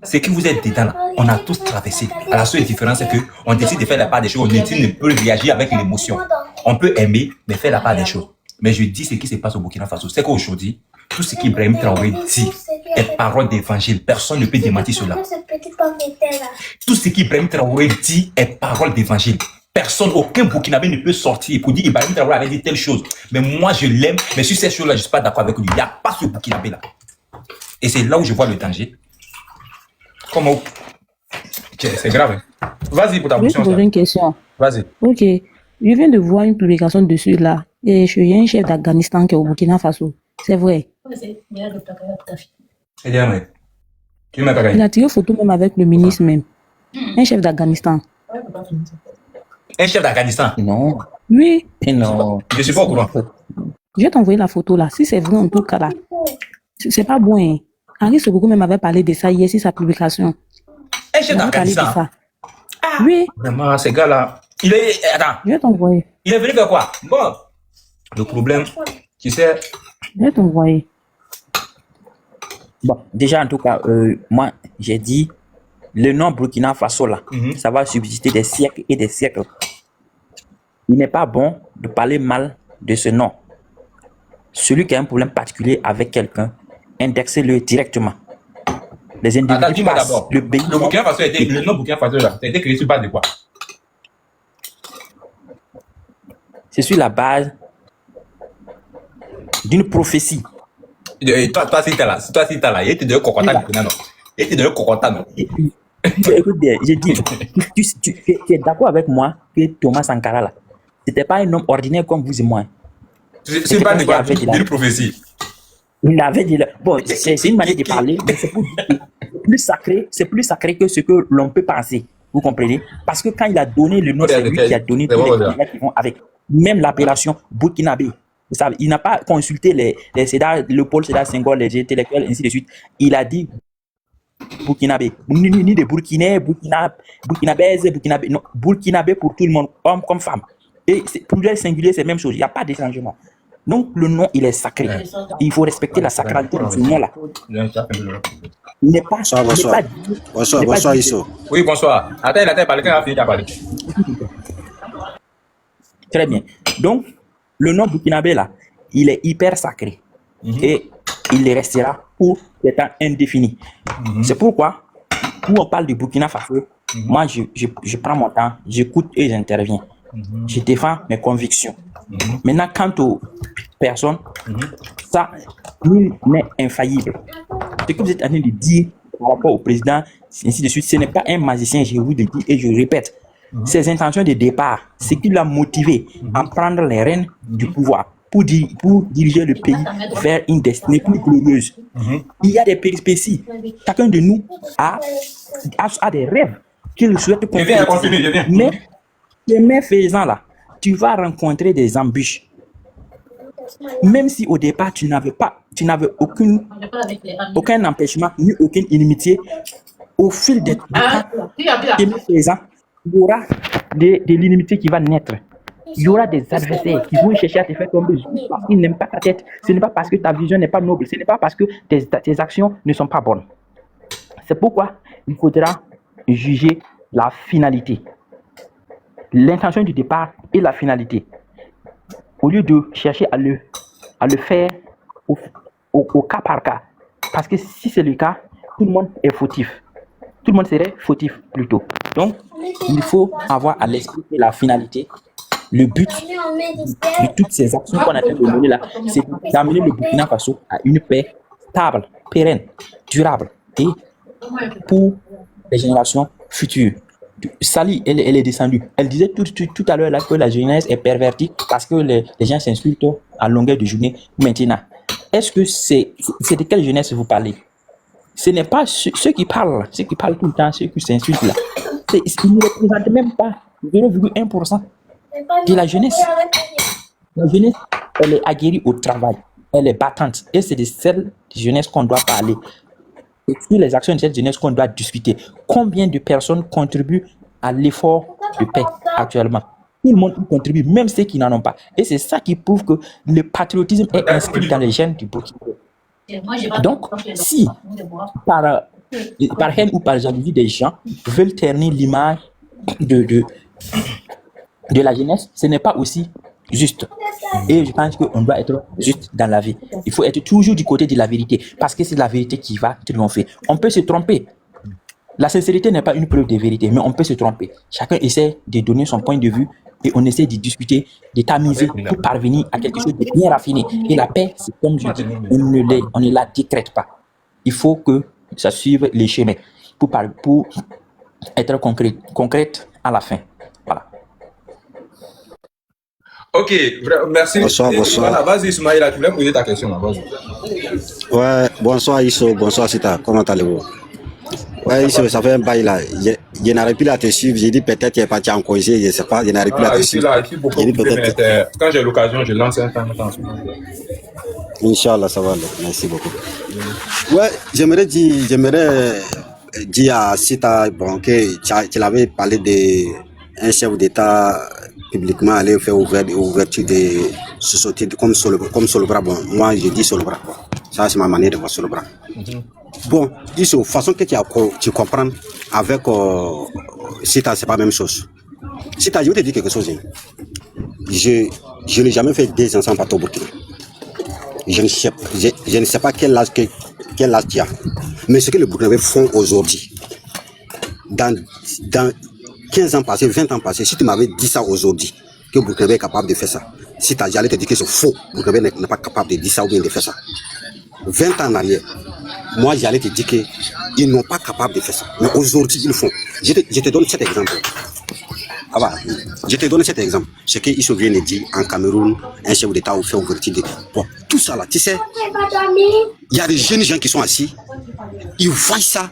c'est que vous êtes dedans là, on a tous traversé. À la seule différence, c'est qu'on décide de faire la part des choses, on ne peut réagir avec l'émotion. On peut aimer, mais faire la part des choses. Mais je dis ce qui se passe au Burkina Faso, c'est qu'aujourd'hui, tout ce qu'Ibrahim Traoré dit est parole d'évangile. Personne ne peut démentir cela. Tout ce qu'Ibrahim Traoré dit est parole d'évangile. Personne, aucun Burkinabé ne peut sortir pour dire Ibrahim Traoré avait dit telle chose. Mais moi, je l'aime, mais sur ces choses-là, je ne suis pas d'accord avec lui. Il n'y a pas ce Burkinabé-là. Et c'est là où je vois le danger. Comment? C'est grave. Hein? Vas-y pour ta Je vais te question. poser une question. Vas-y. Ok. Je viens de voir une publication dessus là. Et il y a un chef d'Afghanistan qui est au Burkina Faso. C'est vrai. C'est bien, mais. Tu m'as pas Il a tiré photo même avec le ministre même. Un chef d'Afghanistan. Un chef d'Afghanistan? Non. Oui. Non. Je suis pas au courant. Je vais t'envoyer la photo là. Si c'est vrai en tout cas là. C'est pas bon. Hein. Henri Sogogo même avait parlé de ça hier sur sa publication. Un chef Il avait parlé de d'Afghanistan? ça. Oui. Vraiment, ces gars-là, Attends, Je vais t'envoyer. il est venu faire quoi? Bon, le problème, tu sais, Je vais t'envoyer. Bon, déjà, en tout cas, moi, j'ai dit, le nom Burkina Faso, là, ça va subsister des siècles et des siècles. Il n'est pas bon de parler mal de ce nom. Celui qui a un problème particulier avec quelqu'un, indexez-le directement. Les attends, individus dis-moi passent. d'abord. Le pays, Le Burkina Faso le nom Burkina Faso, là, ça a été créé sur base de quoi? c'est sur la base d'une prophétie. Toi, si t'es là, il te donne cocotan, non? Il te donne cocotan, non? Écoute bien, j'ai dit, tu es d'accord avec moi que Thomas Sankara, là, c'était pas un homme ordinaire comme vous et moi. C'est pas de quoi? D'une prophétie. Il avait dit, bon, c'est une manière de parler, mais c'est plus sacré que ce que l'on peut penser. Vous comprenez? Parce que quand il a donné le nom, c'est lui qui a donné tous les candidats qui vont avec. Même l'appellation Burkinabé. Vous savez, il n'a pas consulté le Paul Sédar Senghor, les intellectuels, ainsi de suite. Il a dit Burkinabé. Ni de Burkinais, Burkinabèse, Burkinabé. Non, Burkinabé pour tout le monde, homme comme femme. Et pluriel singulier, c'est la même chose. Il n'y a pas de changement. Donc, le nom, il est sacré. Il faut respecter la sacralité de ce nom-là. Il n'est pas. Bonsoir, Isso. Oui, bonsoir. Attends, il a parlé, quand il a fini de parler. Très bien. Donc, le nom Burkinabé, là, il est hyper sacré. Et il le restera pour des temps indéfinis. C'est pourquoi, quand on parle du Burkina Faso, moi, je prends mon temps, j'écoute et j'interviens. Je défends mes convictions. Maintenant, quant aux personnes, ça, nul n'est infaillible. Ce que vous êtes en train de dire par rapport au président, ainsi de suite, ce n'est pas un magicien, je vous le dis et je répète. Ses intentions de départ, ce qui l'a motivé à prendre les rênes du pouvoir pour diriger le pays vers une destinée plus glorieuse. Il y a des péripéties. Chacun de nous a des rêves qu'il souhaite concrétiser. Mais, chemin faisant là, tu vas rencontrer des embûches. Même si au départ tu n'avais aucun empêchement ni aucune inimitié, au fil des temps, chemin faisant, il y aura de l'inimitié qui va naître. Il y aura des adversaires qui vont chercher à te faire tomber juste parce qu'ils n'aiment pas ta tête. Ce n'est pas parce que ta vision n'est pas noble. Ce n'est pas parce que tes actions ne sont pas bonnes. C'est pourquoi il faudra juger la finalité. L'intention du départ et la finalité. Au lieu de chercher à le faire au cas par cas. Parce que si c'est le cas, tout le monde est fautif. Tout le monde serait fautif plutôt. Donc, il faut avoir à l'esprit la finalité. Le but de toutes ces actions qu'on a fait de mener là, c'est d'amener le Burkina Faso à une paix stable, pérenne, durable et pour les générations futures. Sali, elle est descendue. Elle disait tout à l'heure là que la jeunesse est pervertie parce que les gens s'insultent à longueur de journée. Maintenant, est-ce que c'est de quelle jeunesse vous parlez? Ce n'est pas ceux qui parlent tout le temps, ceux qui s'insultent là. Ils ne représentent même pas 0,1% de la jeunesse. La jeunesse, elle est aguerrie au travail, elle est battante. Et c'est de cette jeunesse qu'on doit parler. Et sur les actions de cette jeunesse qu'on doit discuter. Combien de personnes contribuent à l'effort de paix actuellement? Tout le monde y contribue, même ceux qui n'en ont pas. Et c'est ça qui prouve que le patriotisme est inscrit dans les gènes du Burkina. Donc, si par haine ou par jalousie des gens veulent ternir l'image de la jeunesse, ce n'est pas aussi juste. Et je pense qu'on doit être juste dans la vie. Il faut être toujours du côté de la vérité, parce que c'est la vérité qui va triompher. On peut se tromper. La sincérité n'est pas une preuve de vérité, mais on peut se tromper. Chacun essaie de donner son point de vue et on essaie de discuter, de tamiser pour parvenir à quelque chose de bien raffiné. Et la paix, c'est comme je dis, on ne la décrète pas. Il faut que ça suive les chemins pour être concrète à la fin. Voilà. Ok, merci. Bonsoir. Voilà, vas-y, Ismaïla, tu voulais poser ta question là, vas-y. Ouais, bonsoir Isso, bonsoir Sita, comment allez-vous? Ouais, Isso, ça fait un bail là. Je n'arrive plus à te suivre. J'ai dit peut-être qu'il est parti en congé, je ne sais pas, je n'arrive plus à te suivre. Ici, beaucoup quand j'ai l'occasion, je lance un temps. Inch'Allah, ça va, merci beaucoup. Ouais, j'aimerais dire à Sita bon, que tu avais parlé de un chef d'État publiquement aller faire ouverture de sociétés comme Solobra. Bon, moi je dis Solobra. Ça c'est ma manière de voir Solobra. Bon, ici, de façon que tu comprends avec Sita, c'est pas la même chose. Sita, je vais te dire quelque chose. Je n'ai jamais fait des enfants par au Burkina. Je ne sais pas quel âge tu as. Mais ce que les Burkinabés font aujourd'hui, dans 15 ans passés, 20 ans passés, si tu m'avais dit ça aujourd'hui, que le Burkinabé est capable de faire ça, si j'allais te dire que c'est faux, le Burkinabé n'est pas capable de dire ça ou bien de faire ça. 20 ans en arrière, moi j'allais te dire qu'ils n'ont pas capable de faire ça. Mais aujourd'hui, ils le font. Je te donne cet exemple. Ah bah, je te donne cet exemple. Ce qu'ils viennent de dire en Cameroun, un chef d'État ou fait ouverture de... Bon, tout ça là, tu sais, il y a des jeunes gens qui sont assis, ils voient ça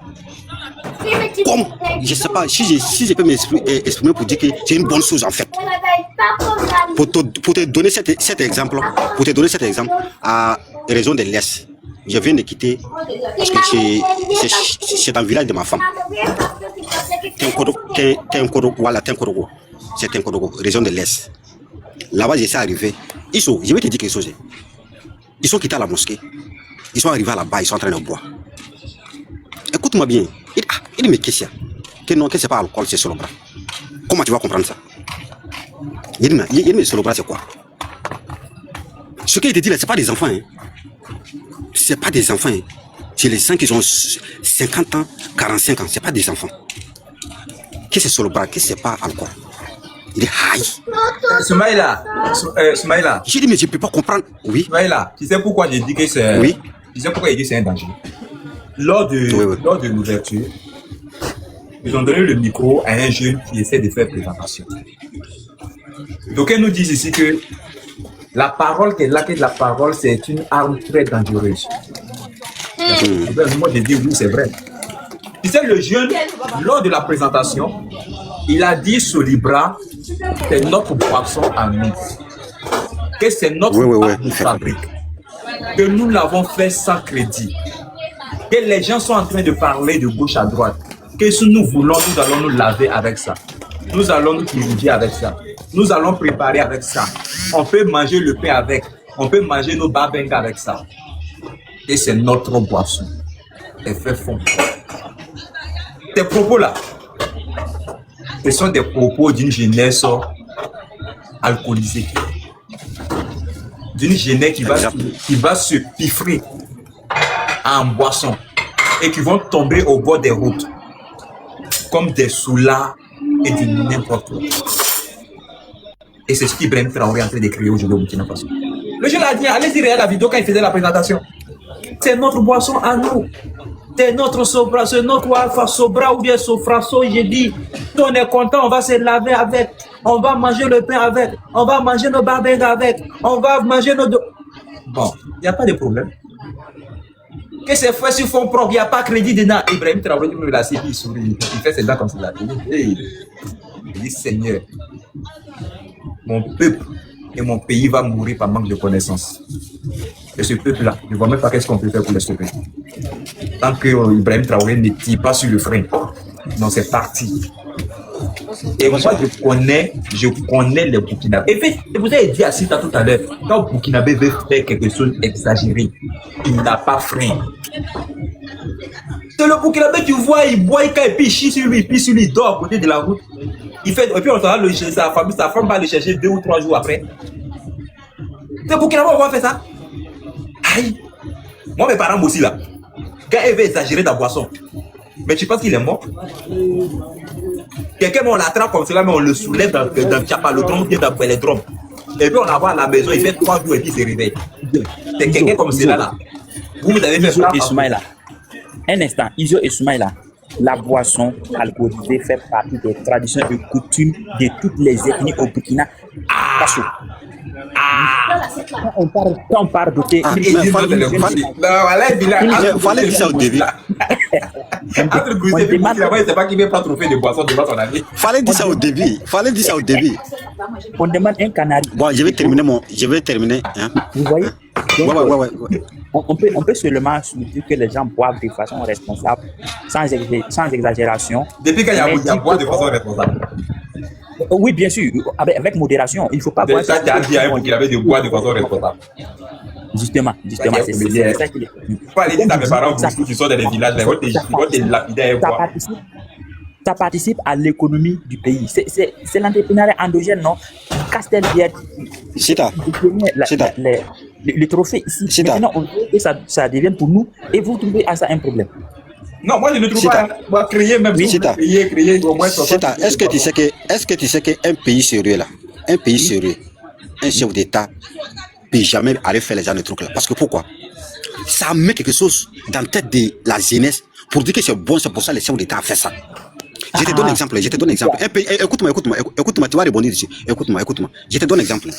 comme, je sais pas, si je peux m'exprimer pour dire que c'est une bonne chose en fait. Pour te donner cet exemple, à raison de l'Est, je viens de quitter parce que c'est dans le village de ma femme. C'est un Kodoko, région de l'Est. Là-bas, je suis arrivé. Je vais te dire quelque chose. Ils sont quittés à la mosquée. Ils sont arrivés là-bas, ils sont en train de boire. Écoute-moi bien. Il dit, mais qu'est-ce qu'il y a? Que non, que c'est pas alcool, c'est Solobra. Comment tu vas comprendre ça? Il dit, mais Solobra, c'est quoi? Ce qu'il te dit là, c'est pas des enfants. Hein. C'est pas des enfants. Hein. C'est les gens qui ont 50 ans, 45 ans. C'est pas des enfants. Qu'est-ce que c'est Solobra? Qu'est-ce que c'est pas alcool? Il dit, aïe. Soumaïla. J'ai dit, mais je ne peux pas comprendre. Oui. Soumaïla, tu sais pourquoi j'ai dit que c'est... Oui. Tu sais pourquoi il dit que c'est un danger? Lors de l'ouverture, ils ont donné le micro à un jeune qui essaie de faire présentation. Donc, ils nous disent ici que la parole c'est une arme très dangereuse. Moi, je dis oui, c'est vrai. Tu sais, le jeune, lors de la présentation, il a dit Solibra, c'est notre boisson à nous. Que c'est notre marque de fabrique. Que nous l'avons fait sans crédit. Que les gens sont en train de parler de gauche à droite. Que si nous voulons, nous allons nous laver avec ça. Nous allons nous purifier avec ça. Nous allons préparer avec ça. On peut manger le pain avec. On peut manger nos babengas avec ça. Et c'est notre boisson. Et fait fond. Tes propos là, ce sont des propos d'une jeunesse alcoolisée. D'une jeunesse qui va se piffrer en boisson et qui vont tomber au bord des routes comme des soulards et du n'importe où. Et c'est ce qu'Ibrahim Traoré est en train d'écrire aujourd'hui au Burkina Faso. Le jeune a dit, allez-y regarder la vidéo quand il faisait la présentation. C'est notre boisson à nous. C'est notre Sobra, c'est notre Alpha Sobra ou bien Sofraso. J'ai dit, si on est content, on va se laver avec. On va manger le pain avec. On va manger nos babengas avec. On va manger nos... Bon, il n'y a pas de problème. Que ces frères sur fond propre, il n'y a pas crédit dedans. Ibrahim Traoré, il a il sourit. Il fait ses dents comme ça. Il dit, Seigneur, mon peuple et mon pays va mourir par manque de connaissances. Et ce peuple-là, je ne vois même pas qu'est-ce qu'on peut faire pour les sauver. Tant que Ibrahim Traoré ne tire pas sur le frein, non, c'est parti. Et moi, je connais les Burkinabés. Et puis, je vous ai dit à Sita tout à l'heure, quand le Burkinabé veut faire quelque chose d'exagéré, il n'a pas frein. C'est le Burkinabé, tu vois, il boit, et puis il chie sur lui, il dort à côté de la route. Il fait, et puis on s'en va sa femme va le chercher 2 ou 3 jours après. C'est le Burkinabé, on va faire ça. Aïe. Moi, mes parents aussi là. Quand ils veulent exagérer dans la boisson, mais tu penses qu'il est mort? Quelqu'un, on l'attrape comme cela, mais on le soulève dans le Tchapalodrome, bien dans le drôme. Et puis on la voit à la maison, il fait 3 jours et puis il se réveille. C'est quelqu'un comme cela là. Vous avez fait ça. Soumaïla. Un instant, Iso et Soumaïla. La boisson alcoolisée fait partie des traditions et coutumes de toutes les ethnies au Burkina Faso. Quand on parle de thé, il fallait dire ça au début. Entre Goussé et Burkina, c'est pas qui ne veut pas trouver de boisson devant son ami. Fallait dire ça au début. On demande un canari. Bon, je vais terminer. Hein? Vous voyez? Donc, ouais. On peut seulement soutenir que les gens boivent de façon responsable, sans exagération. Depuis quand il y a boire de façon responsable? Oui, bien sûr, avec modération. Il ne faut pas boire. Ça, tu as dit à un qu'il avait de boire de façon responsable. Justement, c'est ça qu'il est. Il faut aller dire à mes parents qui sont dans les villages, ils vont te lapider et boire. Ça participe à l'économie du pays. C'est l'entrepreneuriat endogène, non? Castel vient. Le trophée ici. Maintenant, on veut que ça devienne pour nous et vous trouvez à ça un problème. Non, moi je ne trouve pas créer même. Oui, créer au moins. Est-ce que tu sais qu'un pays sérieux là, un chef d'État peut jamais aller faire les gens de trucs là. Parce que pourquoi? Ça met quelque chose dans la tête de la jeunesse pour dire que c'est bon, c'est pour ça que les chefs d'État ont fait ça. Je te donne un exemple. Un pays, écoute-moi, tu vas rebondir dessus. Écoute-moi. Je te donne un exemple.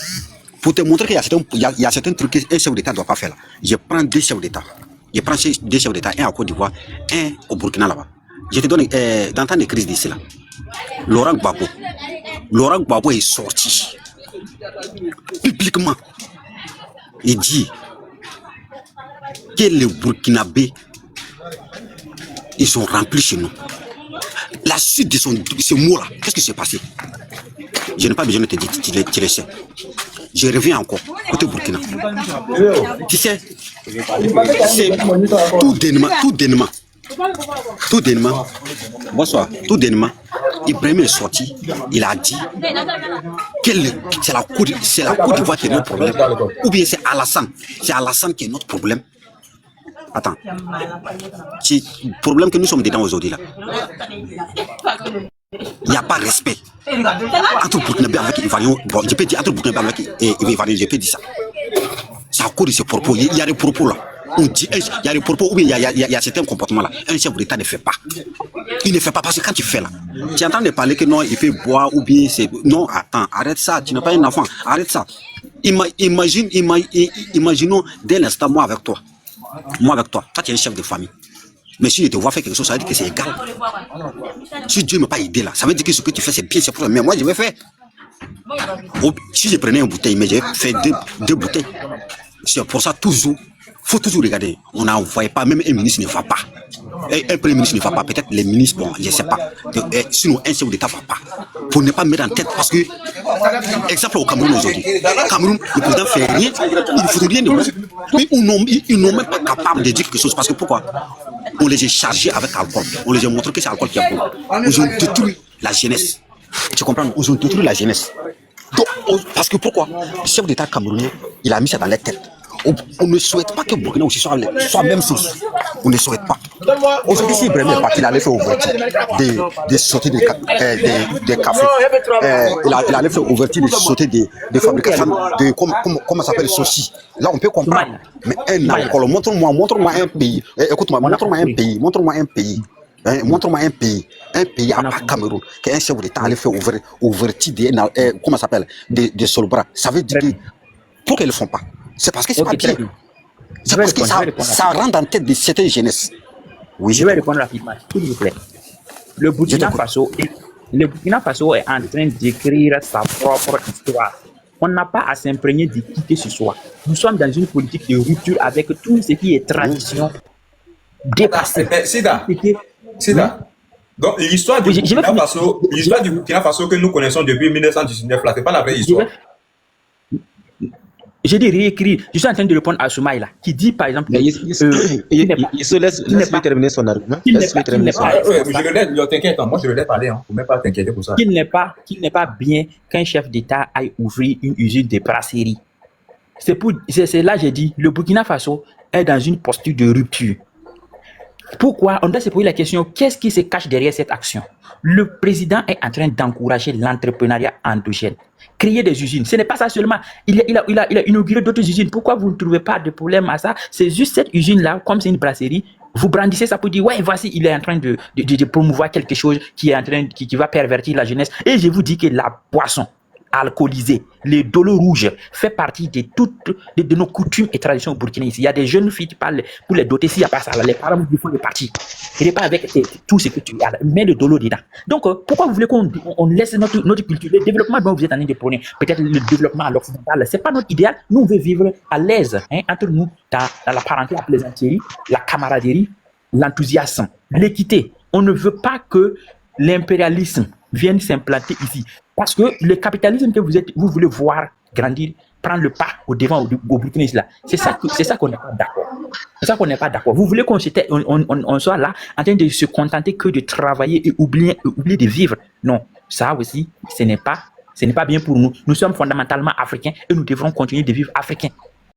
Pour te montrer qu'il y a certains trucs qu'un chef d'État ne doit pas faire là. Je prends deux chefs d'État. Un à Côte d'Ivoire, un au Burkina là-bas. Je te donne, dans le temps de crise d'ici là, Laurent Gbagbo est sorti publiquement. Il dit que les Burkinabés, ils sont remplis chez nous. La suite de ce mot-là, qu'est-ce qui s'est passé? Je n'ai pas besoin de te dire, tu le sais. Je reviens encore, côté Burkina. Tu sais, c'est tout dénouement. Bonsoir, tout dénouement. Ibrahim est sorti, il a dit que c'est la Côte d'Ivoire qui est notre problème. Ou bien c'est Alassane qui est notre problème. Attends, c'est le problème que nous sommes dedans aujourd'hui là. Il n'y a pas de respect. Entre Burkinabé avec Ivoiriens, bon, je peux dire entre Burkinabé avec Ivoiriens, je peux dire ça. C'est à cause de ces propos. Il y a des propos là. On dit, il y a des propos, ou bien il y a certains comportements là. Un chef d'État ne fait pas. Il ne fait pas parce que quand tu fais là, tu entends de parler que non, il fait boire ou bien c'est. Non, attends, arrête ça, tu n'es pas un enfant, arrête ça. Imaginons dès l'instant, moi avec toi, toi tu es un chef de famille. Mais si je te vois faire quelque chose, ça veut dire que c'est égal. Si Dieu ne m'a pas aidé là, ça veut dire que ce que tu fais c'est bien, c'est pour ça. Mais moi je vais faire. Si je prenais une bouteille, mais j'ai fait deux bouteilles. C'est pour ça toujours, faut toujours regarder. On n'envoie pas, même un ministre ne va pas. Un premier ministre ne va pas, peut-être les ministres, bon, je ne sais pas. Sinon, un chef d'État ne va pas. Pour ne pas mettre en tête, parce que, exemple au Cameroun aujourd'hui, Cameroun, le président ne fait rien, il ne faut rien de plus. Mais ils n'ont même pas capable de dire quelque chose. Parce que pourquoi? On les a chargés avec alcool. On les a montré que c'est l'alcool qui est bon. Ils ont détruit la jeunesse. Tu comprends? Ils ont détruit la jeunesse. Donc, parce que pourquoi? Le chef d'État camerounais, il a mis ça dans les têtes. On ne souhaite pas que Burkina aussi soit la même chose. On ne souhaite pas. Aujourd'hui, si Ibrahim est parti, il allait faire ouverture des sorties des cafés. Il allait faire ouverture des sorties des fabrications de, comment ça s'appelle, saucisses. Là, on peut comprendre. Mais un alcool, montre-moi un pays. Écoute-moi, montre-moi un pays. Montre-moi un pays à part Cameroun, qu'un chef d'État allait faire ouverture comment ça s'appelle, des solbras. Ça veut dire que, pourquoi ils ne le font pas? C'est parce que c'est pas bien. C'est parce que ça rentre en tête de certaines jeunesses. Oui, je vais répondre rapidement, s'il vous plaît. Le Burkina Faso est en train d'écrire sa propre histoire. On n'a pas à s'imprégner de qui que ce soit. Nous sommes dans une politique de rupture avec tout ce qui est tradition dépassée. Sida. Donc l'histoire du Burkina Faso que nous connaissons depuis 1919 là, c'est pas la vraie histoire. J'ai dit réécrire. Je suis en train de répondre à Soumaïla qui dit par exemple. Il se laisse terminer son argument. Je le laisse, t'inquiète, moi je le laisse parler. Faut même pas t'inquiéter pour ça. Qu'il n'est pas bien qu'un chef d'État aille ouvrir une usine de brasserie. C'est là j'ai dit le Burkina Faso est dans une posture de rupture. Pourquoi? On doit se poser la question, qu'est-ce qui se cache derrière cette action? Le président est en train d'encourager l'entrepreneuriat endogène. Créer des usines, ce n'est pas ça seulement. Il a inauguré d'autres usines. Pourquoi vous ne trouvez pas de problème à ça? C'est juste cette usine-là, comme c'est une brasserie, vous brandissez ça pour dire, ouais, voici, il est en train de promouvoir quelque chose qui va pervertir la jeunesse. Et je vous dis que la boisson alcoolisée, les dolos rouges, fait partie de nos coutumes et traditions au Burkina. Ici, il y a des jeunes filles qui parlent pour les doter. S'il n'y a pas ça, les parents vous font les parties. Il n'est pas avec tout ce que tu as, mets le dolo dedans. Donc, pourquoi vous voulez qu'on laisse notre culture, le développement dont vous êtes en train de prôner, peut-être le développement à l'occidental, c'est pas notre idéal. Nous, on veut vivre à l'aise, entre nous, dans la parenté, la plaisanterie, la camaraderie, l'enthousiasme, l'équité. On ne veut pas que l'impérialisme viennent s'implanter ici. Parce que le capitalisme que vous voulez voir grandir, prendre le pas au devant au Burkina là, c'est ça qu'on n'est pas d'accord. C'est ça qu'on n'est pas d'accord. Vous voulez qu'on soit là en train de se contenter que de travailler et oublier de vivre. Non, ça aussi, ce n'est pas bien pour nous. Nous sommes fondamentalement africains et nous devrons continuer de vivre africains.